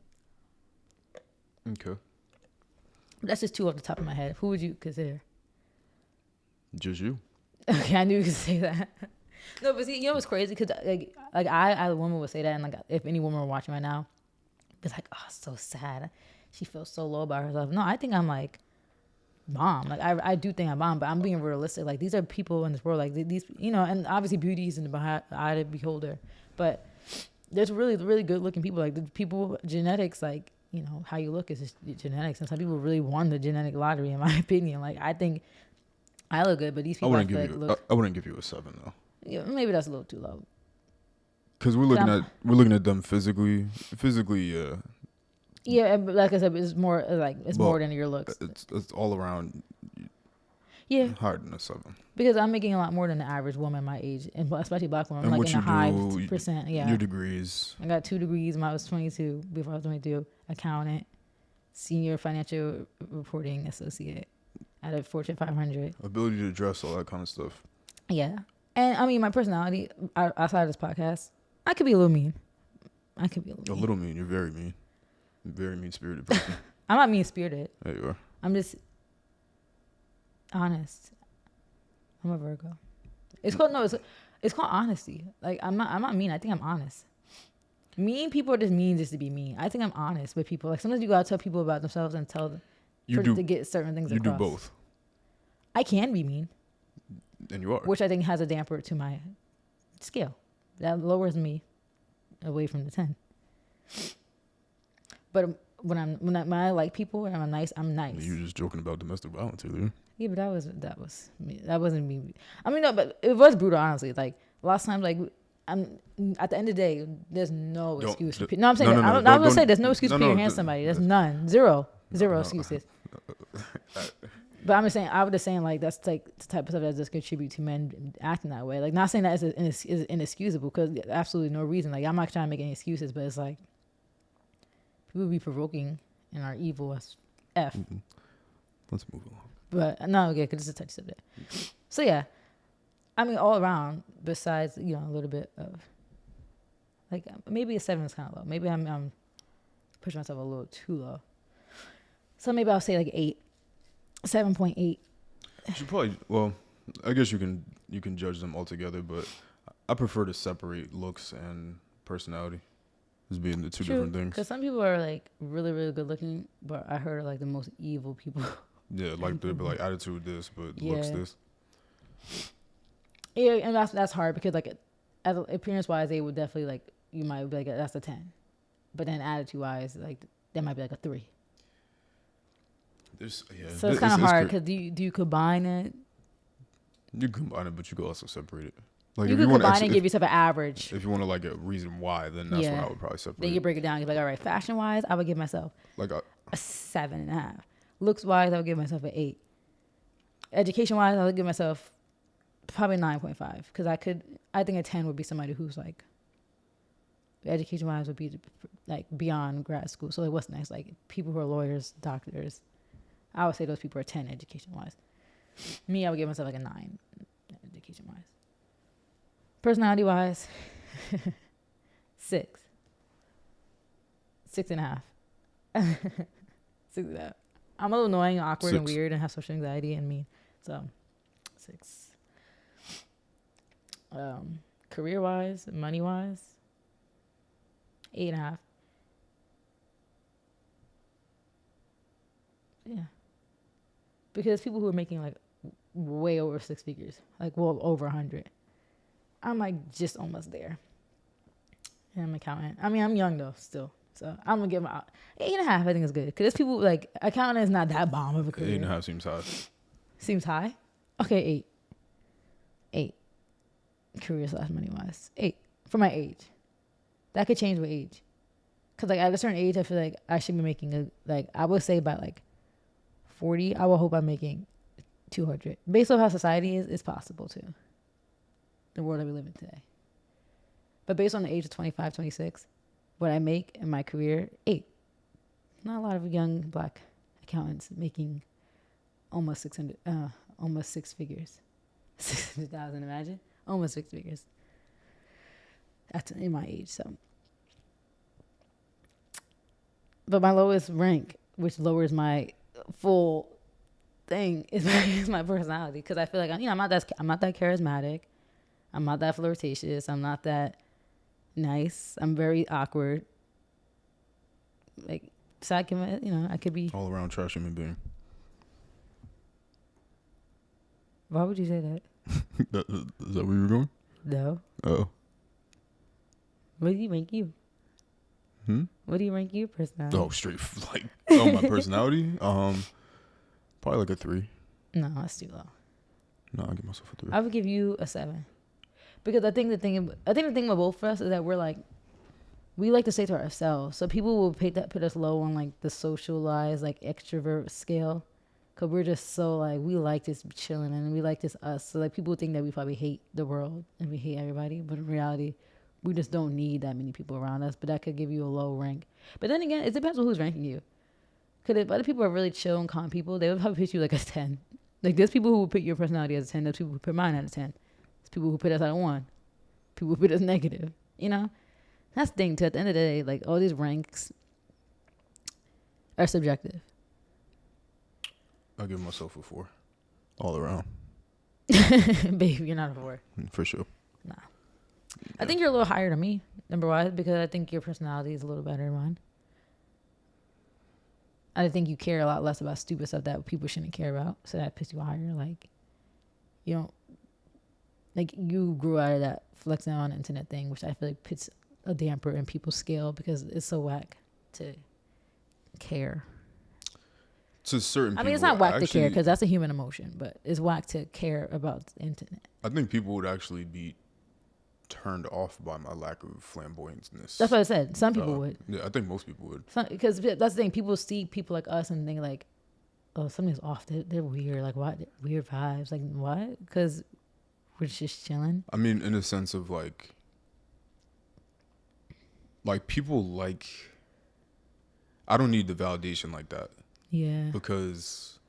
Okay. That's just 2 off the top of my head. Who would you consider? Just you. Okay, I knew you could say that. No, but see, you know what's crazy? Because like I, a woman would say that, and like if any woman were watching right now, it's like, oh, so sad. She feels so low about herself. No, I think I'm like bomb. Like I do think I'm bomb, but I'm being realistic. Like these are people in this world. Like these, you know, and obviously beauty is in the eye of the beholder, but there's really, really good looking people. Like the people, genetics, like you know how you look is just genetics, and some people really won the genetic lottery, in my opinion. Like I think I look good, but these people I wouldn't give you a 7 though. Yeah, maybe that's a little too low. Because we're looking at them physically. Yeah. Yeah, like I said, it's more more than your looks. It's all around. Yeah, higher than a 7. Because I'm making a lot more than the average woman my age, and especially black women. I'm and like in the high percent. Yeah, your degrees. I got 2 degrees when I was 22. Before I was 22, accountant, senior financial reporting associate at a Fortune 500. Ability to dress, all that kind of stuff. Yeah. And I mean, my personality outside of this podcast, I could be a little mean. A little mean. You're very mean. Very mean-spirited person. I'm not mean-spirited. There you are. I'm just honest. I'm a Virgo. It's called honesty. Like I'm not mean. I think I'm honest. Mean people are just mean just to be mean. I think I'm honest with people. Like sometimes you gotta tell people about themselves and tell them to get certain things across. You do both. I can be mean. And you are. Which I think has a damper to my scale. That lowers me away from the 10. But when I like people and I'm nice, I'm nice. You were just joking about domestic violence earlier. Yeah, but that was me. That wasn't me. I mean, no, but it was brutal, honestly. Like last time, like I'm at the end of the day, there's no Don't- excuse. d- No, I'm saying no, that. no, I no, was gonna don't- say there's no excuse no, to put no, your hands d- somebody. There's none, zero excuses. But I'm just saying, I was just saying like that's like the type of stuff that just contribute to men acting that way. Like not saying that is inexcusable because absolutely no reason. Like I'm not trying to make any excuses, but it's like people be provoking and are evil as f. Mm-hmm. Let's move on. But no, okay, because it's a touchy subject. So yeah, I mean all around. Besides, a little bit of like maybe a 7 is kind of low. Maybe I'm pushing myself a little too low. So maybe I'll say like 8, 7.8. You should probably. Well, I guess you can judge them all together, but I prefer to separate looks and personality as being the two different things. Because some people are like really really good looking, but I heard like the most evil people. Yeah, like they'd be like attitude this, but looks Yeah. this. Yeah, and that's hard because like as appearance wise, they would definitely like you might be like that's a 10, but then attitude wise, like that might be like a 3. So it's kind of hard because do you combine it? You combine it, but you could also separate it. Like You if could you want combine it and give yourself an average. if you want to like a reason why, then that's when Yeah. I would probably separate. Then you break it down. You're like, all right, fashion wise, I would give myself like a 7.5. Looks wise, I would give myself an 8. Education wise, I would give myself probably 9.5 because I think a 10 would be somebody who's like education wise would be like beyond grad school. So like what's next? Like people who are lawyers, doctors. I would say those people are 10 education wise. Me, I would give myself like a 9 education wise. Personality wise, 6. 6.5. 6.5. I'm a little annoying, awkward, and 6. weird, and have social anxiety and mean. So, 6. Career wise, money wise, 8.5. Yeah. Because people who are making like way over 6 figures, like well over 100, I'm like just almost there. And I'm an accountant. I mean, I'm young though, still. So I'm gonna give them 8.5. I think is good because there's people like accountant is not that bomb of a career. 8.5 seems high. Seems high. Okay, 8. 8. Career / money wise, 8 for my age. That could change with age. Cause like at a certain age, I feel like I should be making I would say by like 40, I would hope I'm making 200. Based on how society is, it's possible too. The world that we live in today. But based on the age of 25, 26, what I make in my career, 8. Not a lot of young black accountants making almost 600, almost 6 figures. 600,000, imagine? Almost 6 figures. That's in my age, so. But my lowest rank, which lowers my full thing, is my personality. Because I feel like I'm not that charismatic. I'm not that flirtatious. I'm not that nice. I'm very awkward. Like, so I can, I could be. All around trash human being. Why would you say that? Is that where you were going? No. Oh. What do you rank you? What do you rank your personality? Oh, straight my personality. Probably like a 3. No, that's too low. No, I'll give myself a 3. I would give you a 7, because I think the thing with both of us is that we like to say to ourselves. So people will put us low on like the socialized like extrovert scale, because we're just so like we like this chilling and we like this us. So like people think that we probably hate the world and we hate everybody, but in reality, we just don't need that many people around us. But that could give you a low rank. But then again, it depends on who's ranking you. Because if other people are really chill and calm people, they would probably put you like a 10. Like there's people who will put your personality as a 10. There's people who put mine at a 10. There's people who put us at a 1. People who put us negative. That's the thing too. At the end of the day, like all these ranks are subjective. I'll give myself a 4. All around. Babe, you're not a 4. For sure. Nah. I think you're a little higher than me, number one, because I think your personality is a little better than mine. I think you care a lot less about stupid stuff that people shouldn't care about, so that puts you higher. Like, you don't, like you grew out of that flexing on the internet thing, which I feel like puts a damper in people's scale because it's so whack to care. To certain people. I mean, it's not whack to care because that's a human emotion, but it's whack to care about the internet. I think people would actually beat turned off by my lack of flamboyantness. That's what I said. Some people would. Yeah, I think most people would. Because that's the thing. People see people like us and think like, oh, something's off. They're weird. Like what? Weird vibes. Like what? Because we're just chilling. I mean, in a sense of like people like. I don't need the validation like that. Yeah. Because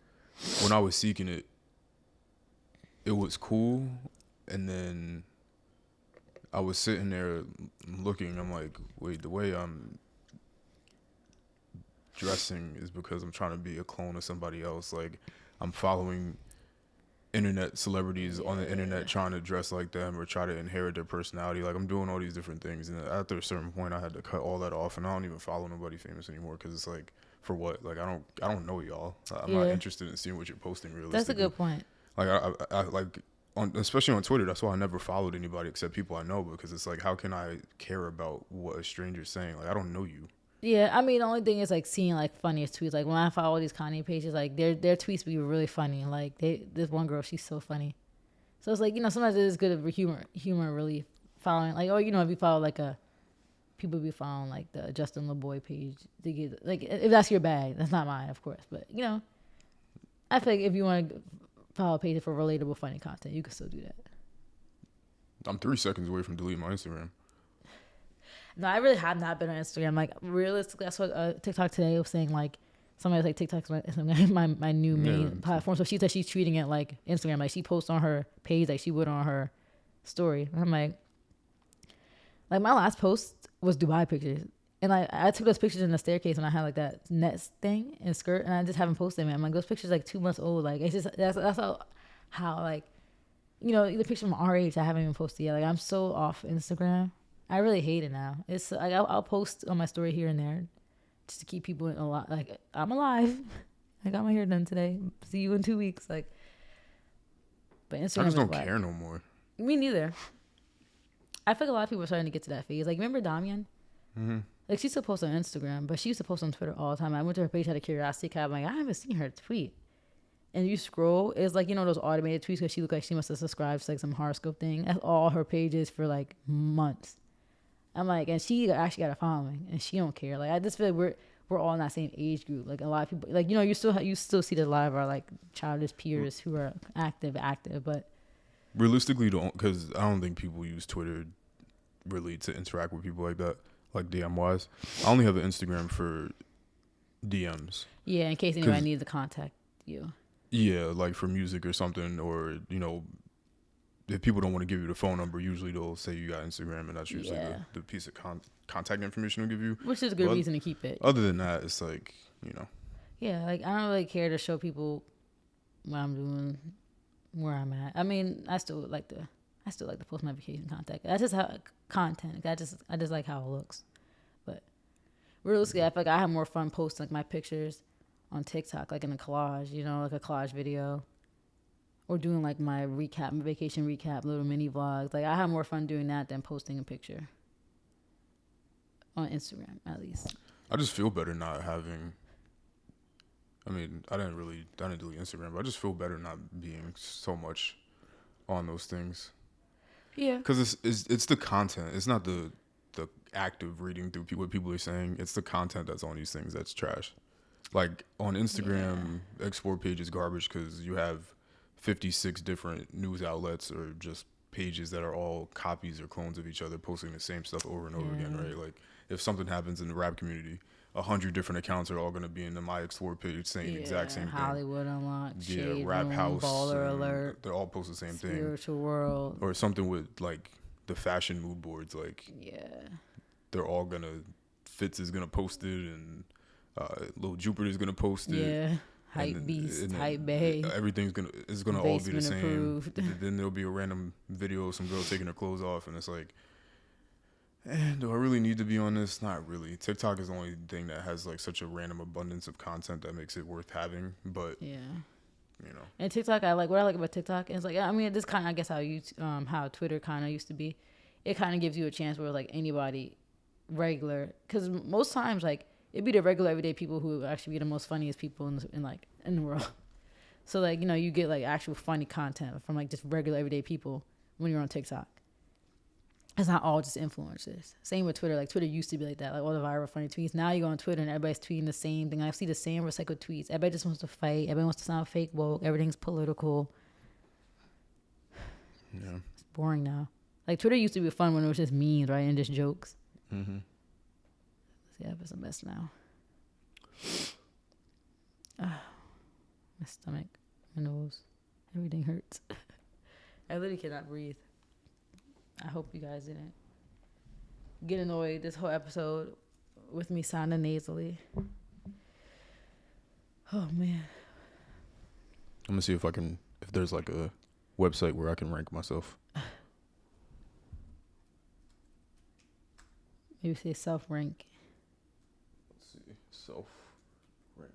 when I was seeking it, it was cool, and then I was sitting there looking. I'm like, wait, the way I'm dressing is because I'm trying to be a clone of somebody else. Like, I'm following internet celebrities on the internet trying to dress like them or try to inherit their personality. Like, I'm doing all these different things, and after a certain point I had to cut all that off, and I don't even follow nobody famous anymore because it's like, for what? Like, I don't know y'all. I'm not interested in seeing what you're posting realistically. That's a good point. Like, I like especially on Twitter, that's why I never followed anybody except people I know, because it's like, how can I care about what a stranger's saying? Like, I don't know you. Yeah, I mean, the only thing is like seeing like funniest tweets. Like when I follow these Kanye pages, like their tweets be really funny. Like this one girl, she's so funny. So it's like, you know, sometimes it is good of humor relief. Following like, oh, you know, if you follow like people be following like the Justin LeBoy page to get like, if that's your bag, that's not mine, of course. But you know, I feel like if you want to follow a page for relatable, funny content, you can still do that. I'm 3 seconds away from deleting my Instagram. No, I really have not been on Instagram. Like realistically, that's what TikTok today was saying. Like somebody was like, TikTok's my new main platform. So she said she's treating it like Instagram. Like she posts on her page like she would on her story. And I'm like my last post was Dubai pictures, and I took those pictures in the staircase when I had like that net thing and skirt, and I just haven't posted them. I'm like, those pictures like 2 months old. Like it's just that's how like, you know, the picture from our age I haven't even posted yet. Like I'm so off Instagram. I really hate it now. It's like I'll post on my story here and there just to keep people alive. Like I'm alive. I got my hair done today. See you in 2 weeks. Like, but Instagram. I just don't care no more. Me neither. I feel like a lot of people are starting to get to that phase. Like remember Damian? Mm-hmm. Like she's supposed on Instagram, but she used to post on Twitter all the time. I went to her page out of curiosity. I'm like, I haven't seen her tweet. And you scroll, it's like, you know, those automated tweets because she looked like she must have subscribed to like some horoscope thing. That's all her pages for like months. I'm like, and she actually got a following, and she don't care. Like I just feel like we're all in that same age group. Like a lot of people, like, you know, you still see that a lot of our like childish peers who are active, but realistically, because I don't think people use Twitter really to interact with people like that, like DM wise. I only have an Instagram for DMs. Yeah, in case anybody needs to contact you. Yeah, like for music or something, or you know, if people don't want to give you the phone number, usually they'll say you got Instagram, and that's usually the piece of contact information they'll give you. Which is a good reason to keep it. Other than that, it's like, you know. Yeah, like I don't really care to show people what I'm doing, where I'm at. I mean, I still like to post my vacation content. That's just how content. I just like how it looks. But realistically, I feel like I have more fun posting like my pictures on TikTok, like in a collage, you know, like a collage video. Or doing like my vacation recap, little mini vlogs. Like I have more fun doing that than posting a picture on Instagram, at least. I just feel better not having. I mean, I didn't delete Instagram, but I just feel better not being so much on those things. Yeah. Because it's the content. It's not the act of reading through what people are saying. It's the content that's on these things that's trash. Like on Instagram, explore page is garbage because you have 56 different news outlets or just pages that are all copies or clones of each other posting the same stuff over and over again, right? Like if something happens in the rap community, 100 different accounts are all going to be in the My Explore page saying the exact same thing. Hollywood Unlocked, Shade Rap Room, House, Baller Alert. They're all post the same thing. Spiritual World. Or something with like the fashion mood boards, like they're all going to, Fitz is going to post it and Lil Jupiter's going to post it. Yeah. Hype Beast, Hype Bay. Everything's gonna all be the same. Approved. Then there'll be a random video of some girl taking her clothes off, and it's like, do I really need to be on this? Not really. TikTok is the only thing that has like such a random abundance of content that makes it worth having. But you know. And TikTok, what I like about TikTok is like, I mean, this kind of, I guess how Twitter kind of used to be. It kind of gives you a chance where like anybody regular, because most times like. It'd be the regular everyday people who actually be the most funniest people in the world. So like, you know, you get like actual funny content from like just regular everyday people when you're on TikTok. It's not all just influencers. Same with Twitter. Like Twitter used to be like that, like all the viral funny tweets. Now you go on Twitter and everybody's tweeting the same thing. I see the same recycled tweets. Everybody just wants to fight. Everybody wants to sound fake woke. Everything's political. Yeah. It's boring now. Like Twitter used to be fun when it was just memes, right, and just jokes. Mm-hmm. Yeah, it's a mess now. Ah, my stomach, my nose, everything hurts. I literally cannot breathe. I hope you guys didn't get annoyed this whole episode with me sounding nasally. Oh man. I'm gonna see if there's like a website where I can rank myself. Maybe say self-rank. Let's see. Self-rank.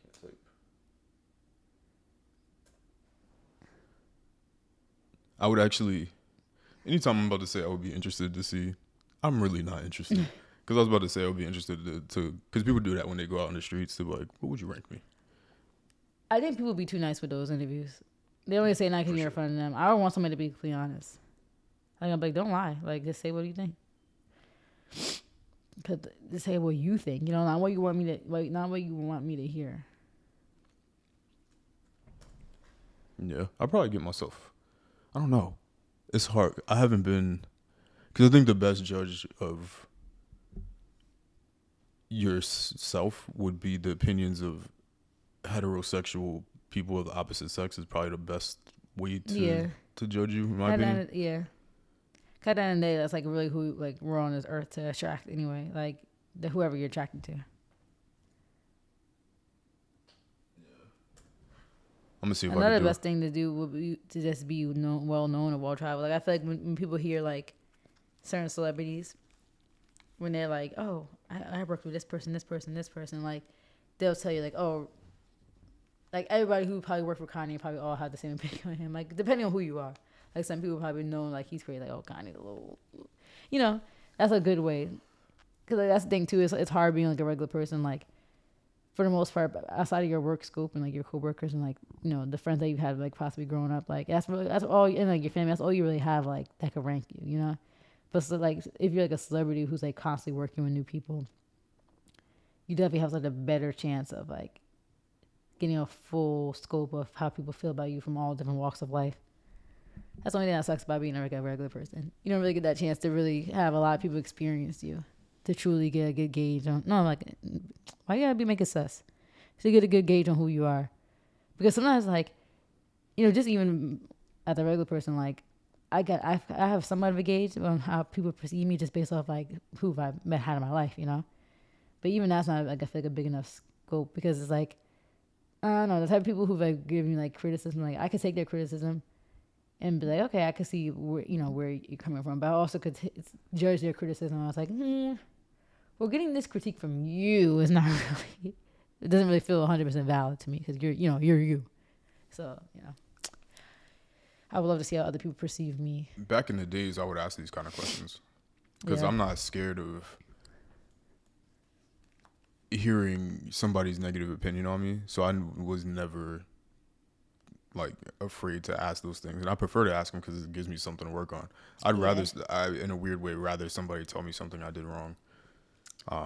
Can't type. I would actually, anytime I'm about to say I would be interested to see, I'm really not interested. Because I was about to say I would be interested to because people do that when they go out in the streets. They're like, what would you rank me? I think people be too nice with those interviews. They only say nice because you're in front of them. I don't want somebody to be completely honest. Like, I'm like, don't lie. Like, just say what you think. Cause just say what you think. You know, not what you want me to. Like, not what you want me to hear. Yeah, I'll probably get myself. I don't know. It's hard. I haven't been, because I think the best judge of yourself would be the opinions of heterosexual people of the opposite sex. Is probably the best way to judge you, in my opinion. Yeah. At the end of the day, that's like really who like we're on this earth to attract anyway. Like whoever you're attracted to. I'm gonna see if another best thing to do would be to just be well known and well traveled. Like I feel like when people hear like certain celebrities, when they're like, oh, I worked with this person, like they'll tell you like, oh, like everybody who probably worked for Kanye probably all had the same opinion on him. Like depending on who you are. Like some people probably know like he's crazy. Like, oh, Kanye's a little, you know, that's a good way. Cause like that's the thing too. It's hard being like a regular person. Like for the most part, outside of your work scope and like your coworkers and like you know the friends that you've had like possibly growing up. Like that's all, and like your family. That's all you really have like that could rank you. You know, but so, like if you're like a celebrity who's like constantly working with new people, you definitely have like a better chance of like getting a full scope of how people feel about you from all different walks of life. That's the only thing that sucks about being a regular person. You don't really get that chance to really have a lot of people experience you to truly get a good gauge on. No, like, why you gotta be making sus? To get a good gauge on who you are. Because sometimes, like, you know, just even as a regular person, like, I have somewhat of a gauge on how people perceive me just based off, like, who I've had in my life, you know? But even that's not, like, I feel like a big enough scope because it's like, I don't know, the type of people who've, like, given me, like, criticism, like, I could take their criticism and be like, okay, I could see where you're coming from, but I also could judge their criticism. I was like, well, getting this critique from you is not really. It doesn't really feel 100% valid to me because you're you. So I would love to see how other people perceive me. Back in the days, I would ask these kind of questions because I'm not scared of hearing somebody's negative opinion on me. So I was never like afraid to ask those things, and I prefer to ask them because it gives me something to work on. I'd rather, in a weird way, rather somebody tell me something I did wrong.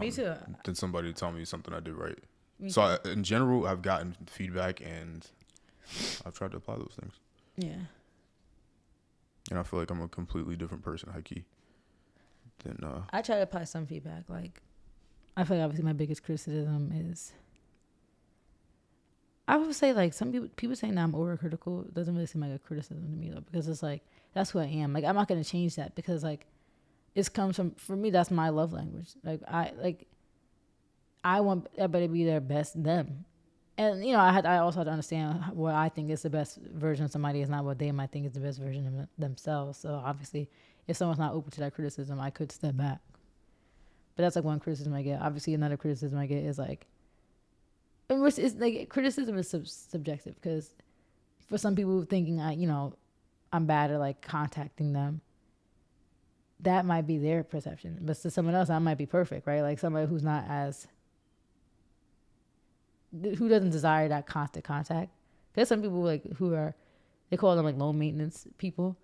Me too. Than somebody tell me something I did right. So in general, I've gotten feedback and I've tried to apply those things. Yeah. And I feel like I'm a completely different person, high-key. I try to apply some feedback. Like, I feel like obviously my biggest criticism is. I would say like some people saying that I'm overcritical doesn't really seem like a criticism to me though, because it's like that's who I am. Like I'm not gonna change that because like it comes from, for me, that's my love language. I want everybody to be their best them, and you know I also had to understand what I think is the best version of somebody is not what they might think is the best version of themselves. So obviously, if someone's not open to that criticism, I could step back. But that's like one criticism I get. Obviously, another criticism I get is like. Which is like criticism is subjective because for some people thinking I'm bad at like contacting them, that might be their perception, but to someone else I might be perfect, right? Like somebody who doesn't desire that constant contact. There's some people like they call them like low maintenance people,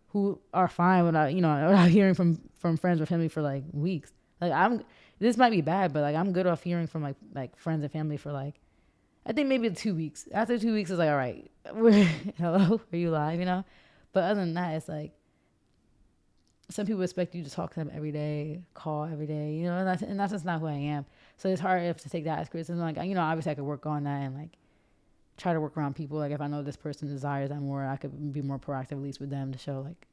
who are fine without without hearing from friends or family for like weeks. Like this might be bad, but like I'm good off hearing from like friends and family for like I think maybe 2 weeks. After 2 weeks, it's like all right, hello, are you live? But other than that, it's like some people expect you to talk to them every day, call every day, and that's just not who I am. So it's hard to take that as criticism. Like obviously I could work on that and like try to work around people. Like if I know this person desires that more, I could be more proactive at least with them to show like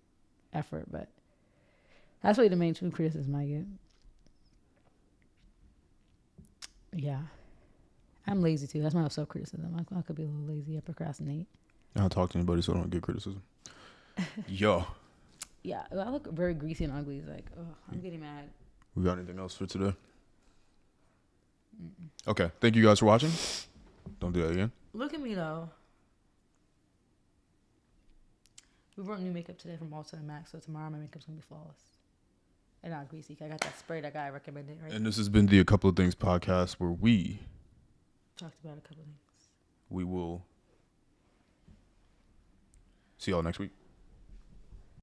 effort. But that's really the main true criticism I get. Yeah. I'm lazy too. That's my self-criticism. I could be a little lazy. I procrastinate. I don't talk to anybody, so I don't get criticism. Yo. Yeah, I look very greasy and ugly. It's like, oh, I'm getting mad. We got anything else for today? Okay. Thank you guys for watching. Don't do that again. Look at me though. We brought new makeup today from Ulta and Max, so tomorrow my makeup's gonna be flawless and not greasy. I got that spray that guy recommended. Right. And this has been the A Couple of Things podcast, where we Talked about a couple of things. will see y'all next week.